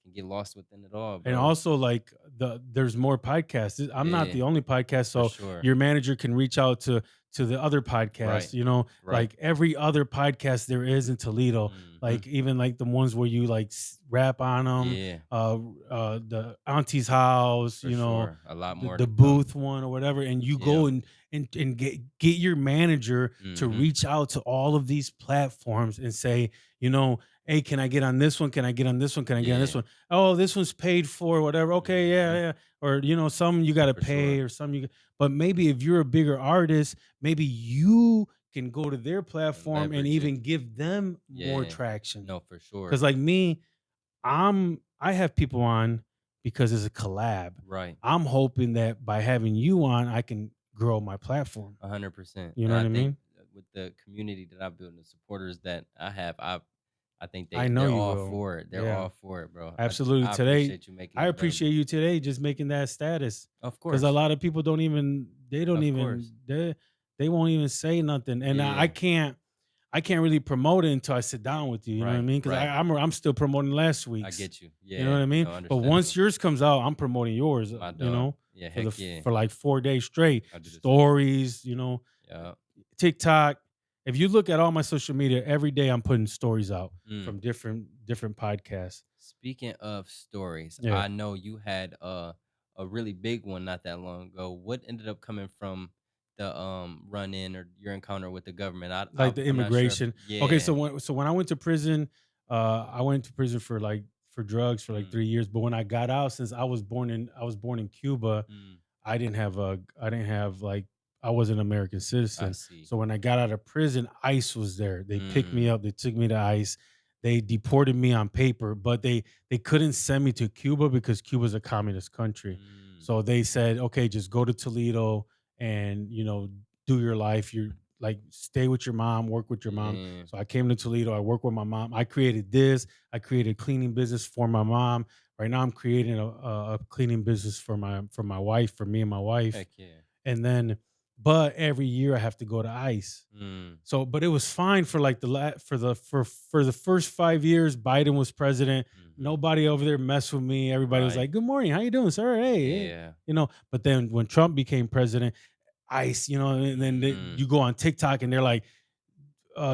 can get lost within it all, And bro. also, like, there's more podcasts. I'm not Yeah, the only podcast, for so sure. your manager can reach out to the other podcasts. Right, You know, right. like every other podcast there is in Toledo. Mhm. Like even like the ones where you like rap on them. Yeah, Uh, the Auntie's house. for You know, sure. A lot more the to come. booth one or whatever, and you Yeah. go and get your manager to Mhm. reach out to all of these platforms and say, you know, hey, can I get on this one? Can I get on this one? Can I get on this Yeah. one? Oh, this one's paid for, whatever. Okay, yeah, Mhm. yeah. Or you know, some you got to For pay, sure. or some you. But maybe if you're a bigger artist, maybe you can go to their And platform and leverage it. even give them more Yeah. traction. No, for Because sure. like me, I have people on because it's a collab. Right. I'm hoping that by having you on, I can grow my platform. 100%. You And know I what I think mean? with the community that I built and the supporters that I have, I think I know they're you all will. for it. They're Yeah. all for it, bro. Absolutely. I Today, appreciate you making I it appreciate available. you today just making that status Of because a course. lot of people don't even Of course. they won't even say nothing, and Yeah. I can't really promote it until I sit down with you. You know what I Right. mean? Because Right. I'm still promoting last I week's. get you. You know what Yeah. I mean? No, But once understandable. yours comes out, I'm promoting yours. My You dog. know, Yeah. for the Heck yeah. for like 4 days straight, I'll do the same. stories. You know, Yeah. TikTok. If you look at all my social media, every day I'm putting stories out Mm. from different podcasts. Speaking of stories, Yeah, I know you had a really big one not that long ago. What ended up coming from the run in or your encounter with the government? like the I'm not sure if immigration. Okay, yeah. so when I went to prison, I went to prison for like for drugs for like Mm, 3 years. But when I got out, since I was born in Cuba, mm, I didn't have like I was an American I citizen. see. So when I got out of prison, ICE was there. They picked me Mm, up, they took me to ICE. They deported me on paper, but they couldn't send me to Cuba because Cuba's a communist country. mm, So they said, "Okay, just go to Toledo and, you know, do your life. You're like stay with your mom, work with your mom." yeah. So I came to Toledo, I worked with my mom. I created this. I created a cleaning business for my mom. Right now I'm creating a cleaning business for my wife, for me and my wife. Heck yeah. And then but every year I have to go to ICE. Mm, So, but it was fine for like for the first 5 years Biden was president. mm-hmm. Nobody over there messed with me. Everybody was Right. like, "Good morning, how you doing, sir? Hey, hey." Yeah. You know. But then when Trump became president, ICE, you know, and then Mm, you go on TikTok and they're like,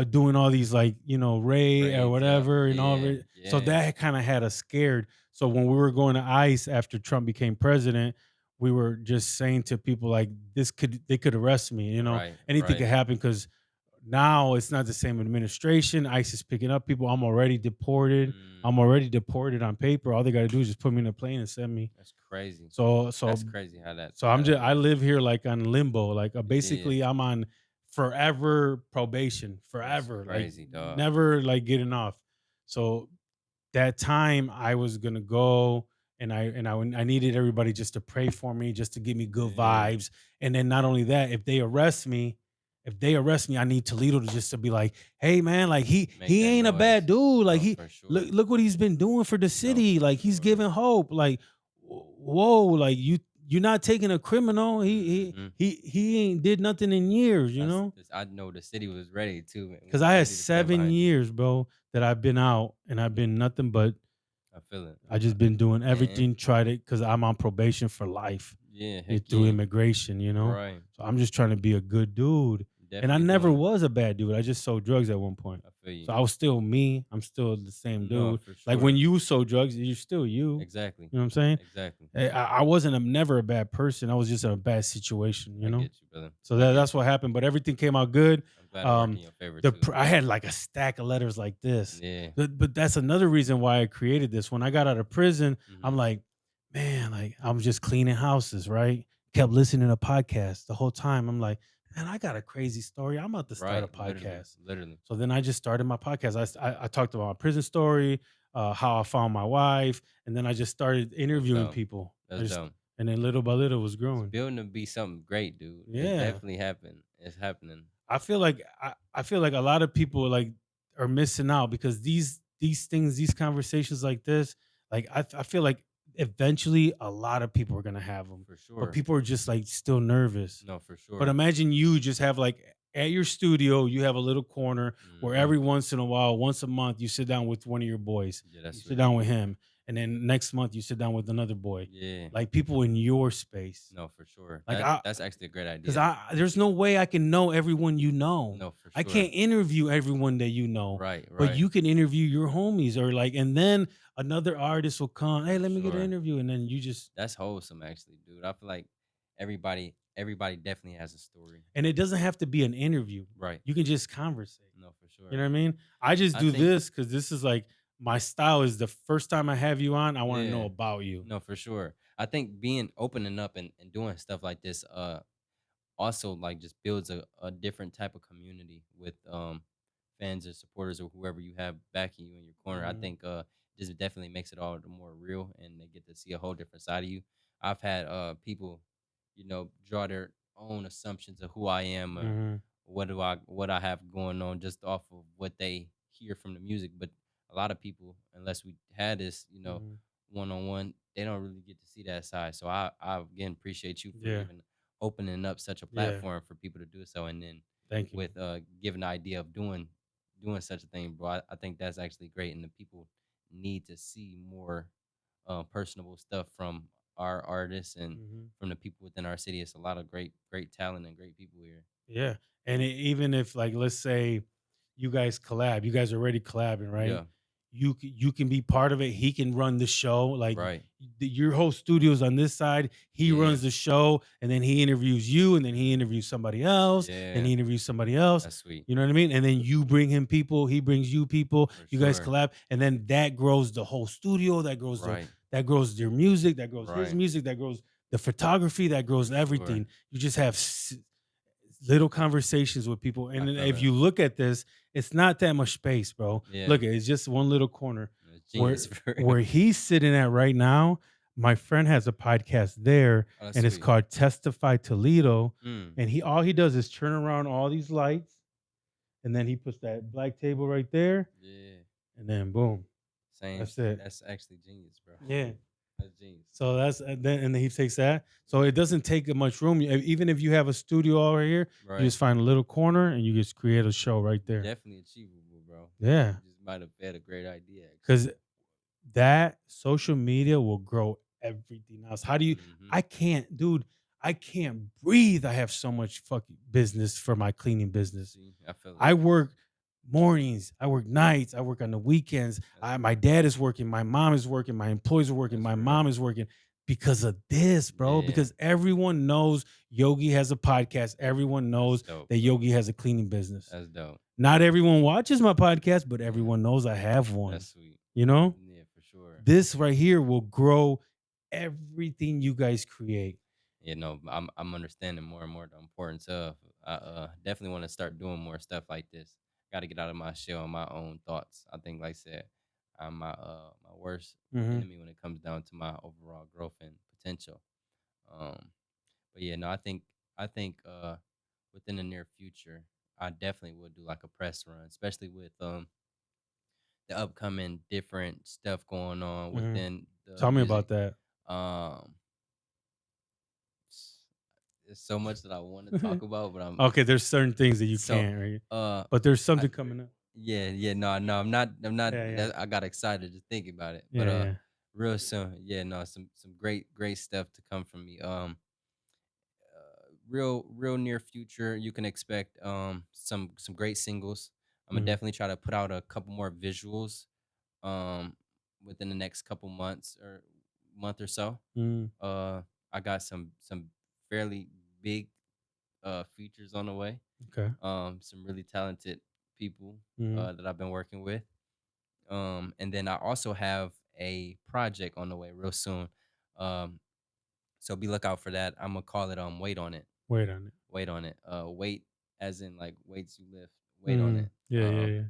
doing all these like Ray or raids. Yep. whatever and all Yeah. that. So Yeah. that kind of had us scared. So when we were going to ICE after Trump became president, we were just saying to people like they could arrest me. You know, Right. anything Right. could happen because now it's not the same administration. ICE is picking up people. I'm already deported. Mm, I'm already deported on paper. All they got to do is just put me in a plane and send me. that's crazy. So That's crazy how that so how I'm that just I works. live here like on limbo. Like Yeah. basically I'm on forever probation, That's forever, like crazy, dog. never like getting off. So that time I was gonna go and I needed everybody just to pray for me, just to give me good Yeah. vibes. And then not only that, if they arrest me, I need Toledo to just to be like, hey man, like Make he that ain't a bad noise. dude. Like No, he for sure. look what he's been doing for the No, city. for Like he's sure. giving hope. Like whoa, like you're not taking a criminal. Mhm. He ain't did nothing in years, you know? I know the city was ready too, man. Because Was I had ready to stand 7 behind you. years, bro, that I've been out and I've been nothing but I feel it. I just been doing And everything, tried it because I'm on probation for life yeah, heck through yeah. immigration, you know? Right. So I'm just trying to be a good dude. And I Definitely never doing it. was a bad dude. I just sold drugs at one point. I feel you. So I was still me. I'm still the same No, dude. for Like when sure. you sold drugs, you're still you. Exactly. You know what I'm saying? Exactly. I wasn't never a bad person. I was just in a bad situation, you I know? get you, brother. So I get that's what happened. But everything came out good. I'm glad it worked Um, in your favor too. I had like a stack of letters like this. Yeah. But that's another reason why I created this. When I got out of prison, I'm Mhm. like, man, like I'm just cleaning houses, right? Kept listening to podcasts the whole time. I'm like, man, I got a crazy story. I'm about to start a Right. Literally. podcast. Literally. So then I just started my podcast. I talked about my prison story, how I found my wife, and then I just started That's interviewing dope. people. That's dope. And then little by little it was It's growing. building to be something great, dude. It Yeah. definitely happened. It's happening. I feel like a lot of people like are missing out because these things, these conversations like this, like I feel like eventually a lot of people are gonna have them, For but sure. people are just like still nervous. No, for But sure. imagine you just have like at your studio, you have a little corner where Mhm. every once in a while, once a month, you sit down with one of your boys. Yeah, You that's sit really down with dope. him, and then next month you sit down with another boy, Yeah. like people in your space. No, for sure. Like I, That's actually a great because idea. I there's no way I can know everyone you know. No, for I sure. can't interview everyone that you know, Right, but right. you can interview your homies or like, and then another artist will come. Hey, For let me get an sure. interview, and then you just That's wholesome actually, dude. I feel like everybody definitely has a story. and it doesn't have to be an interview. Right. You can just conversate. No, for You sure. know what I mean? I just I do think this because this is like my style. Is the first time I have you on, I want to know yeah. about you. No, for sure. I think being opening up and doing stuff like this also like just builds a different type of community with fans or supporters or whoever you have backing you in your corner. I Mhm, think just definitely makes it all the more real and they get to see a whole different side of you. I've had people, draw their own assumptions of who I am or mhm, what I have going on just off of what they hear from the music. But a lot of people, unless we had this, mhm. one on one, they don't really get to see that side. So I again appreciate you for Yeah, even opening up such a yeah. platform for people to do so, and then Thank you. with giving the idea of doing such a thing, bro. I think that's actually great, and the people need to see more personable stuff from our artists and Mhm. from the people within our city. It's a lot of great talent and great people here. Yeah, and even if like let's say you guys collab, you guys are already collabing, right? Yeah, You can be part of it. He can run the show. Like right. your whole studio's on this side. He Yeah, runs the show, and then he interviews you, and then he interviews somebody else, and yeah. he interviews somebody else. That's sweet You know what I mean? And then you bring him people. He brings you people. for You guys sure. collab, and then that grows the whole studio. Right, That grows their music. That grows his right, music. That grows the photography. That grows for sure. everything. You just have little conversations with people. I And then feel if that. you look at this, it's not that much space, bro. Yeah, Look, it's just one little corner it's where genius for real. where he's sitting at right now. My friend has a podcast there, Oh, that's and it's sweet. called Testify Toledo. Mm, And he all he does is turn around all these lights, and then he puts that black table right there, yeah. and then boom, Same. that's it. That's actually genius, bro. Yeah. That's genius. So that's and then he takes that. So it doesn't take much room. Even if you have a studio over here, you Right. just find a little corner and you just create a show right there. Definitely achievable, bro. Yeah, You just might have had a great idea, actually. because that social media will grow everything else. How do you? Hmm. I can't, dude. I can't breathe. I have so much fucking business for my cleaning business. See, I feel it. I work mornings, I work nights, I work on the weekends. That's My real. dad is working, my mom is working, my employees are working, That's my real. mom is working because of this, bro. Yeah, Because everyone knows Yogi has a podcast. Everyone that's knows dope, that bro. Yogi has a cleaning business. That's dope. Not everyone watches my podcast, but Yeah, everyone knows I have one. that's sweet. You know, Yeah, for sure. this right here will grow everything you guys create. I'm understanding more and more the importance of. I definitely want to start doing more stuff like this. Got to get out of my shell and my own thoughts. I think, like I said, I'm my worst Hmm. enemy when it comes down to my overall growth and potential. Um, but yeah, no, I think within the near future, I definitely would do like a press run, especially with the upcoming different stuff going on Hmm. within the Tell me music. about that. Um, there's so much that I want to talk about, but I'm Okay, there's certain things that you so can't, right? uh But there's I something coming up. yeah, no, I'm not Yeah, yeah, that I got excited just thinking about it. But yeah, yeah. real soon, yeah, no, some great stuff to come from me. Real near future, you can expect some great singles. I'm gonna Mhm, definitely try to put out a couple more visuals um within the next couple months or month or so. mhm, Uh I got some fairly big features on the way. okay, Some really talented people mhm, that I've been working with. And then I also have a project on the way real soon. Um, so be lookout for that. I'm gonna call it Wait on It. wait on it. Wait on it. Wait as in like weights you lift. Wait on Mhm, it. yeah, yeah, yeah.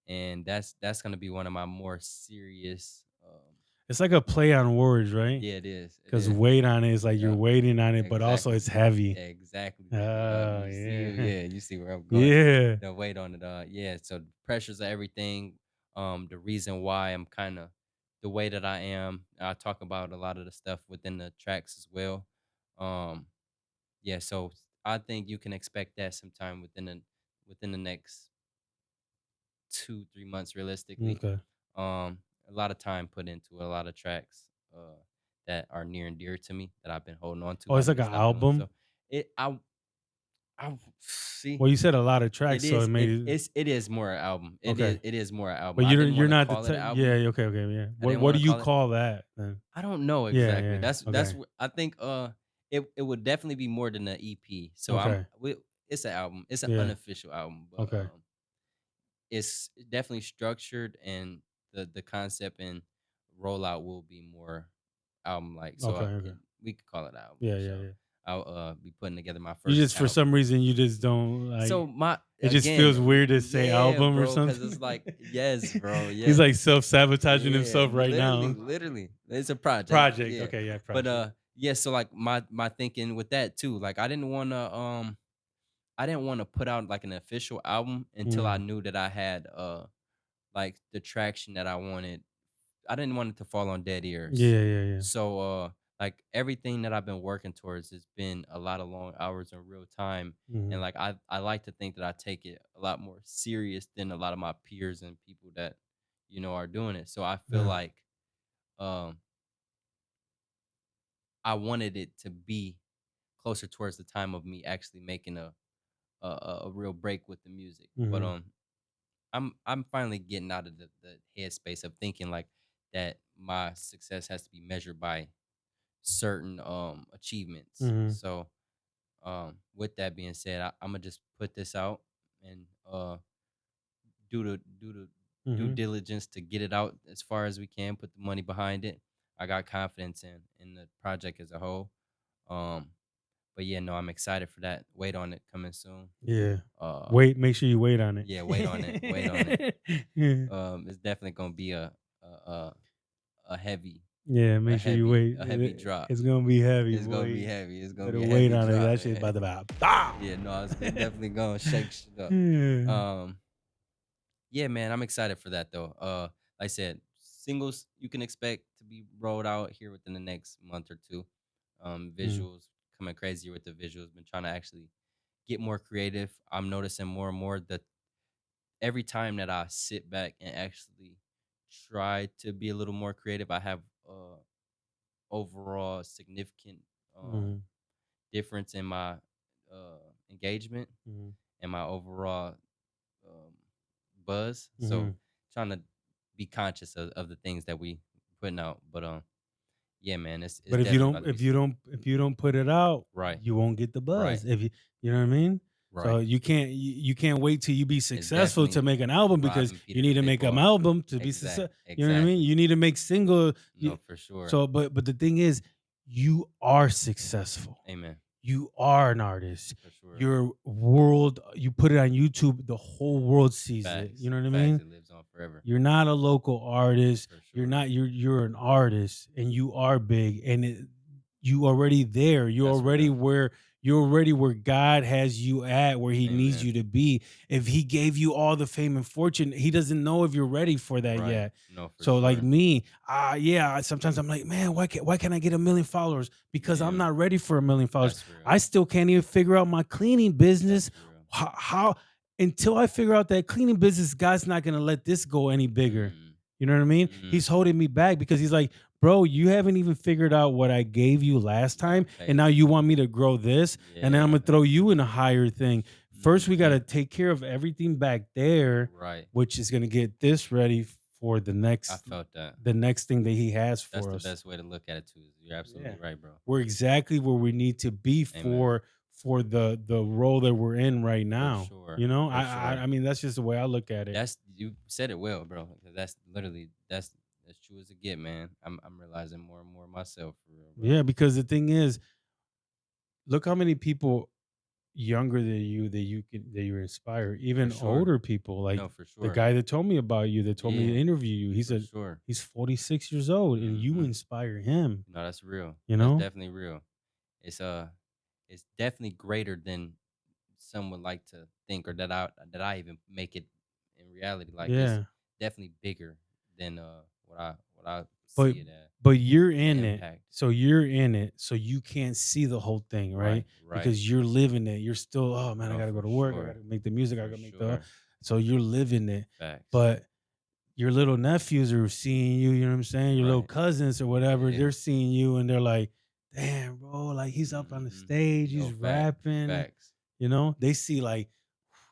And that's gonna be one of my more serious. It's like a play on words, right? Yeah, it is. It Because is. wait on it is like you're Yeah, waiting on it, but also exactly. it's heavy. Exactly, bro. Oh, You see, yeah. yeah, you see where I'm going. Yeah. The weight on it. Yeah. So the pressures of everything. The reason why I'm kind of the way that I am. I talk about a lot of the stuff within the tracks as well. Um, yeah. So I think you can expect that sometime within the next 2 3 months, realistically. Okay. a lot of time put into a lot of tracks that are near and dear to me that I've been holding on to. Oh, I it's like never an stopped doing album. so. It I see. Well, you said a lot of It tracks, so it is made it it is more an album. okay. It is more an album. But I didn't you're want to not the call it an type. Yeah, album. okay, okay, yeah. I didn't What want do to you call it. call that then? I don't know Yeah, exactly. yeah. That's Okay, I think it would definitely be more than an EP. So okay, it's an album. It's an yeah, unofficial album, but okay, it's definitely structured, and the concept and rollout will be more album like. So okay, okay. we could call it an album Yeah, for yeah, sure. yeah. I'll be putting together my You first just for some album. reason you just don't like. So my It just again, feels weird to say yeah, album or bro, because it's something. like yes, bro, He's yes, like self sabotaging yeah, himself right now. literally, it's a project, Project. yeah. Okay, yeah, But project. yeah, so like my thinking with that too, like I didn't want to put out like an official album until I Mm. knew that I had like the traction that I wanted. I didn't want it to fall on dead ears. Yeah, yeah, yeah. So like everything that I've been working towards has been a lot of long hours in real time. And Mhm. like I like to think that I take it a lot more serious than a lot of my peers and people that, are doing it. So I feel Yeah. like um I wanted it to be closer towards the time of me actually making a real break with the music. But Mhm. I'm finally getting out of the headspace of thinking like that my success has to be measured by certain achievements. Mhm. So with that being said, I'm gonna just put this out and do the due Mhm. diligence to get it out as far as we can, put the money behind it. I got confidence in the project as a whole. Um but yeah, no, I'm excited for that. Wait on it coming soon. Yeah. Uh Wait, make sure you wait on it. yeah, wait on it. Wait on it. Yeah. It's definitely gonna be a a heavy Yeah, make sure you wait. a heavy drop. It's gonna be heavy, It's gonna be boy. heavy. It's gonna Better be a wait heavy on it. drop, That shit man. about to bow. Yeah, no, it's definitely gonna shake shit up. Yeah. Um, yeah, man, I'm excited for that though. Like I said, singles you can expect to be rolled out here within the next month or two. Mm, Visuals coming crazier with the visuals. Been trying to actually get more creative. I'm noticing more and more that every time that I sit back and actually try to be a little more creative, I have overall significant mhm, difference in my engagement mhm, and my overall um, buzz. So mhm. trying to be conscious of the things that we putting out. But yeah, man, it's But definitely about to be if you don't put it out, right, you won't get the right, buzz. If you know what I mean? So right. you can't wait till you be It's successful to definitely make an album because robbing you Peter to need to pay make an Paul. album to be Exact, success. You know what I mean? exactly. You need to make single. No, for sure. So, but the thing is, you are successful. Amen. You are an artist. For sure. Your world, you put it on YouTube, the whole world sees it. You Facts. know what I Facts. mean? It lives on forever. You're not a local artist. For You're sure. not you're an artist and you are big and you already there. That's real. You're already where God has you at where he needs Amen. you to be. If he gave you all the fame and fortune, he doesn't know if you're ready for that Right. yet. No, for So like sure. me, yeah, sometimes I'm like, man, why can't I get 1 million followers? Because I'm Man, not ready for 1 million followers. that's real. I still can't even figure out my cleaning business. That's real. How until I figure out that cleaning business, God's not gonna let this go any bigger. Mm. You know what I mean? Mm. He's holding me back because he's like, bro, you haven't even figured out what I gave you last You gotta time, pay. and now you want me to grow this, and then I'm Yeah. gonna throw you in a higher thing. First, we gotta Mhm. take care of everything back there, Right. which is gonna get this ready for I felt that. the next thing that he has That's for the us. best way to look at it too. You're Yeah, absolutely right, bro. we're exactly where we need to be Amen. for the role that we're in right For now. sure. You know, For sure. I mean that's just the way I look at it. That's you said it well, bro. 'Cause that's literally that's true as it get, man. I'm realizing more and more myself for real, bro. Yeah, because the thing is, look how many people younger than you that you inspire, For even sure. older people. Like No, for the sure. guy that told me about you, that told me to Yeah, interview you. for sure. He's 46 years old, and you Hmm. inspire him. No, that's real. You That's know? definitely real. It's it's definitely greater than some would like to think, or that I even make it in reality. Like it's Yeah. definitely bigger than what I But see it as. you're The in it. impact. So you're in it. So you can't see the whole thing, right? Right, right. Because you're living it. You're still, oh man, I No, gotta go for to work. I sure. gotta make the music. I For gotta make the sure. so you're living it. Facts. But your little nephews are seeing you, you know what I'm saying? Your little Right. cousins or whatever, Yeah. they're seeing you and they're like, damn, bro, like he's up on the Mhm. stage, No, he's rapping, facts. you know? They see like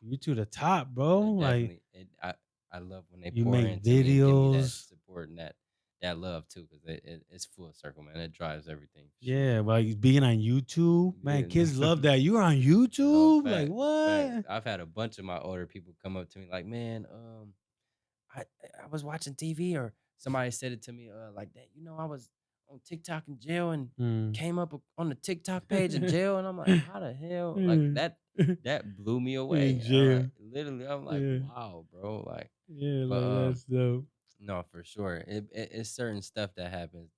you to the top, bro. Yeah, Like definitely. I love when they you pour make into me and give me that videos. support and that love too, because it's full circle, man. It drives everything for sure. Yeah, like being on YouTube, man, Yeah, no, kids love that. You're on no, YouTube? Like facts. what? I've had a bunch of my older people come up to me like, man, I I was watching TV or somebody said it to me like that. I was on TikTok in jail and Mm. came up on the TikTok page in jail, and I'm like, how the hell like Yeah. that blew me In away. I'm like, jail. literally, I'm like, Yeah. wow, bro, like, Yeah, but like that's dope. no, for sure, it's certain stuff that happens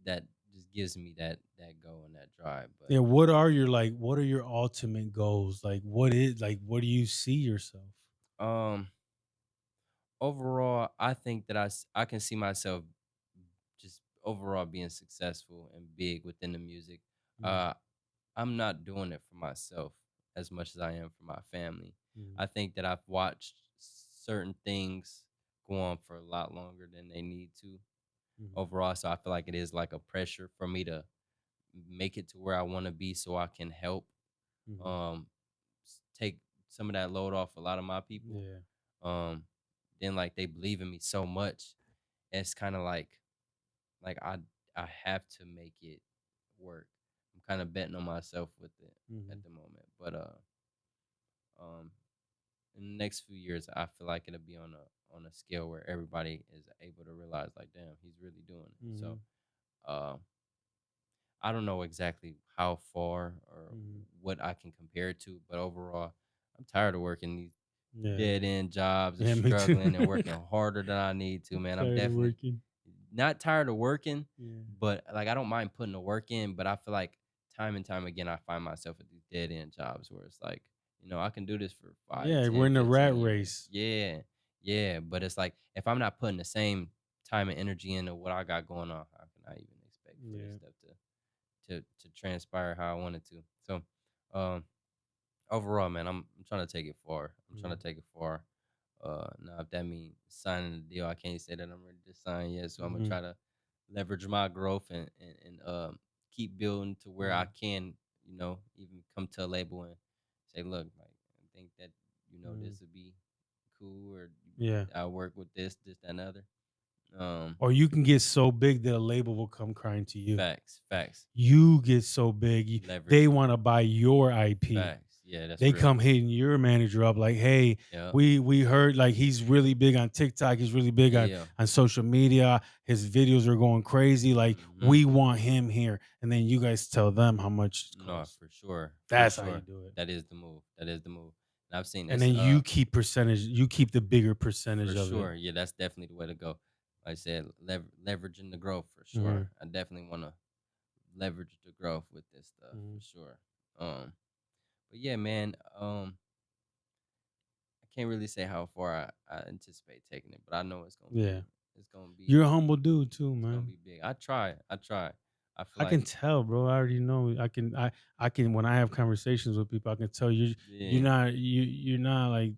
that just gives me that go and that drive, Yeah, what are your like what are your ultimate goals? Like what do you see yourself? but overall, I think that I can see myself just overall being successful and big within the music. Mm, Uh, I'm not doing it for myself as much as I am for my family. mm, I think that I've watched certain things go on for a lot longer than they need to mhm, overall. So I feel like it is like a pressure for me to make it to where I want to be so I can help mhm. um take some of that load off a lot of my people. Yeah. Um then like they believe in me so much. It's kind of like I have to make it work. I'm kind of betting on myself with it at Mhm, the moment. But um in the next few years I feel like it'll be on a scale where everybody is able to realize like damn, he's really doing it. So mhm, uh I don't know exactly how far or mhm. what I can compare it to, but overall I'm tired of working these Yeah. dead end jobs and Yeah, me too. struggling and working harder than I need to, man. I'm Tired of definitely working. not tired of working, Yeah. but like I don't mind putting the work in, but I feel like time and time again I find myself at these dead end jobs where it's like, I can do this for 5, Yeah, we're 10, in the rat 15 years. race. Yeah. Yeah. But it's like if I'm not putting the same time and energy into what I got going on, how can I even expect for this Yeah. stuff to transpire how I want it to? So um overall, man, I'm trying to take it far. I'm trying Mhm, to take it far. Now if that means signing the deal, I can't say that I'm ready to sign yet. So I'm gonna mhm, try to leverage my growth and keep building to where I mhm, can, even come to a label and say, look, like I think that mhm. this would be cool, or Yeah. I work with this, that, and other. Um, Or you can get so big that a label will come crying to you. facts, You get so big, they leverage, want to buy your IP. facts. Yeah, that's They real. come hitting your manager up like, "Hey, Yeah, we heard like he's really big on TikTok. He's really big yeah. on social media. His videos are going crazy. Like Hmm. we want him here." And then you guys tell them how much it No, costs. for sure, for That's how you sure. do it. That is the move. That is the move. And I've seen And this. then you keep percentage. You keep the bigger percentage For of it. sure. Yeah, that's definitely the way to go. Like I said, leveraging the growth for Mhm, sure. I definitely want to leverage the growth with this stuff mhm. for sure. But yeah, man. I can't really say how far I anticipate taking it, but I know Yeah, it's gonna be you're a humble dude too, it's gonna man. be big. I try. I try. I feel I can like tell, bro. I already know. I can when I have conversations with people, I can tell yeah. you're not like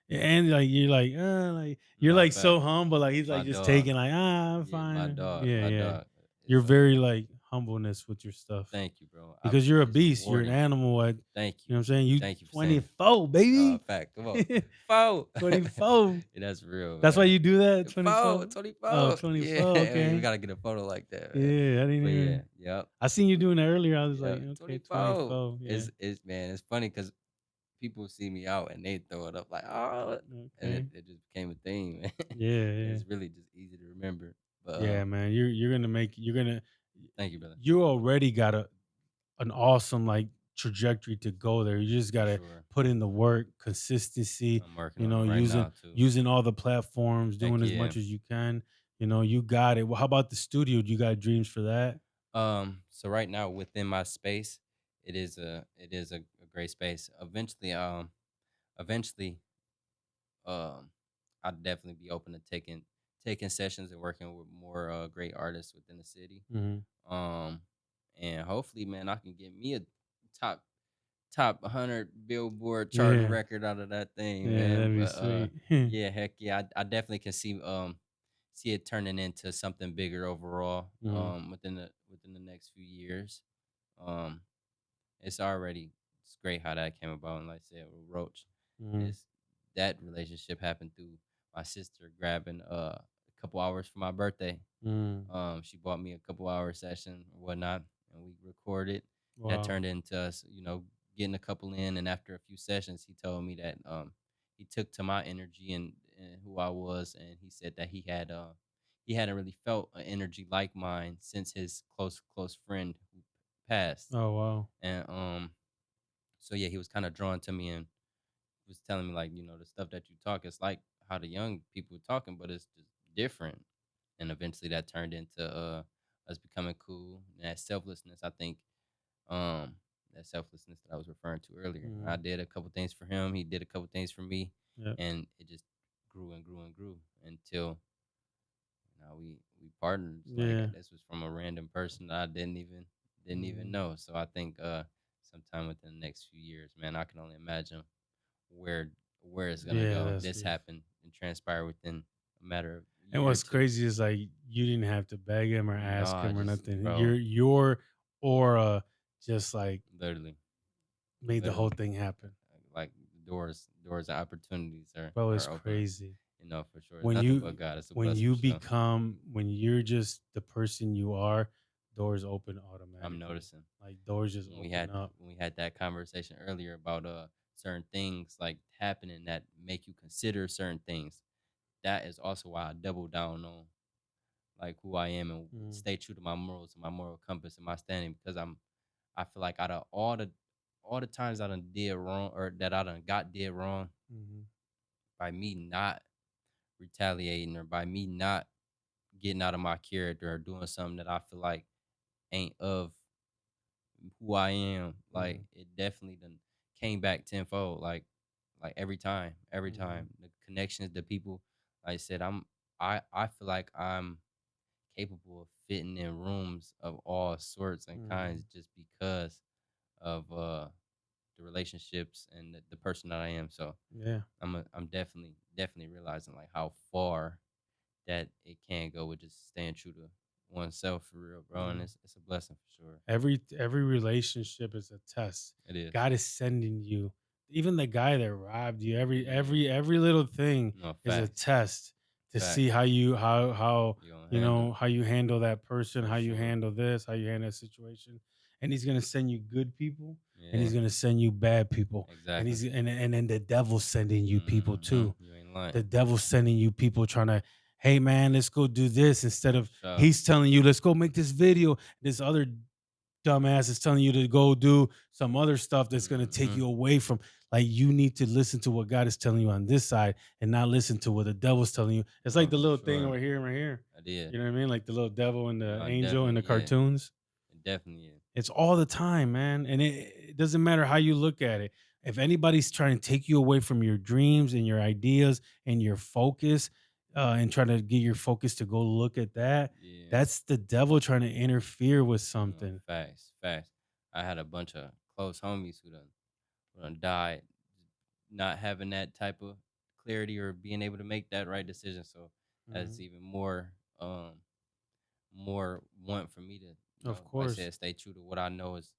and like you're No, like fact. so humble. Like he's My like just dog. taking like I'm Yeah, my fine. dog. Yeah, My yeah. dog. You're It's very like humbleness with your stuff thank you, bro. because you're a It's beast. You're an rewarding. animal. Thank You know you. what I'm saying? You Thank you for saying it. 24, baby. Fact. Come on. Four. 24. Yeah, that's real, That's why man. you do that. Four, 24. Oh, 24. 24. Yeah, we Okay. gotta get a photo like that, man. Yeah, I didn't But yeah, even. yep. I seen you doing that earlier. I was like, Yeah, okay, 24. 24. Yeah. It's man, it's funny because people see me out and they throw it up like, oh, and it, Okay. it just became a thing, man. Yeah, And yeah. it's really just easy to remember. But Yeah, man. You're gonna make you're gonna thank you, brother. you already got an awesome like trajectory to go there. You just For gotta sure. put in the work, consistency, I'm working you on know, it right using now too. using all the platforms, Heck doing as yeah. much as you can. You know, you got it. Well, how about the studio? Do you got dreams for that? So right now within my space, it is a great space. Eventually, um, I'd definitely be open to taking sessions and working with more great artists within the city. Hmm. Um, and hopefully, man, I can get me a top top 100 Billboard charting Yeah. record out of that thing, Yeah, man. that'd be But sweet. yeah, heck yeah, I definitely can see it turning into something bigger overall Mhm. within the next few years. Um, it's already it's great how that came about, and like I said with Roach, Mhm. is that relationship happened through my sister grabbing a couple hours for my birthday. Mhm. She bought me a couple hour session or whatnot, and we recorded. That Wow. turned into us, getting a couple in. And after a few sessions, he told me that he took to my energy and who I was, and he said that he hadn't really felt an energy like mine since his close friend who passed. Oh, wow. And so yeah, he was kind of drawn to me and was telling me like, the stuff that you talk, it's like how the young people talking, but it's just different. And eventually that turned into us becoming cool. And that selflessness, I think, um, that selflessness that I was referring to earlier. I Mhm. did a couple things for him, he did a couple things for me, Yep. and it just grew and grew and grew until now we partners. Like Yeah. this was from a random person that I didn't even Mhm. know. So I think sometime within the next few years, man, I can only imagine where where it's gonna Yeah, go. that's This beautiful. happened and transpired within a matter of a And year or what's two. crazy is like you didn't have to beg him or No, ask I him or just, nothing. bro, Your aura just like literally, made the whole literally, thing happen. like doors and opportunities are Bro, it's are open. crazy. For sure. It's When nothing you but God. It's a when blessing you for sure. become when you're just the person you are, doors open I'm automatically. noticing Like doors just when we open had up. when we had that conversation earlier about certain things like happening that make you consider certain things. That is also why I double down on like who I am and Mm, stay true to my morals and my moral compass and my standing because I feel like out of all the times I done did wrong or that I done got did wrong mhm, by me not retaliating or by me not getting out of my character or doing something that I feel like ain't of who I am, like mhm, it definitely done came back tenfold. Like every mhm, time the connections, the people. Like I said, I feel like I'm capable of fitting in rooms of all sorts and kinds mhm. just because of the relationships and the person that I am. So Yeah. I'm definitely realizing like how far that it can go with just staying true to oneself for real, bro. And Yeah. it's a blessing for sure. Every relationship is a test. It is. God is sending you. Even the guy that robbed you, every Yeah. every every little thing No is a facts. test to see Facts. how you how You gonna you handle know it how you handle that person, for how you sure. handle this, how you handle that situation. And he's gonna send you good people and Yeah. he's gonna send you bad people. And Exactly. and then the devil's sending you people too. You ain't lying. The devil's sending you people trying to, hey man, let's go do this instead For of sure. he's telling you, let's go make this video. This other dumbass is telling you to go do some other stuff that's going to take Mm-hmm. you away from, like, you need to listen to what God is telling you on this side and not listen to what the devil's telling you. It's like No, the for little thing sure. over here and right here. I did. You know what I mean? Like the little devil and the No, angel in definitely. the Yeah. cartoons. It definitely is. It's all the time, man. And it doesn't matter how you look at it. If anybody's trying to take you away from your dreams and your ideas and your focus, and trying to get your focus to go look at that, Yeah. that's the devil trying to interfere with No, something. facts. Facts. I had a bunch of close homies who done died not having that type of clarity or being able to make that right decision. So that's Mhm. even more want for me to, Of like I course. said, stay true to what I know is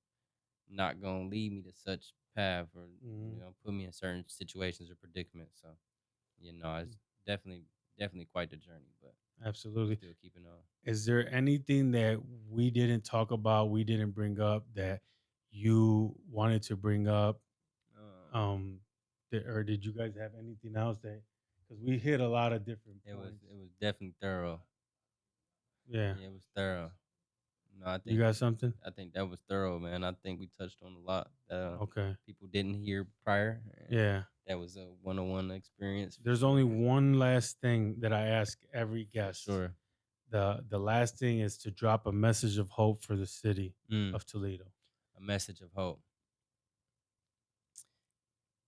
not gonna lead me to such path or Mhm. put me in certain situations or predicaments. So it's definitely quite the journey, but Absolutely. still keeping on. Is there anything that we didn't talk about, we didn't bring up that you wanted to bring up? Um, Um, or did you guys have anything else that, because we hit a lot of different it was points? it was definitely thorough. Yeah. Yeah, it was thorough. No, I You think got something? I think that was thorough, man. I think we touched on a lot that Okay. people didn't hear prior, and Yeah. that was a one-on-one experience for There's only sure. one last thing that I ask every For guest. sure. The last thing is to drop a message of hope for the city Mm, of Toledo. a message of hope.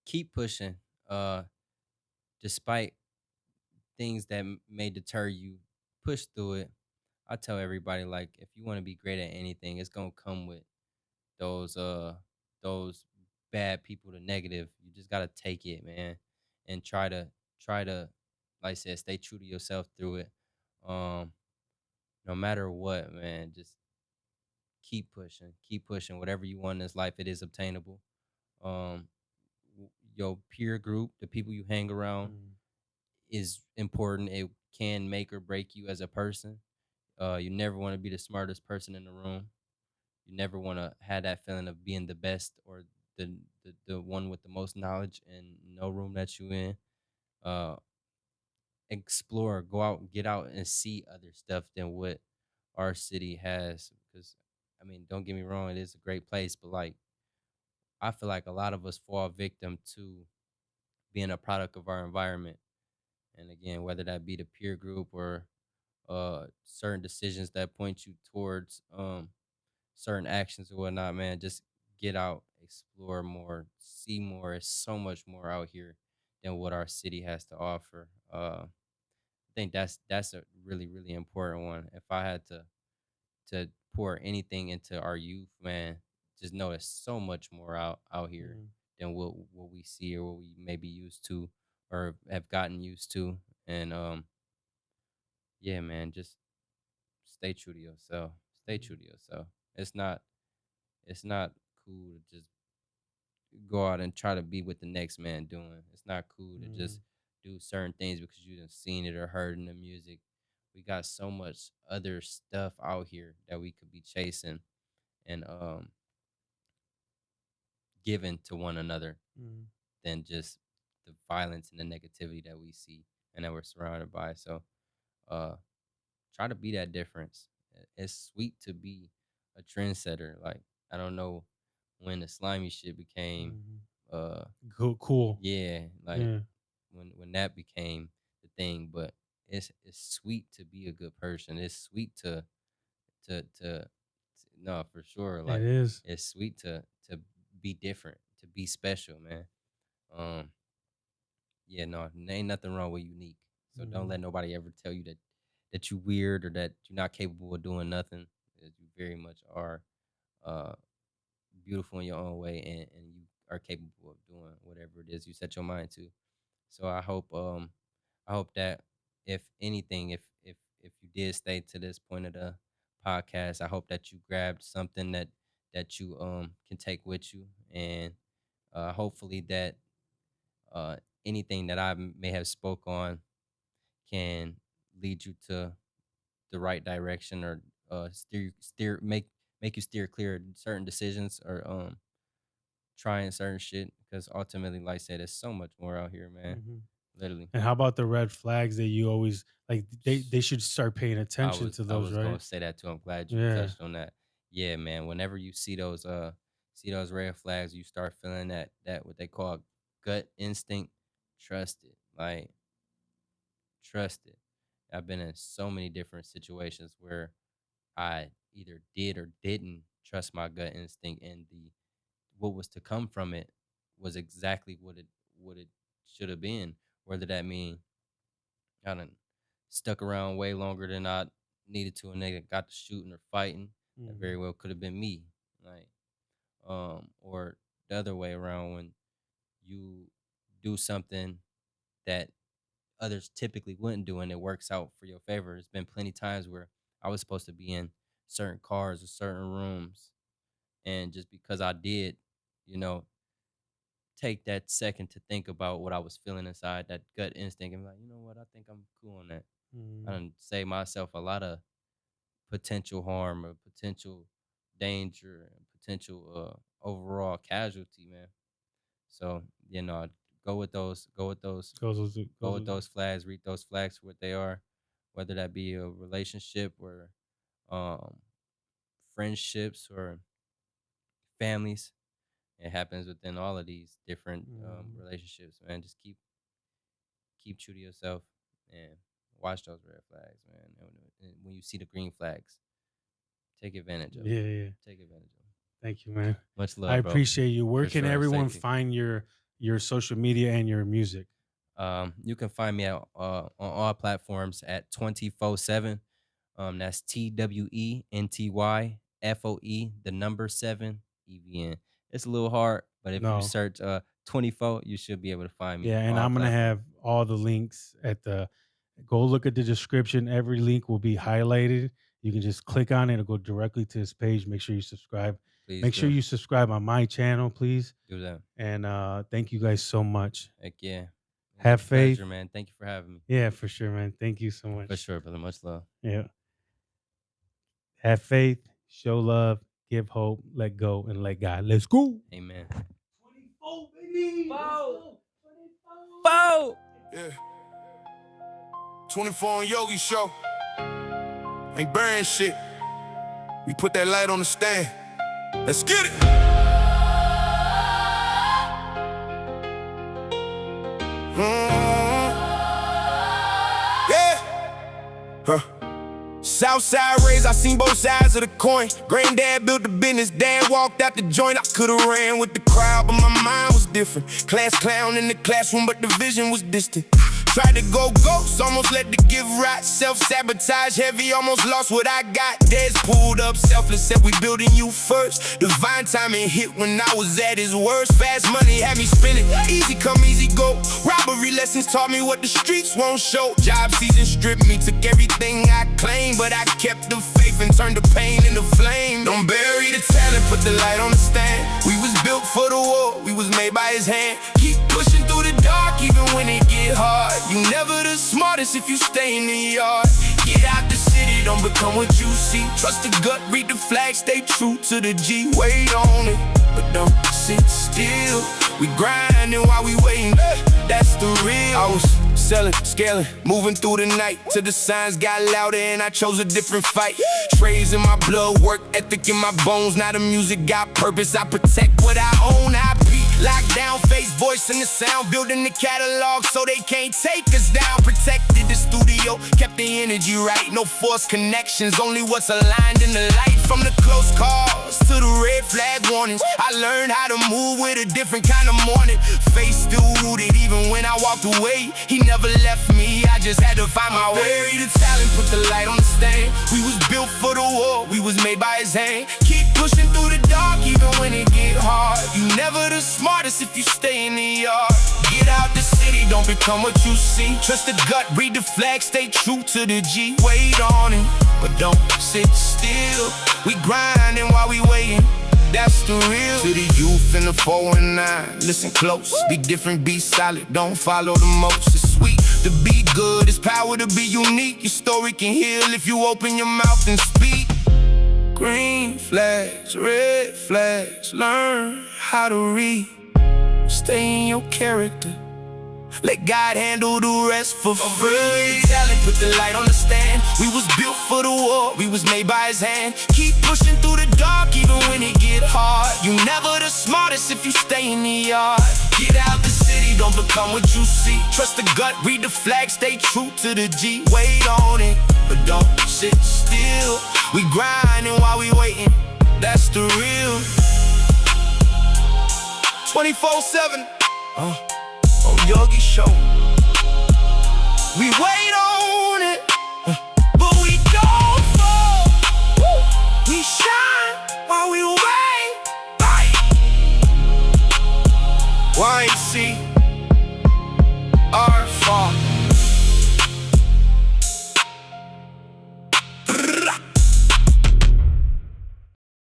Keep pushing. Uh, despite things that may deter you, push through it. I tell everybody like if you want to be great at anything, it's gonna come with those those bad people to negative. You just gotta take it, man, and try to, like I said, stay true to yourself through it. Um, no matter what, man, just keep pushing. Whatever you want in this life, it is obtainable. Um, your peer group, the people you hang around, Mm, is important. It can make or break you as a person. You never want to be the smartest person in the room. You never want to have that feeling of being the best or the one with the most knowledge in no room that you in. Uh, Explore, go out, get out, and see other stuff than what our city has. Because, I mean, don't get me wrong, it is a great place, but like I feel like a lot of us fall victim to being a product of our environment. And again, whether that be the peer group or certain decisions that point you towards certain actions or whatnot, man, just get out, explore more, see more. It's so much more out here than what our city has to offer. I think that's a really really important one. If I had to pour anything into our youth, man, just know there's so much more out here mm, than what we see or what we may be used to or have gotten used to. And yeah, man, just stay true to yourself. Stay mm, true to yourself. It's not it's not cool to just go out and try to be what the next man doing. It's not cool to just mm, do certain things because you done seen it or heard in the music. We got so much other stuff out here that we could be chasing and giving to one another mm, than just the violence and the negativity that we see and that we're surrounded by. So uh try to be that difference. It's sweet to be a trendsetter. Like I don't know when the slimy shit became mm. uh Cool. yeah, like Yeah, when that became the thing, but it's sweet to be a good person. It's sweet to no, for sure. it Like is. it's sweet to be different, to be special, man. Um yeah, no, ain't nothing wrong with unique. So don't Mm, let nobody ever tell you that you weird or that you're not capable of doing nothing. 'Cause you very much are uh beautiful in your own way and you are capable of doing whatever it is you set your mind to. So I hope that if anything, if you did stay to this point of the podcast, I hope that you grabbed something that you can take with you and hopefully that uh anything that may have spoke on can lead you to the right direction or steer make you steer clear of certain decisions or trying certain shit because ultimately, like I said, there's so much more out here, man. mhm. Literally. And how about the red flags that you always like? They should start paying attention to I those, was right? gonna say that too. I'm glad you Yeah. touched on that. Yeah, man. Whenever you see those red flags, you start feeling that what they call gut instinct. Trust it. Like trust it. I've been in so many different situations where I either did or didn't trust my gut instinct, and the what was to come from it was exactly what it should have been. Whether that mean I done stuck around way longer than I needed to, and they got to shooting or fighting. That Hmm. very well could have been me, like or the other way around when you do something that others typically wouldn't do, and it works out for your favor. There's been plenty times where I was supposed to be in certain cars or certain rooms, and just because I did, you know, take that second to think about what I was feeling inside, that gut instinct, and be like, you know what, I think I'm cool on that. I Hmm. done save myself a lot of potential harm or potential danger and potential overall casualty, man. So, you know, go with those, go with those, go Goes with with those flags, read those flags for what they are, whether that be a relationship or um friendships or families. It happens within all of these different mm, relationships, man. Just keep true to yourself and watch those red flags, man. And when you see the green flags, take advantage of them. yeah, yeah. Take advantage of them. Thank you, man. Much I love, bro. appreciate you. Where For can sure. everyone Safety. find your social media and your music? You can find me on all platforms at 24/7. That's TwentyFoe7, the number 7 EVN. It's a little hard. But if you No. search 24, you should be able to find me Yeah, on and all I'm gonna platforms. have all the links at the go look at the description. Every link will be highlighted. You can just click on it, it'll go directly to his page. Make sure you subscribe. Please Make sure do you subscribe on my channel, please. do that. And thank you guys so much. Heck yeah. It was Have a pleasure, faith. man. Thank you for having me. Yeah, for sure, man. Thank you so For much. sure, brother. Much love. Yeah. Have faith, show love, give hope, let go, and let God. Let's go. Amen. 24, baby. Foe. Foe! Yeah. 24 on Yogi show. Ain't burying shit. We put that light on the stand. Let's get it. Yeah. Huh. Southside raised, I seen both sides of the coin. Granddad built the business, dad walked out the joint. I could've ran with the crowd, but my mind was different. Class clown in the classroom, but the vision was distant. Tried to go ghost, almost let the gift rot. Self-sabotage heavy, almost lost what I got. Dad's pulled up, selfless, said we building you first. Divine timing hit when I was at his worst. Fast money had me spinning, easy come, easy go. Robbery lessons taught me what the streets won't show. Job season stripped me, took everything I claimed, but I kept the faith and turned the pain into flame. Don't bury the talent, put the light on the stand. We was built for the war, we was made by his hand. Keep pushing through the dark, even when it get hard. You never the smartest if you stay in the yard. Get out the city, don't become what you see. Trust the gut, read the flag, stay true to the G. Wait on it, but don't sit still. We grinding while we waiting, that's the real. I was selling, scaling, moving through the night till the signs got louder and I chose a different fight. Trades in my blood, work ethic in my bones. Now the music got purpose, I protect what I own. I lockdown, face, voice, and the sound. Building the catalog so they can't take us down. Protected the studio, kept the energy right. No forced connections, only what's aligned in the light. From the close calls to the red flag warnings, I learned how to move with a different kind of morning. Faith still rooted even when I walked away. He never left me, I just had to find my way. Bury the talent, put the light on the stand. We was built for the war, we was made by his hand. Keep pushing through the dark even when it get hard. You never the smartest if you stay in the yard. Get out the city, don't become what you see. Trust the gut, read the flag, stay true to the G. Wait on it, but don't sit still. We grinding while we waiting, that's the real. To the youth in the 4 and 9, listen close. Be different, be solid, don't follow the most. It's sweet to be good, it's power to be unique. Your story can heal if you open your mouth and speak. Green flags, red flags, learn how to read. Stay in your character, let God handle the rest for free. Talent, put the light on the stand. We was built for the war, we was made by his hand. Keep pushing through the dark even when it get hard. You never the smartest if you stay in the yard. Get out the city, don't become what you see. Trust the gut, read the flag, stay true to the G. Wait on it, but don't sit still. We grinding while we waiting, that's the real. 24/7 on Yogi show. We wait on